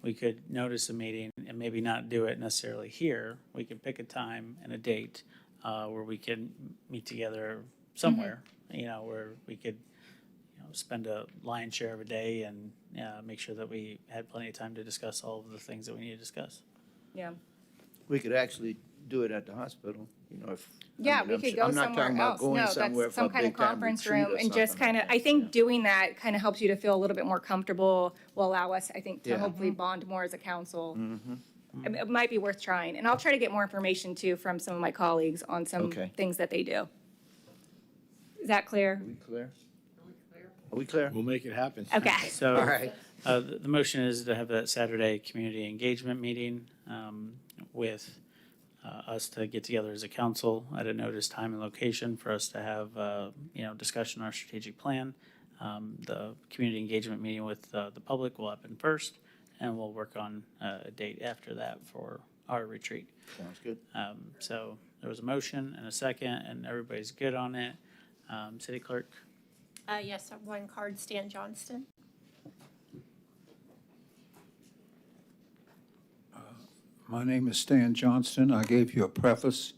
we could notice a meeting and maybe not do it necessarily here. We can pick a time and a date where we can meet together somewhere, you know, where we could, you know, spend a lion's share of a day and make sure that we had plenty of time to discuss all of the things that we need to discuss. Yeah. We could actually do it at the hospital, you know, if. Yeah, we could go somewhere else. No, that's some kind of conference room, and just kind of, I think doing that kind of helps you to feel a little bit more comfortable, will allow us, I think, to hopefully bond more as a council. It might be worth trying, and I'll try to get more information too from some of my colleagues on some things that they do. Is that clear? Are we clear? Are we clear? We'll make it happen. Okay. So, All right. the motion is to have that Saturday community engagement meeting with us to get together as a council at a notice, time, and location for us to have, discussion on our strategic plan. The community engagement meeting with the public will happen first, and we'll work on a date after that for our retreat. Sounds good. So there was a motion and a second, and everybody's good on it. City Clerk? Yes, one card, Stan Johnston. My name is Stan Johnston. I gave you a preface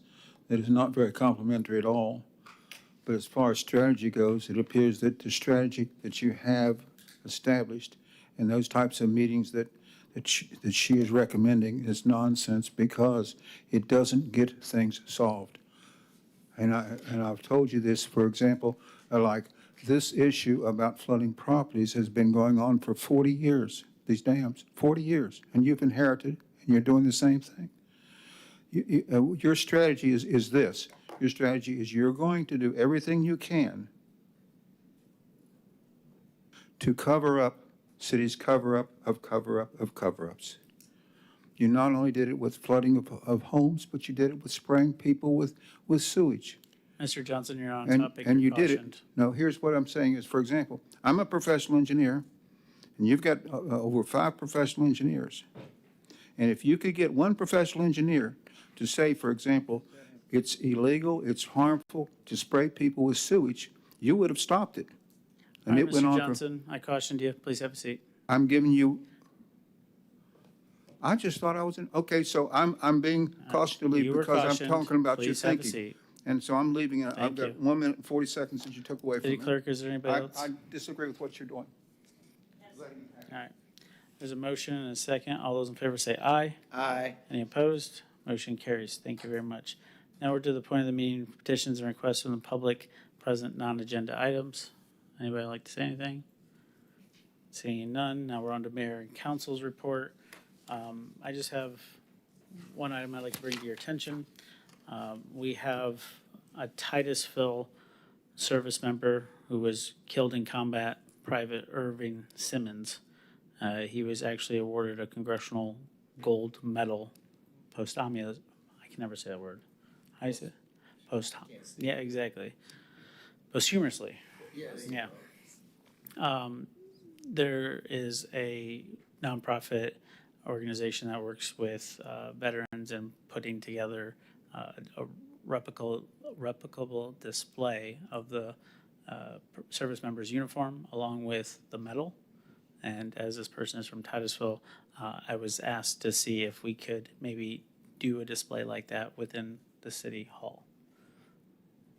that is not very complimentary at all. But as far as strategy goes, it appears that the strategy that you have established in those types of meetings that she is recommending is nonsense because it doesn't get things solved. And I've told you this, for example, like this issue about flooding properties has been going on for 40 years, these dams, 40 years, and you've inherited, and you're doing the same thing. Your strategy is this. Your strategy is you're going to do everything you can to cover up cities' cover-up of cover-up of cover-ups. You not only did it with flooding of homes, but you did it with spraying people with sewage. Mr. Johnson, you're on And, topic. and you You're did it. cautioned. No, here's what I'm saying is, for example, I'm a professional engineer, and you've got over 5 professional engineers. And if you could get one professional engineer to say, for example, it's illegal, it's harmful to spray people with sewage, you would have stopped it. And All it right, went Mr. on Johnson, I cautioned you. Please have a seat. I'm giving you, I just thought I was in, okay, so I'm being cautioned to leave You were because I'm cautioned. talking about your Please have a thinking. seat. And so I'm leaving, I've Thank got you. 1 minute and 40 seconds that you took away from me. City Clerk, is there anybody else? I disagree with what you're doing. All right. There's a motion and a second. All those in favor say aye. Aye. Any opposed? Motion carries. Thank you very much. Now we're to the point of the meeting, petitions and requests from the public, present non-agenda items. Anybody like to say anything? Seeing none, now we're on to mayor and council's report. I just have one item I'd like to bring to your attention. We have a Titusville service member who was killed in combat, Private Irving Simmons. He was actually awarded a Congressional Gold Medal posthumous. I can never say that word. How do you say it? Yeah, exactly. Posthumously. Yes. Yeah. There is a nonprofit organization that works with veterans and putting together a replicable display of the service member's uniform along with the medal. And as this person is from Titusville, I was asked to see if we could maybe do a display like that within the city hall.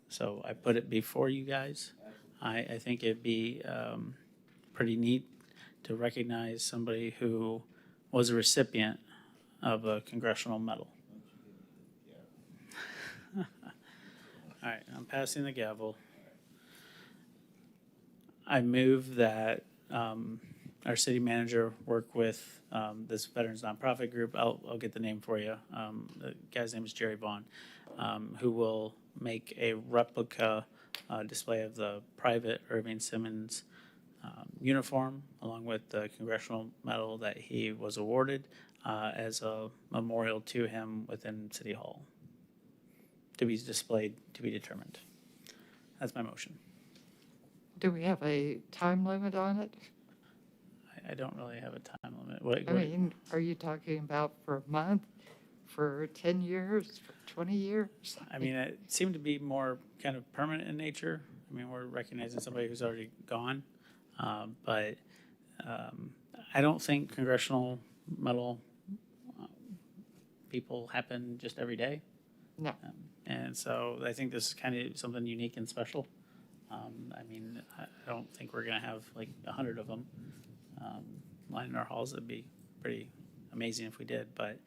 So I put it before you guys. I think it'd be pretty neat to recognize somebody who was a recipient of a congressional medal. All right, I'm passing the gavel. I move that our city manager work with this veterans nonprofit group. I'll get the name for you. The guy's name is Jerry Vaughn, who will make a replica display of the Private Irving Simmons uniform along with the congressional medal that he was awarded as a memorial to him within City Hall to be displayed, to be determined. That's my motion. Do we have a time limit on it? I don't really have a time limit. I mean, are you talking about for a month, for 10 years, for 20 years? I mean, it seemed to be more kind of permanent in nature. I mean, we're recognizing somebody who's already gone. But I don't think congressional medal people happen just every day. No. And so I think this is kind of something unique and special. I mean, I don't think we're going to have like 100 of them lining our halls. It'd be pretty amazing if we did. But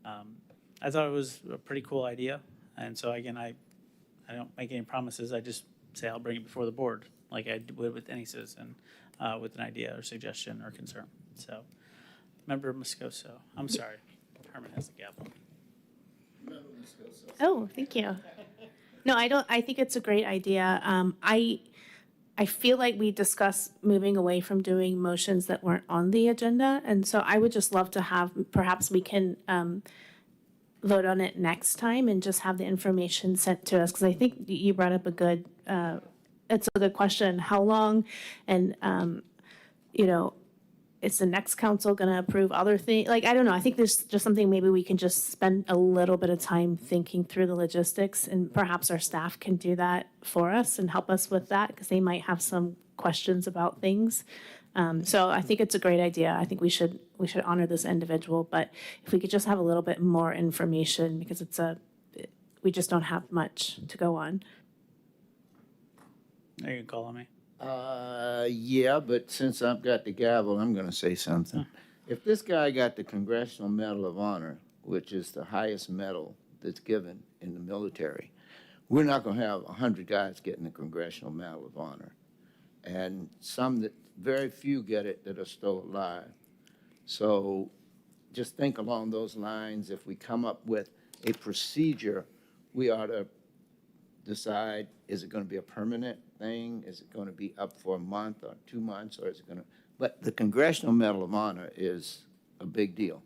I thought it was a pretty cool idea. And so again, I don't make any promises. I just say I'll bring it before the board like I would with any citizen with an idea or suggestion or concern. So, Member Moscoso, I'm sorry, Herman has the gavel. Oh, thank you. No, I don't, I think it's a great idea. I feel like we discussed moving away from doing motions that weren't on the agenda. And so I would just love to have, perhaps we can vote on it next time and just have the information sent to us. Because I think you brought up a good, it's a good question. How long? And, you know, is the next council going to approve other things? Like, I don't know. I think there's just something maybe we can just spend a little bit of time thinking through the logistics, and perhaps our staff can do that for us and help us with that because they might have some questions about things. So I think it's a great idea. I think we should honor this individual, but if we could just have a little bit more information because we just don't have much to go on. Are you calling me? Yeah, but since I've got the gavel, I'm gonna say something. If this guy got the Congressional Medal of Honor, which is the highest medal that's given in the military, we're not gonna have 100 guys getting the Congressional Medal of Honor. And very few get it that are still alive. So just think along those lines. If we come up with a procedure, we ought to decide, is it gonna be a permanent thing? Is it going to be up for a month or 2 months, or is it going to? But the Congressional Medal of Honor is a big deal,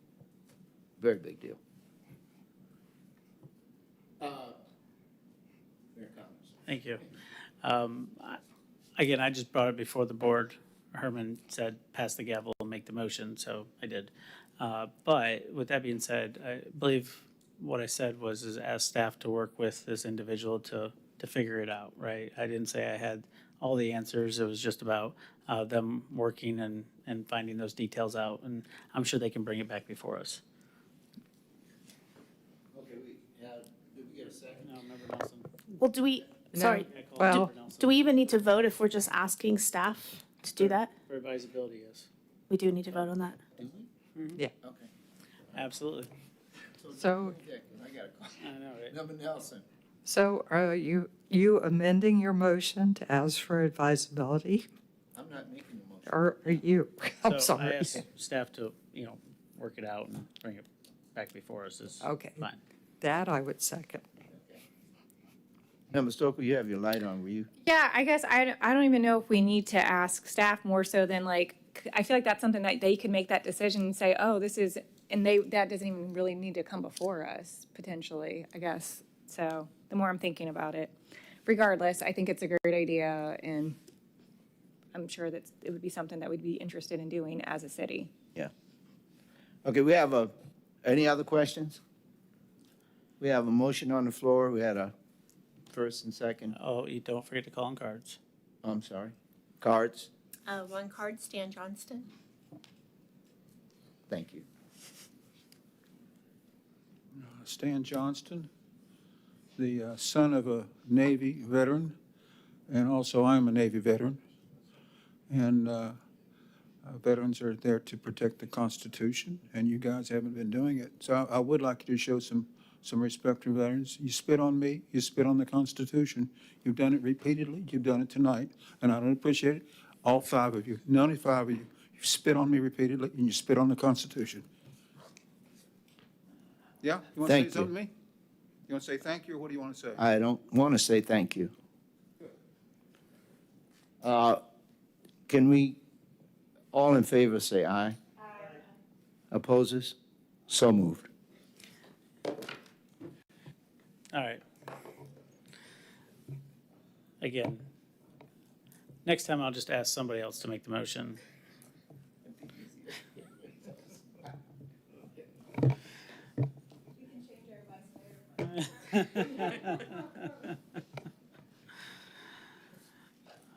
very big deal. Thank you. Again, I just brought it before the board. Herman said, pass the gavel and make the motion, so I did. But with that being said, I believe what I said was is ask staff to work with this individual to figure it out, right? I didn't say I had all the answers. It was just about them working and finding those details out, and I'm sure they can bring it back before us. Okay, did we get a second? No, Member Nelson. Well, sorry, Well, do we even need to vote if we're just asking staff to do that? For advisability, yes. We do need to vote on that. yeah. Okay. Absolutely. So, I got a call. I know, right? Member Nelson. so are you amending your motion to ask for advisability? I'm not making the motion. Or are you? I'm So I sorry. asked staff to, work it out and bring it back before us is Okay. fine. That I would second. Member Stoker, you have your light on, were you? Yeah, I guess I don't even know if we need to ask staff more so than like, I feel like that's something that they could make that decision and say, oh, this is, and that doesn't even really need to come before us, potentially, I guess. So the more I'm thinking about it, regardless, I think it's a great idea, and I'm sure that it would be something that we'd be interested in doing as a city. Yeah. Okay, we have any other questions? We have a motion on the floor. We had a first and second. Oh, you don't forget to call on cards. I'm sorry. Cards? One card, Stan Johnston. Thank you. Stan Johnston, the son of a Navy veteran, and also I'm a Navy veteran. And veterans are there to protect the Constitution, and you guys haven't been doing it. So I would like you to show some respect to veterans. You spit on me, you spit on the Constitution. You've done it repeatedly, you've done it tonight, and I don't appreciate it. All 5 of you, 95 of you, you spit on me repeatedly, and you spit on the Constitution. Yeah? You want to say Thank you. something to me? You want to say thank you, or what do you want to say? I don't want to say thank you. Can we, all in favor, say aye? Aye. Opposes? So moved. All right. Again, next time I'll just ask somebody else to make the motion.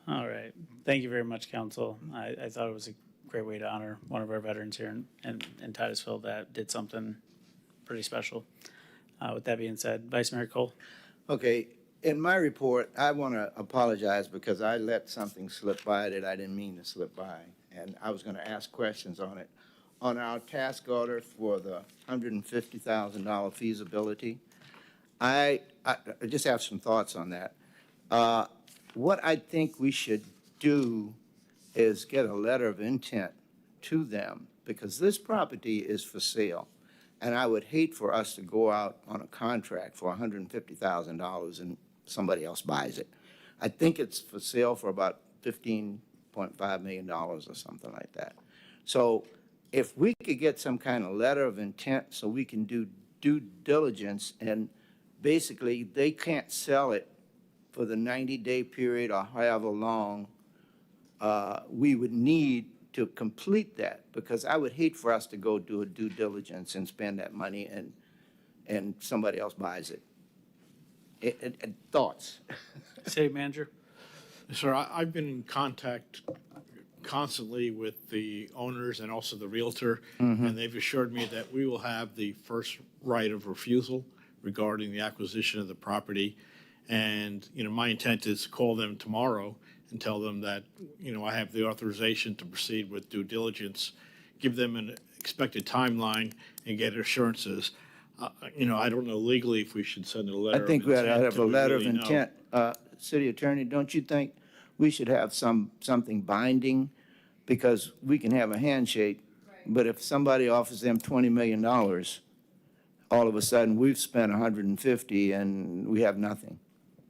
All right. Thank you very much, council. I thought it was a great way to honor one of our veterans here in Titusville that did something pretty special. With that being said, Vice Mayor Cole. Okay, in my report, I want to apologize because I let something slip by that I didn't mean to slip by, and I was going to ask questions on it. On our task order for the $150,000 feasibility, I just have some thoughts on that. What I think we should do is get a letter of intent to them, because this property is for sale. And I would hate for us to go out on a contract for $150,000 and somebody else buys it. I think it's for sale for about $15.5 million or something like that. So if we could get some kind of letter of intent so we can do due diligence, and basically they can't sell it for the 90-day period or however long we would need to complete that, because I would hate for us to go do a due diligence and spend that money and somebody else buys it. Thoughts? City manager? Sir, I've been in contact constantly with the owners and also the realtor, and they've assured me that we will have the first right of refusal regarding the acquisition of the property. And, my intent is to call them tomorrow and tell them that, I have the authorization to proceed with due diligence, give them an expected timeline, and get assurances. I don't know legally if we should send a letter I think of we ought to intent have a till we letter of really know. intent. City Attorney, don't you think we should have something binding? Because we can have a handshake, but if somebody offers them $20 million, all of a sudden we've spent 150 and we have nothing.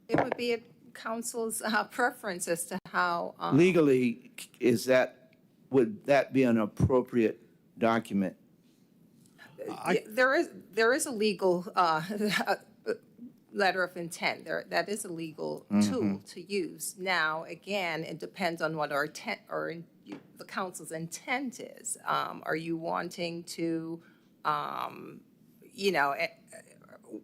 It would be a council's preference as to how. Legally, would that be an appropriate document? There is a legal letter of intent. That is a legal tool to use. Now, again, it depends on what our intent or the council's intent is. Are you wanting to,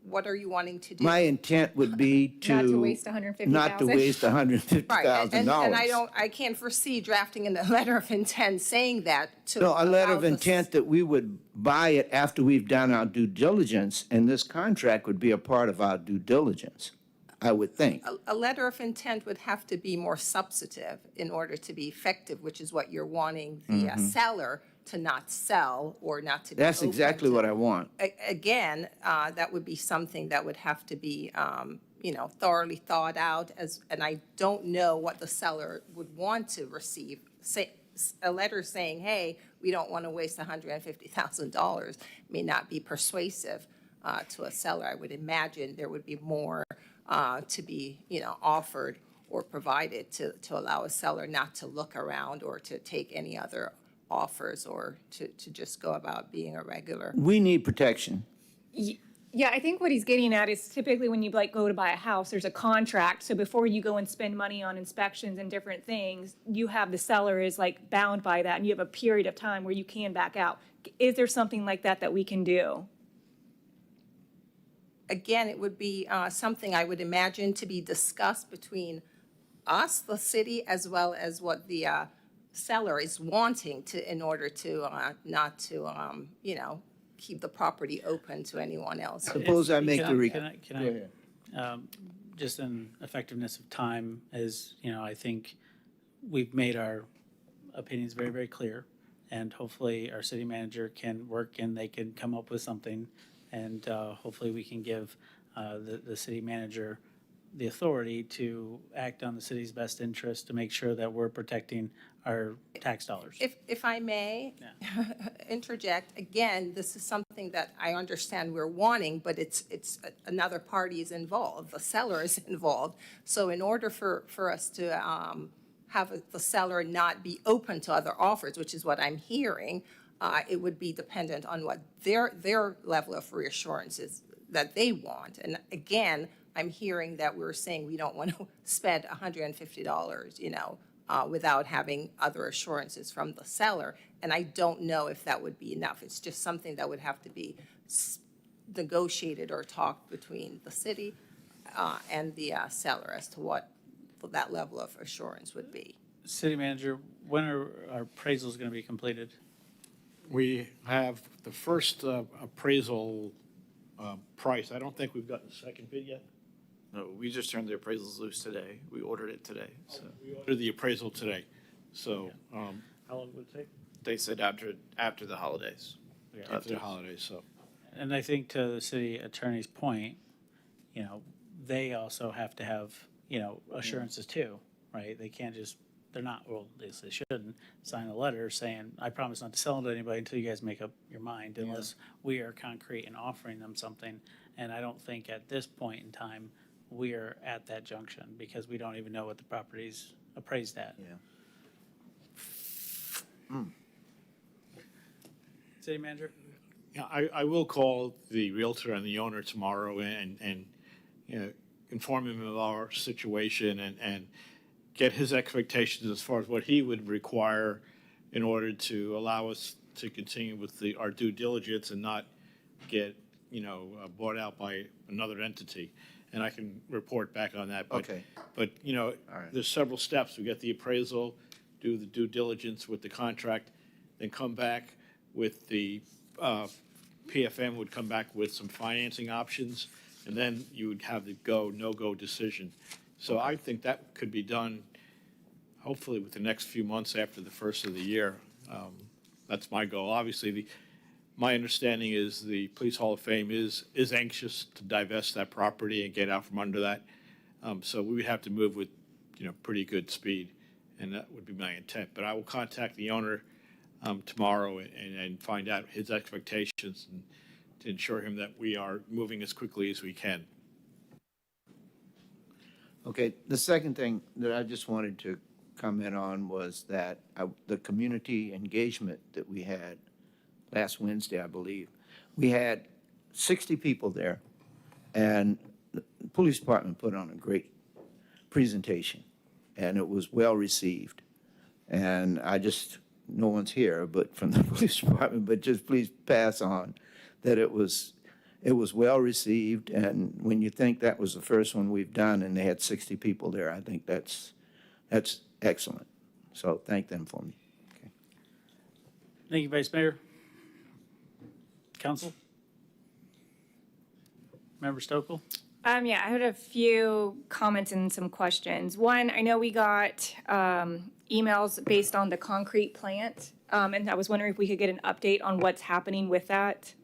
what are you wanting to do? My intent would be to. Not to waste $150,000. Not to waste $150,000. Right, and I can't foresee drafting in a letter of intent saying that to. No, a letter allow of the intent that we would buy it after we've done our due diligence, and this contract would be a part of our due diligence, I would think. A letter of intent would have to be more substantive in order to be effective, which is what you're wanting the seller to not sell or not to be That's open exactly to. what I want. Again, that would be something that would have to be, thoroughly thought out and I don't know what the seller would want to receive. A letter saying, hey, we don't want to waste $150,000 may not be persuasive to a seller. I would imagine there would be more to be, offered or provided to allow a seller not to look around or to take any other offers or to just go about being a regular. We need protection. Yeah, I think what he's getting at is typically when you go to buy a house, there's a contract. So before you go and spend money on inspections and different things, you have the seller is bound by that and you have a period of time where you can back out. Is there something like that we can do? Again, it would be something I would imagine to be discussed between us, the city, as well as what the seller is wanting in order to not to, keep the property open to anyone else. Suppose I make the. Can I, just in effectiveness of time, as, I think we've made our opinions very, very clear. And hopefully our city manager can work and they can come up with something. And hopefully we can give the city manager the authority to act on the city's best interest to make sure that we're protecting our tax dollars. If I may interject, again, this is something that I understand we're wanting, but it's another party is involved, the seller is involved. So in order for us to have the seller not be open to other offers, which is what I'm hearing, it would be dependent on what their level of reassurance is that they want. And again, I'm hearing that we're saying we don't want to spend $150, without having other assurances from the seller. And I don't know if that would be enough. It's just something that would have to be negotiated or talked between the city and the seller as to what that level of assurance would be. City manager, when are our appraisals going to be completed? We have the first appraisal price. I don't think we've gotten the second bid yet. No, we just turned the appraisals loose today. We ordered it today, so. We ordered the appraisal today, so. How long would it take? They said after the holidays. After the holidays, so. And I think to the city attorney's point, they also have to have, assurances too, right? They can't just, they shouldn't sign a letter saying, I promise not to sell it to anybody until you guys make up your mind, unless we are concrete in offering them something. And I don't think at this point in time, we are at that junction because we don't even know what the property's appraised at. Yeah. City manager? Yeah, I will call the realtor and the owner tomorrow and you know, inform him of our situation and get his expectations as far as what he would require in order to allow us to continue with our due diligence and not get, bought out by another entity. And I can report back on that. But, Okay. But, there's several steps. We get the appraisal, do the due diligence with the contract, then come back with the, PFM would come back with some financing options, and then you would have the no-go decision. So I think that could be done hopefully with the next few months after the first of the year. That's my goal. Obviously, my understanding is the Police Hall of Fame is anxious to divest that property and get out from under that. So we would have to move with, pretty good speed, and that would be my intent. But I will contact the owner tomorrow and find out his expectations and to ensure him that we are moving as quickly as we can. Okay, the second thing that I just wanted to comment on was that the community engagement that we had last Wednesday, I believe. We had 60 people there, and the police department put on a great presentation, and it was well received. And no one's here, but from the police department, but just please pass on that it was well received. And when you think that was the first one we've done and they had 60 people there, I think that's excellent. So thank them for me. Okay. Thank you, Vice Mayor. Council? Member Stokel? Yeah, I had a few comments and some questions. One, I know we got emails based on the concrete plant, and I was wondering if we could get an update on what's happening with that.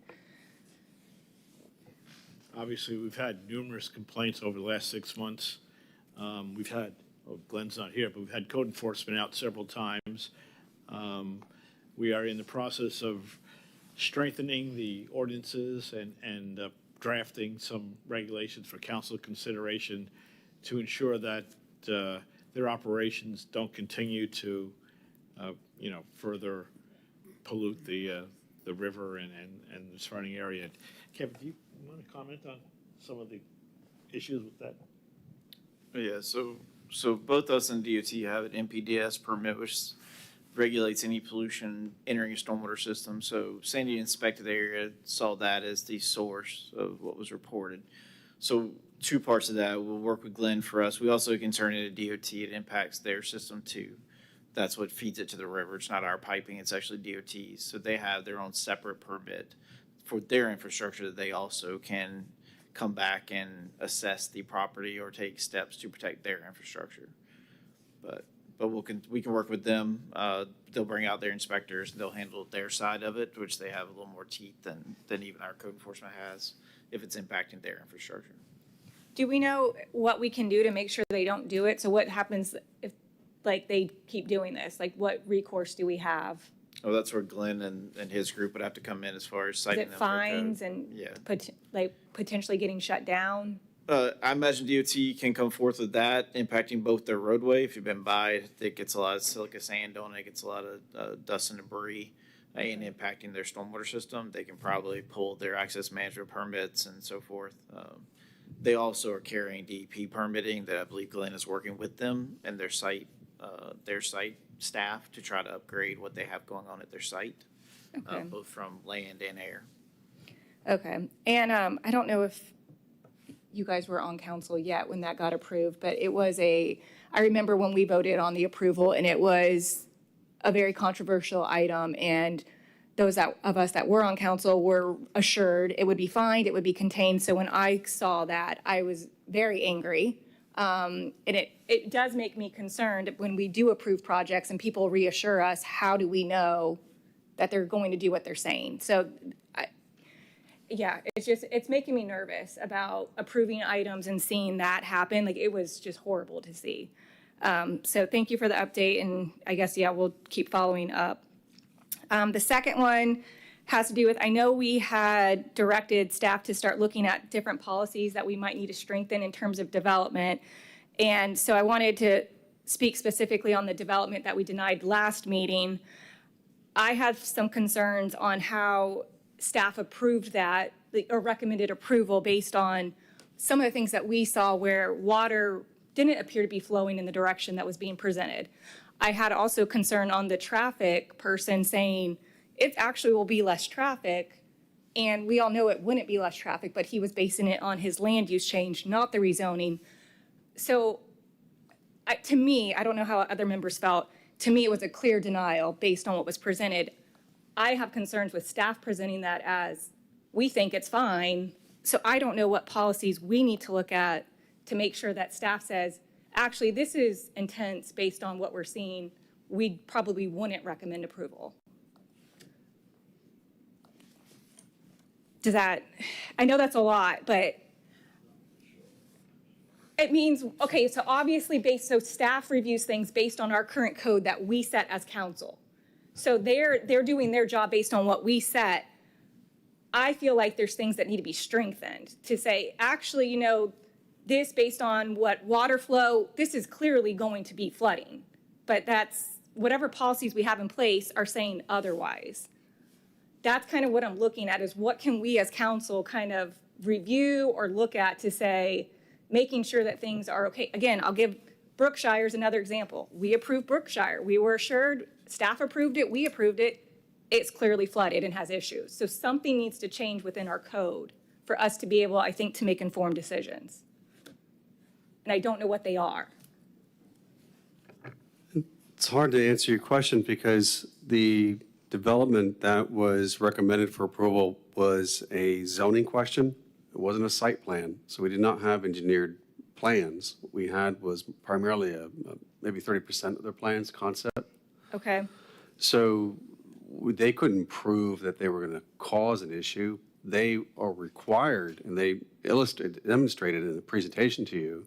Obviously, we've had numerous complaints over the last 6 months. We've had, Glenn's not here, but we've had code enforcement out several times. We are in the process of strengthening the ordinances and drafting some regulations for council consideration to ensure that their operations don't continue to, further pollute the river and the surrounding area. Kevin, do you want to comment on some of the issues with that? Yeah, so both us and DOT have an MPDS permit, which regulates any pollution entering a stormwater system. So Sandy inspected the area, saw that as the source of what was reported. So two parts of that, we'll work with Glenn for us. We also can turn it to DOT. It impacts their system too. That's what feeds it to the river. It's not our piping, it's actually DOT's. So they have their own separate permit for their infrastructure that they also can come back and assess the property or take steps to protect their infrastructure. But we can work with them. They'll bring out their inspectors. They'll handle their side of it, which they have a little more teeth than even our code enforcement has if it's impacting their infrastructure. Do we know what we can do to make sure they don't do it? So what happens if, they keep doing this? What recourse do we have? Oh, that's where Glenn and his group would have to come in as far as Is citing it them. fines and Yeah. potentially getting shut down? I imagine DOT can come forth with that, impacting both their roadway. If you've been by, it gets a lot of silica sand on it, gets a lot of dust and debris, and impacting their stormwater system. They can probably pull their access management permits and so forth. They also are carrying DEP permitting that I believe Glenn is working with them and their site staff to try to upgrade what they have going on at their site, Okay. both from land and air. Okay. And I don't know if you guys were on council yet when that got approved, but I remember when we voted on the approval, and it was a very controversial item, and those of us that were on council were assured it would be fined, it would be contained. So when I saw that, I was very angry. And it does make me concerned when we do approve projects and people reassure us, how do we know that they're going to do what they're saying? So it's making me nervous about approving items and seeing that happen. It was just horrible to see. So thank you for the update, and I guess, we'll keep following up. The second one has to do with, I know we had directed staff to start looking at different policies that we might need to strengthen in terms of development. And so I wanted to speak specifically on the development that we denied last meeting. I have some concerns on how staff approved that or recommended approval based on some of the things that we saw where water didn't appear to be flowing in the direction that was being presented. I had also concern on the traffic person saying it actually will be less traffic, and we all know it wouldn't be less traffic, but he was basing it on his land use change, not the rezoning. So to me, I don't know how other members felt, to me it was a clear denial based on what was presented. I have concerns with staff presenting that as, we think it's fine, so I don't know what policies we need to look at to make sure that staff says, actually, this is intense based on what we're seeing. We probably wouldn't recommend approval. Does that, I know that's a lot, but it means, okay, so obviously so staff reviews things based on our current code that we set as council. So they're doing their job based on what we set. I feel like there's things that need to be strengthened to say, actually, you know, this based on what water flow, this is clearly going to be flooding. But that's, whatever policies we have in place are saying otherwise. That's kind of what I'm looking at, is what can we as council kind of review or look at to say, making sure that things are okay. Again, I'll give Brookshire as another example. We approved Brookshire. We were assured, staff approved it, we approved it. It's clearly flooded and has issues. So something needs to change within our code for us to be able, I think, to make informed decisions. And I don't know what they are. It's hard to answer your question because the development that was recommended for approval was a zoning question. It wasn't a site plan, so we did not have engineered plans. What we had was primarily maybe 30% of their plans concept. Okay. So they couldn't prove that they were going to cause an issue. They are required, and they demonstrated in the presentation to you,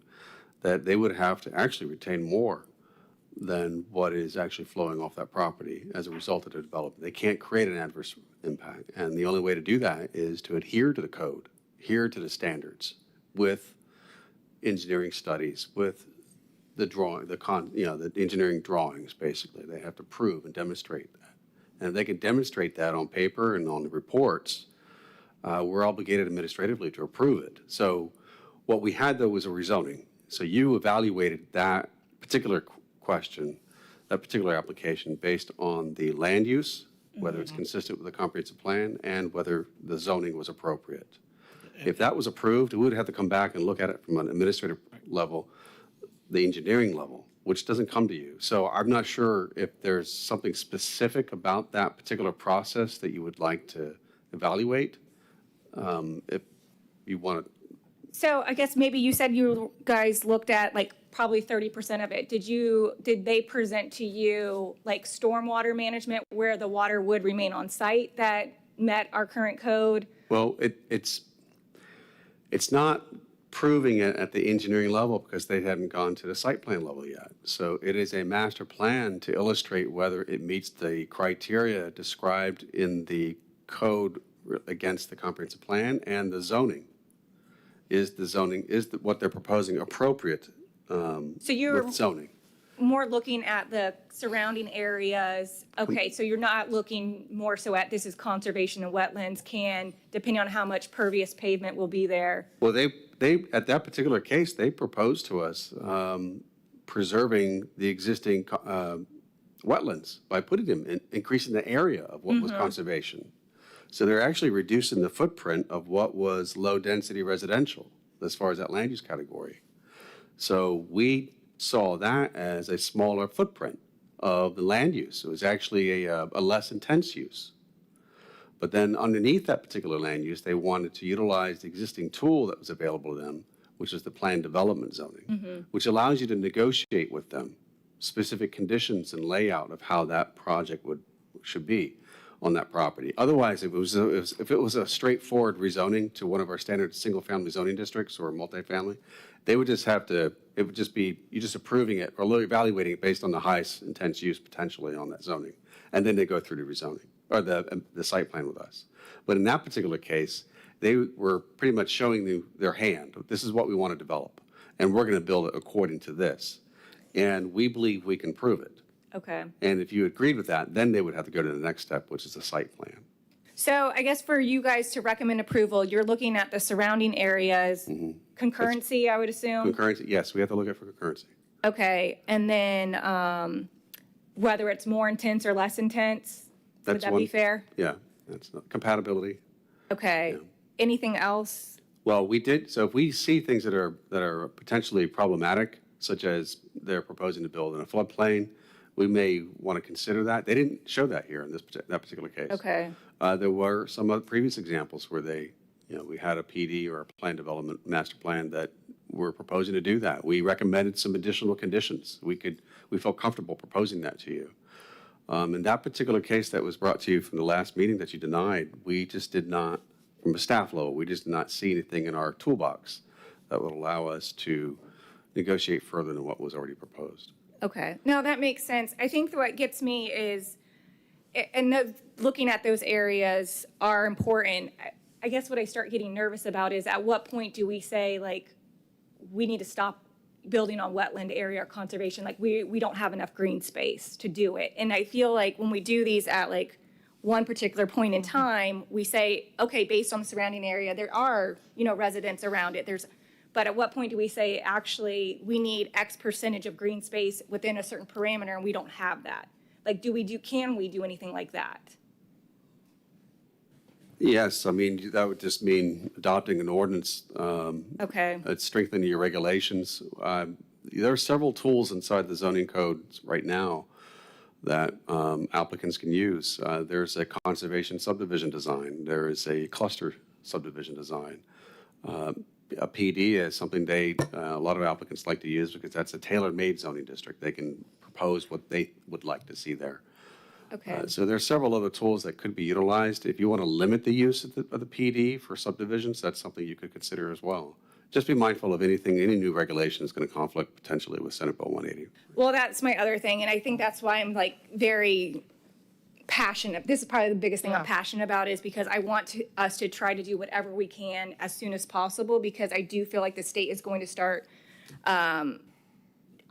that they would have to actually retain more than what is actually flowing off that property as a result of the development. They can't create an adverse impact. And the only way to do that is to adhere to the code, adhere to the standards with engineering studies, with the drawing, the engineering drawings, basically. They have to prove and demonstrate that. And if they can demonstrate that on paper and on the reports, we're obligated administratively to approve it. So what we had, though, was a rezoning. So you evaluated that particular question, that particular application, based on the land use, whether it's consistent with the comprehensive plan, and whether the zoning was appropriate. If that was approved, we would have to come back and look at it from an administrative level, the engineering level, which doesn't come to you. So I'm not sure if there's something specific about that particular process that you would like to evaluate. If you want to. So I guess maybe you said you guys looked at like probably 30% of it. Did they present to you like stormwater management where the water would remain on site that met our current code? Well, it's not proving it at the engineering level because they hadn't gone to the site plan level yet. So it is a master plan to illustrate whether it meets the criteria described in the code against the comprehensive plan and the zoning. Is what they're proposing appropriate So you're with zoning? more looking at the surrounding areas. Okay, so you're not looking more so at this is conservation and wetlands depending on how much pervious pavement will be there. Well, they at that particular case, they proposed to us preserving the existing wetlands by putting them increasing the area of what was conservation. So they're actually reducing the footprint of what was low-density residential as far as that land use category. So we saw that as a smaller footprint of the land use. It was actually a less intense use. But then underneath that particular land use, they wanted to utilize the existing tool that was available to them, which is the planned development zoning, which allows you to negotiate with them specific conditions and layout of how that project should be on that property. Otherwise, if it was a straightforward rezoning to one of our standard single-family zoning districts or multifamily, they would just have to, it would just be, you just approving it or evaluating it based on the highest intense use potentially on that zoning. And then they go through the rezoning. or the site plan with us. But in that particular case, they were pretty much showing their hand. This is what we want to develop, and we're going to build it according to this. And we believe we can prove it. Okay. And if you agreed with that, then they would have to go to the next step, which is the site plan. So I guess for you guys to recommend approval, you're looking at the surrounding areas, concurrency, I would assume? Concurrency, yes, we have to look at for concurrency. Okay, and then whether it's more intense or less intense, would That's that one- be fair? Yeah, that's compatibility. Okay. Anything else? Well, so if we see things that are potentially problematic, such as they're proposing to build in a floodplain, we may want to consider that. They didn't show that here in that particular case. Okay. There were some other previous examples where we had a PD or a plan development master plan that were proposing to do that. We recommended some additional conditions. We felt comfortable proposing that to you. In that particular case that was brought to you from the last meeting that you denied, we just did not, from a staff level, we just did not see anything in our toolbox that would allow us to negotiate further than what was already proposed. Okay. No, that makes sense. I think what gets me is, and looking at those areas are important. I guess what I start getting nervous about is at what point do we say, like, we need to stop building on wetland area or conservation? Like, we don't have enough green space to do it. And I feel like when we do these at like one particular point in time, we say, okay, based on the surrounding area, there are, residents around it. But at what point do we say, actually, we need X percentage of green space within a certain parameter and we don't have that? Like, can we do anything like that? Yes, I mean, that would just mean adopting an ordinance. Okay. Strengthening your regulations. There are several tools inside the zoning codes right now that applicants can use. There's a conservation subdivision design. There is a cluster subdivision design. A PD is something a lot of applicants like to use because that's a tailor-made zoning district. They can propose what they would like to see there. Okay. So there are several other tools that could be utilized. If you want to limit the use of the PD for subdivisions, that's something you could consider as well. Just be mindful of any new regulation is going to conflict potentially with Senate Bill 180. Well, that's my other thing, and I think that's why I'm like very passionate. This is probably the biggest thing I'm passionate about, is because I want us to try to do whatever we can as soon as possible, because I do feel like the state is going to start,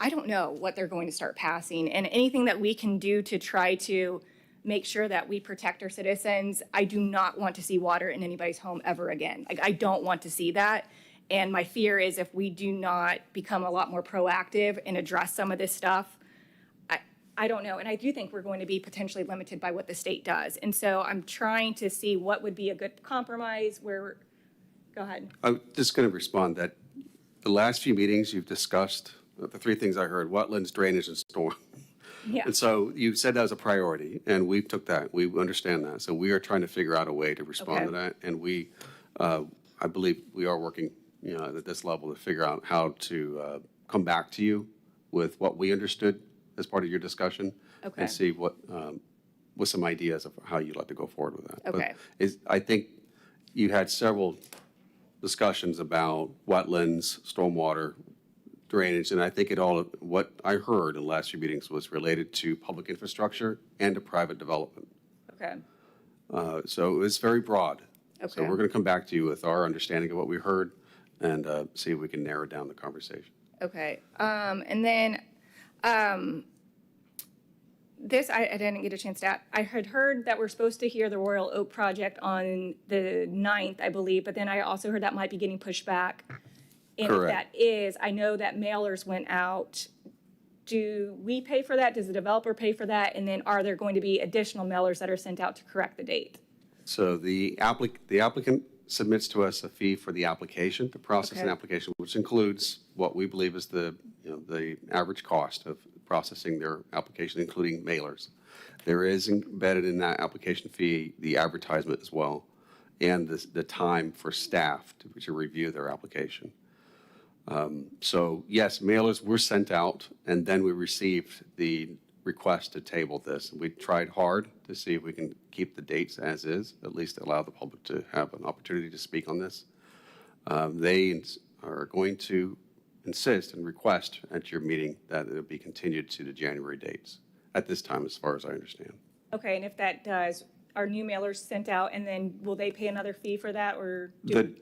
I don't know what they're going to start passing, and anything that we can do to try to make sure that we protect our citizens. I do not want to see water in anybody's home ever again. Like, I don't want to see that. And my fear is if we do not become a lot more proactive and address some of this stuff, I don't know. And I do think we're going to be potentially limited by what the state does. And so I'm trying to see what would be a good compromise where, go ahead. I'm just going to respond that the last few meetings you've discussed, the three things I heard: wetlands, drainage, and storm. Yeah. And so you said that was a priority, and we took that. We understand that. So we are trying to figure out a way to respond to that. And I believe we are working, at this level to figure out how to come back to you with what we understood as part of your discussion. Okay. And see with some ideas of how you'd like to go forward with that. Okay. But I think you had several discussions about wetlands, stormwater, drainage, and I think what I heard in the last few meetings was related to public infrastructure and to private development. Okay. So it was very broad. Okay. So we're going to come back to you with our understanding of what we heard and see if we can narrow down the conversation. Okay. And then this, I didn't get a chance to, I had heard that we're supposed to hear the Royal Oak project on the 9th, I believe, but then I also heard that might be getting pushed back. And Correct. if that is, I know that mailers went out. Do we pay for that? Does the developer pay for that? And then are there going to be additional mailers that are sent out to correct the date? So the applicant submits to us a fee for the application, to process an Okay. application, which includes what we believe is the average cost of processing their application, including mailers. There is embedded in that application fee the advertisement as well, and the time for staff to review their application. So yes, mailers were sent out, and then we received the request to table this. We tried hard to see if we can keep the dates as is, at least allow the public to have an opportunity to speak on this. They are going to insist and request at your meeting that it be continued to the January dates at this time, as far as I understand. Okay, and if that does, our new mailers sent out, and then will they pay another fee for that, or do?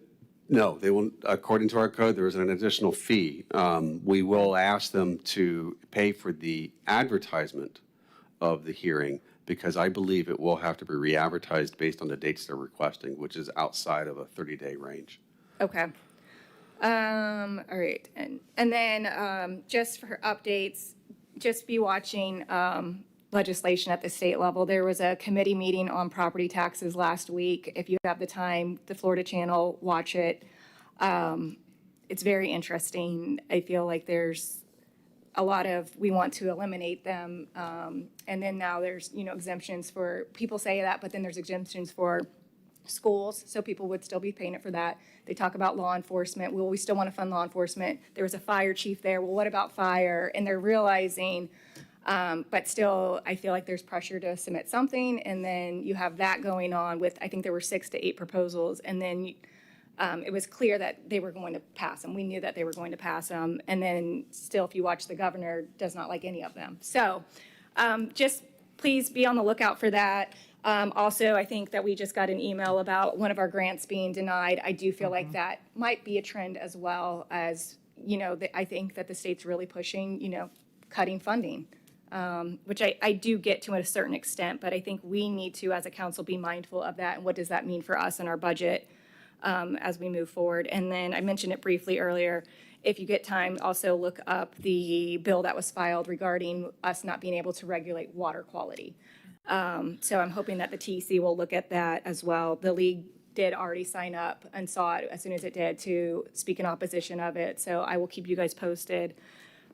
No, they won't, according to our code, there is an additional fee. We will ask them to pay for the advertisement of the hearing, because I believe it will have to be re-advertised based on the dates they're requesting, which is outside of a 30-day range. Okay. All right, and then just for updates, just be watching legislation at the state level. There was a committee meeting on property taxes last week. If you have the time, the Florida Channel, watch it. It's very interesting. I feel like there's a lot of, we want to eliminate them. And then now there's, exemptions for, people say that, but then there's exemptions for schools, so people would still be paying it for that. They talk about law enforcement. Well, we still want to fund law enforcement. There was a fire chief there. Well, what about fire? And they're realizing, but still, I feel like there's pressure to submit something. And then you have that going on with, I think there were 6 to 8 proposals. And then it was clear that they were going to pass them. We knew that they were going to pass them. And then still, if you watch, the governor does not like any of them. So just please be on the lookout for that. Also, I think that we just got an email about one of our grants being denied. I do feel like that might be a trend, as well as, I think that the state's really pushing, cutting funding, which I do get to a certain extent, but I think we need to, as a council, be mindful of that and what does that mean for us and our budget as we move forward. And then I mentioned it briefly earlier. If you get time, also look up the bill that was filed regarding us not being able to regulate water quality. So I'm hoping that the TEC will look at that as well. The league did already sign up and saw it as soon as it did to speak in opposition of it. So I will keep you guys posted.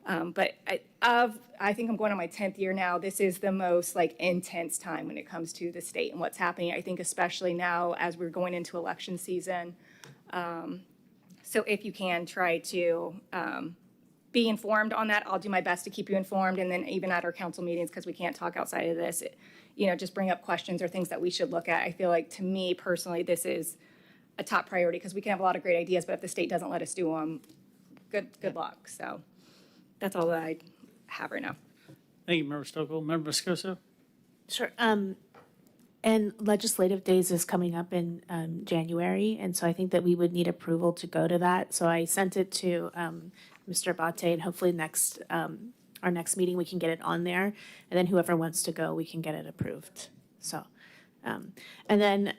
But I think I'm going on my 10th year now. This is the most intense time when it comes to the state and what's happening. I think especially now as we're going into election season. So if you can try to be informed on that, I'll do my best to keep you informed. And then even at our council meetings, because we can't talk outside of this, just bring up questions or things that we should look at. I feel like, to me personally, this is a top priority because we can have a lot of great ideas, but if the state doesn't let us do them, good luck. So that's all that I have right now. Thank you, Member Stokel. Member Moscoso? Sure. And legislative days is coming up in January, and so I think that we would need approval to go to that. So I sent it to Mr. Abate, and hopefully our next meeting we can get it on there, and then whoever wants to go, we can get it approved. So, and then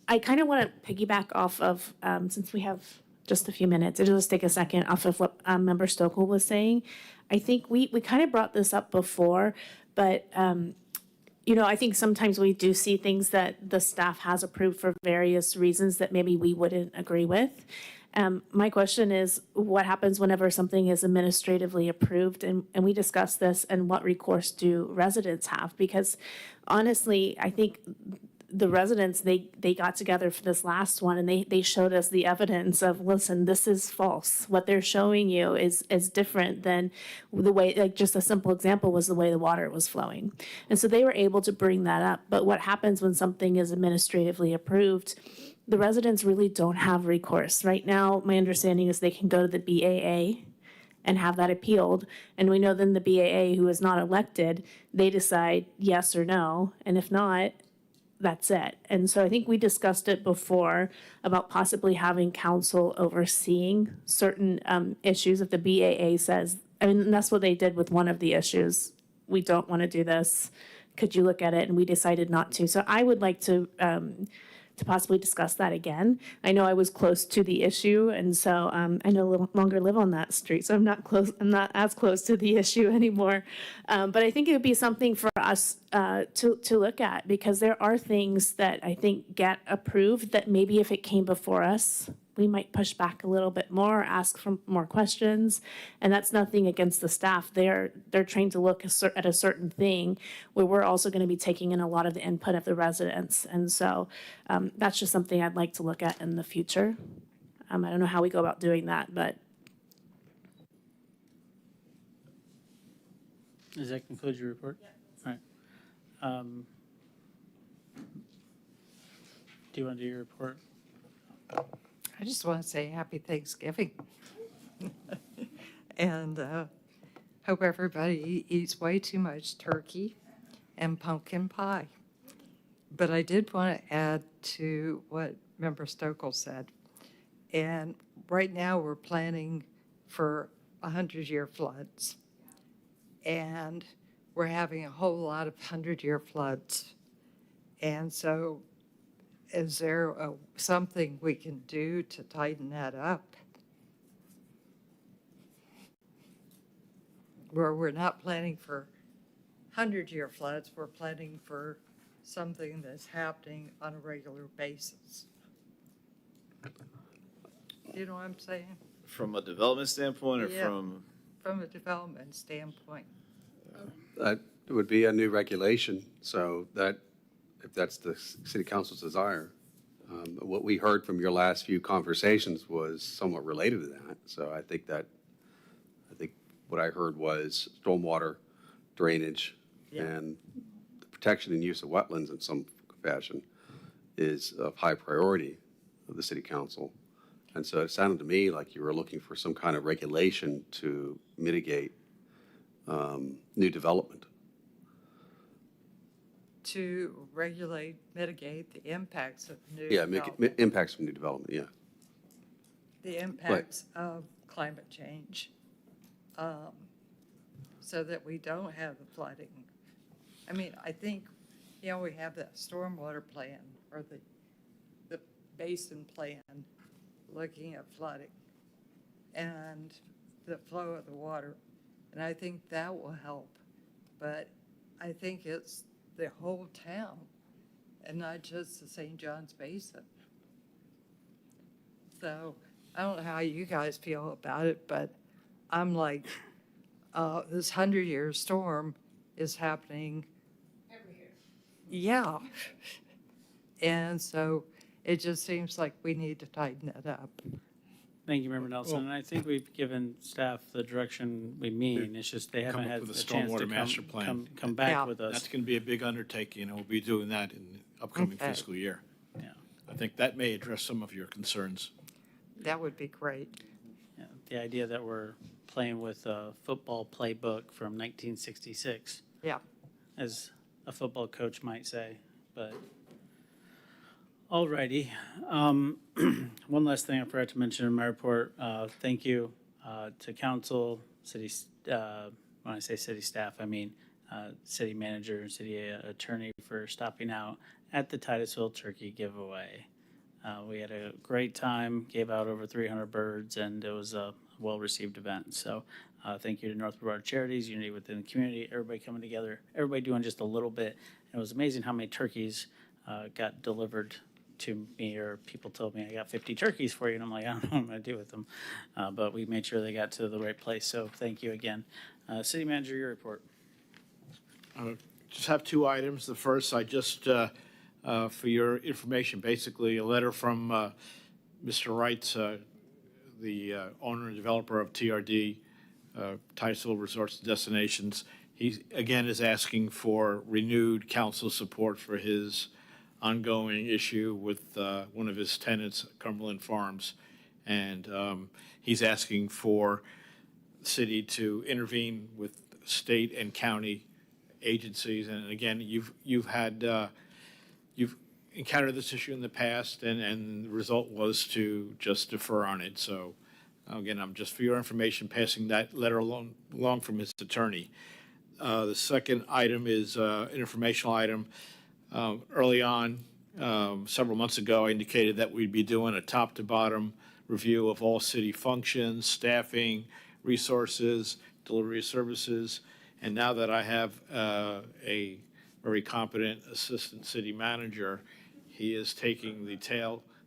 I kind of want to piggyback off of since we have just a few minutes, it'll just take a second off of what Member Stokel was saying. I think we kind of brought this up before, but I think sometimes we do see things that the staff has approved for various reasons that maybe we wouldn't agree with. My question is, what happens whenever something is administratively approved? And we discussed this, and what recourse do residents have? Because honestly, I think the residents, they got together for this last one, and they showed us the evidence of, listen, this is false. What they're showing you is different than the way, just a simple example was the way the water was flowing. And so they were able to bring that up. But what happens when something is administratively approved? The residents really don't have recourse. Right now, my understanding is they can go to the BAA and have that appealed. And we know then the BAA, who is not elected, they decide yes or no. And if not, that's it. And so I think we discussed it before about possibly having council overseeing certain issues. If the BAA says, that's what they did with one of the issues. We don't want to do this. Could you look at it? And we decided not to. So I would like to possibly discuss that again. I know I was close to the issue, and so I no longer live on that street, so I'm not as close to the issue anymore. But I think it would be something for us to look at, because there are things that I think get approved that maybe if it came before us, we might push back a little bit more, ask for more questions, and that's nothing against the staff. They're trained to look at a certain thing, where we're also going to be taking in a lot of the input of the residents, and so that's just something I'd like to look at in the future. I don't know how we go about doing that, but. Does that conclude your report? Yeah. All right. Do you want to do your report? I just want to say happy Thanksgiving. And hope everybody eats way too much turkey and pumpkin pie. But I did want to add to what Member Stokel said. And right now, we're planning for 100-year floods. And we're having a whole lot of 100-year floods. And so is there something we can do to tighten that up? Where we're not planning for 100-year floods, we're planning for something that's happening on a regular basis. You know what I'm saying? From a development standpoint or Yeah. from a development standpoint. That would be a new regulation, so that, if that's the city council's desire. What we heard from your last few conversations was somewhat related to that, so I think what I heard was stormwater drainage Yeah. and the protection and use of wetlands in some fashion is of high priority of the city council. And so it sounded to me like you were looking for some kind of regulation to mitigate new development. To regulate, mitigate the impacts of new Yeah, development. impacts from new development, yeah. The impacts of climate change, so that we don't have the flooding. I mean, I think, we have that stormwater plan or the basin plan looking at flooding and the flow of the water. And I think that will help. But I think it's the whole town and not just the St. John's Basin. So I don't know how you guys feel about it, but I'm like, this 100-year storm is happening every year. Yeah. And so it just seems like we need to tighten it up. Thank you, Member Nelson. And I think we've given staff the direction we mean. It's just they haven't Come up had with a a chance to stormwater master plan. come back Yeah. with us. That's going to be a big undertaking, and we'll be doing that in the upcoming Okay. fiscal year. Yeah. I think that may address some of your concerns. That would be great. Yeah, the idea that we're playing with a football playbook from 1966, Yeah. as a football coach might say, but alrighty. One last thing I forgot to mention in my report, thank you to council, city, when I say city staff, I mean city manager, city attorney for stopping out at the Titusville turkey giveaway. We had a great time, gave out over 300 birds, and it was a well-received event. So thank you to North Brevard Charities, Unity Within the Community, everybody coming together, everybody doing just a little bit. And it was amazing how many turkeys got delivered to me, or people told me I got 50 turkeys for you, and I'm like, I don't know what I'm going to do with them. But we made sure they got to the right place, so thank you again. City Manager, your report. Just have two items. The first, I just, for your information, basically a letter from Mr. Wright, the owner and developer of TRD, Titusville Resorts and Destinations. He, again, is asking for renewed council support for his ongoing issue with one of his tenants, Cumberland Farms. And he's asking for the city to intervene with state and county agencies. And again, you've encountered this issue in the past, and the result was to just defer on it. So again, I'm just, for your information, passing that letter along from his attorney. The second item is an informational item. Early on, several months ago, I indicated that we'd be doing a top-to-bottom review of all city functions, staffing, resources, delivery of services. And now that I have a very competent assistant city manager, he is taking the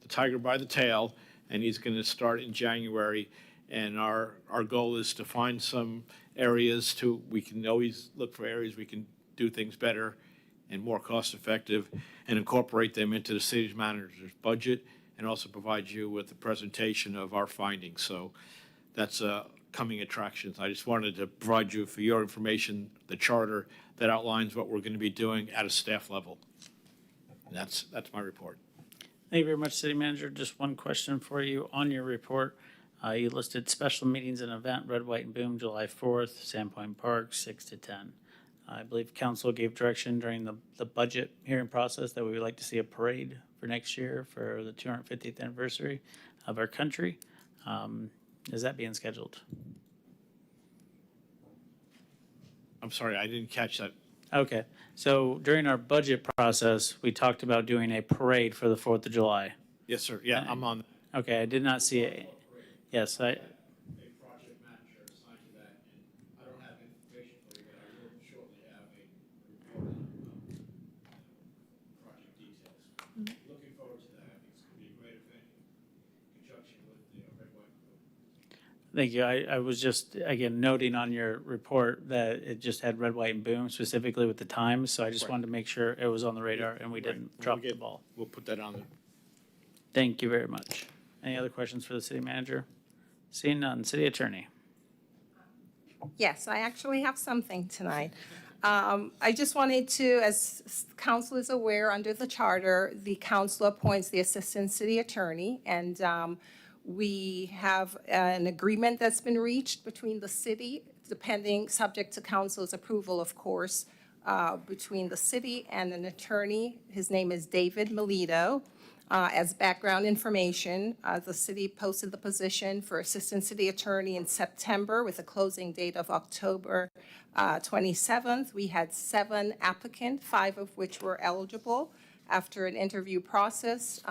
tiger by the tail, and he's going to start in January. And our goal is to find some areas we can always look for areas we can do things better and more cost-effective, and incorporate them into the city manager's budget, and also provide you with a presentation of our findings. So that's coming attractions. I just wanted to provide you, for your information, the charter that outlines what we're going to be doing at a staff level. And that's my report. Thank you very much, City Manager. Just one question for you on your report. You listed special meetings and event, Red, White, and Boom, July 4th, Sandpoint Park, 6 to 10. I believe council gave direction during the budget hearing process that we would like to see a parade for next year for the 250th anniversary of our country. Is that being scheduled? I'm sorry, I didn't catch that. Okay, so during our budget process, we talked about doing a parade for the 4th of July. Yes, sir. Yeah, I'm on. Okay, I did not see it. Yes, A project manager assigned to that, and I don't have information for you, but I will shortly have a report on project details. Looking forward to that. I think it's going to be a great event in conjunction with the Red, White, and Blue. thank you. I was just, again, noting on your report that it just had red, white, and boom specifically with the times. So I just wanted to make sure it was on the radar and we didn't drop the ball. We'll put that on there. Thank you very much. Any other questions for the city manager? Seeing none, city attorney. Yes, I actually have something tonight. I just wanted to, as council is aware, under the charter, the council appoints the assistant city attorney, and we have an agreement that's been reached between the city, subject to council's approval, of course, between the city and an attorney. His name is David Melito. As background information, the city posted the position for assistant city attorney in September with a closing date of October 27th. We had 7 applicants, 5 of which were eligible. After an interview process,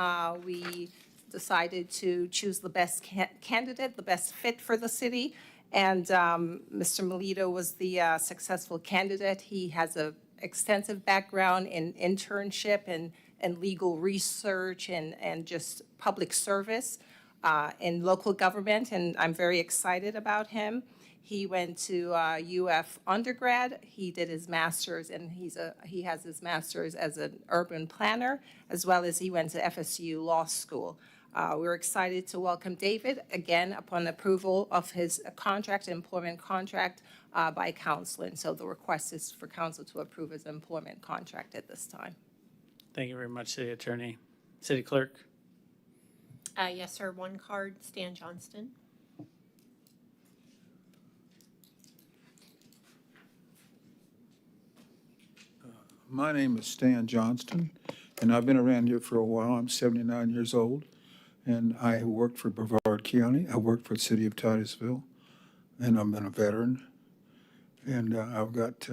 we decided to choose the best candidate, the best fit for the city. And Mr. Melito was the successful candidate. He has an extensive background in internship and legal research and just public service in local government, and I'm very excited about him. He went to UF undergrad. He did his master's, and he has his master's as an urban planner, as well as he went to FSU Law School. We're excited to welcome David, again, upon approval of his employment contract by council. And so the request is for council to approve his employment contract at this time. Thank you very much, city attorney. City clerk. Yes, sir. 1 card, Stan Johnston. My name is Stan Johnston, and I've been around here for a while. I'm 79 years old, and I have worked for Brevard County. I worked for the city of Titusville, and I've been a veteran. And I've got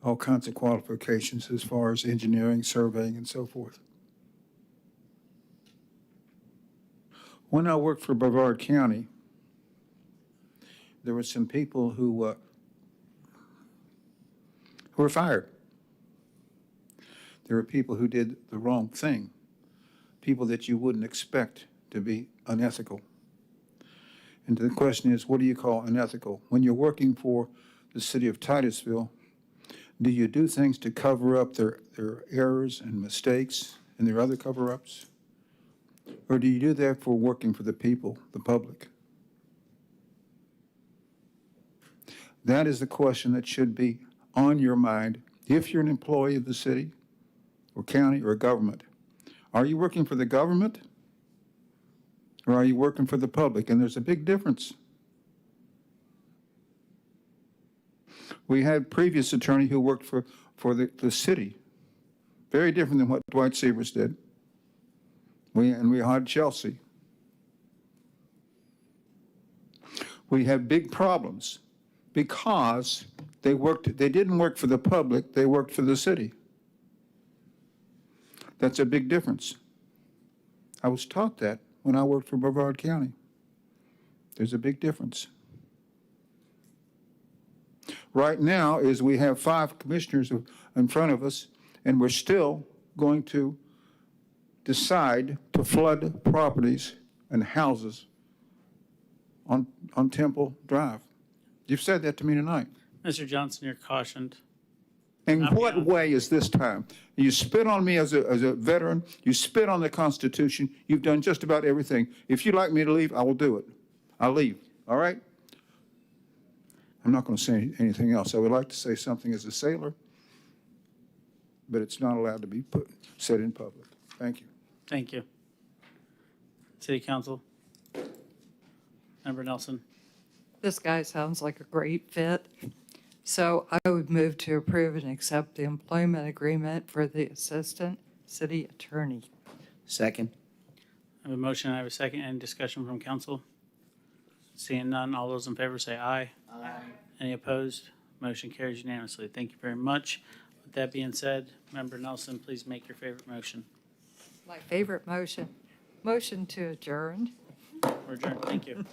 all kinds of qualifications as far as engineering, surveying, and so forth. When I worked for Brevard County, there were some people who were fired. There were people who did the wrong thing, people that you wouldn't expect to be unethical. And the question is, what do you call unethical? When you're working for the city of Titusville, do you do things to cover up their errors and mistakes and their other cover-ups? Or do you do that for working for the people, the public? That is the question that should be on your mind if you're an employee of the city or county or government. Are you working for the government or are you working for the public? And there's a big difference. We had previous attorney who worked for the city. Very different than what Dwight Severs did. We had Chelsea. We have big problems because they didn't work for the public, they worked for the city. That's a big difference. I was taught that when I worked for Brevard County. There's a big difference. Right now is we have 5 commissioners in front of us, and we're still going to decide to flood properties and houses on Temple Drive. You've said that to me tonight. Mr. Johnson, you're cautioned. In what way is this time? You spit on me as a veteran. You spit on the Constitution. You've done just about everything. If you'd like me to leave, I will do it. I'll leave. All right? I'm not going to say anything else. I would like to say something as a sailor, but it's not allowed to be said in public. Thank you. Thank you. City Council. Member Nelson. This guy sounds like a great fit. So I would move to approve and accept the employment agreement for the Assistant City Attorney. Second. I have a motion, I have a second. Any discussion from council? Seeing none, all those in favor say aye. Aye. Any opposed? Motion carries unanimously. Thank you very much. With that being said, Member Nelson, please make your favorite motion. My favorite motion, motion to adjourn. We're adjourned. Thank you.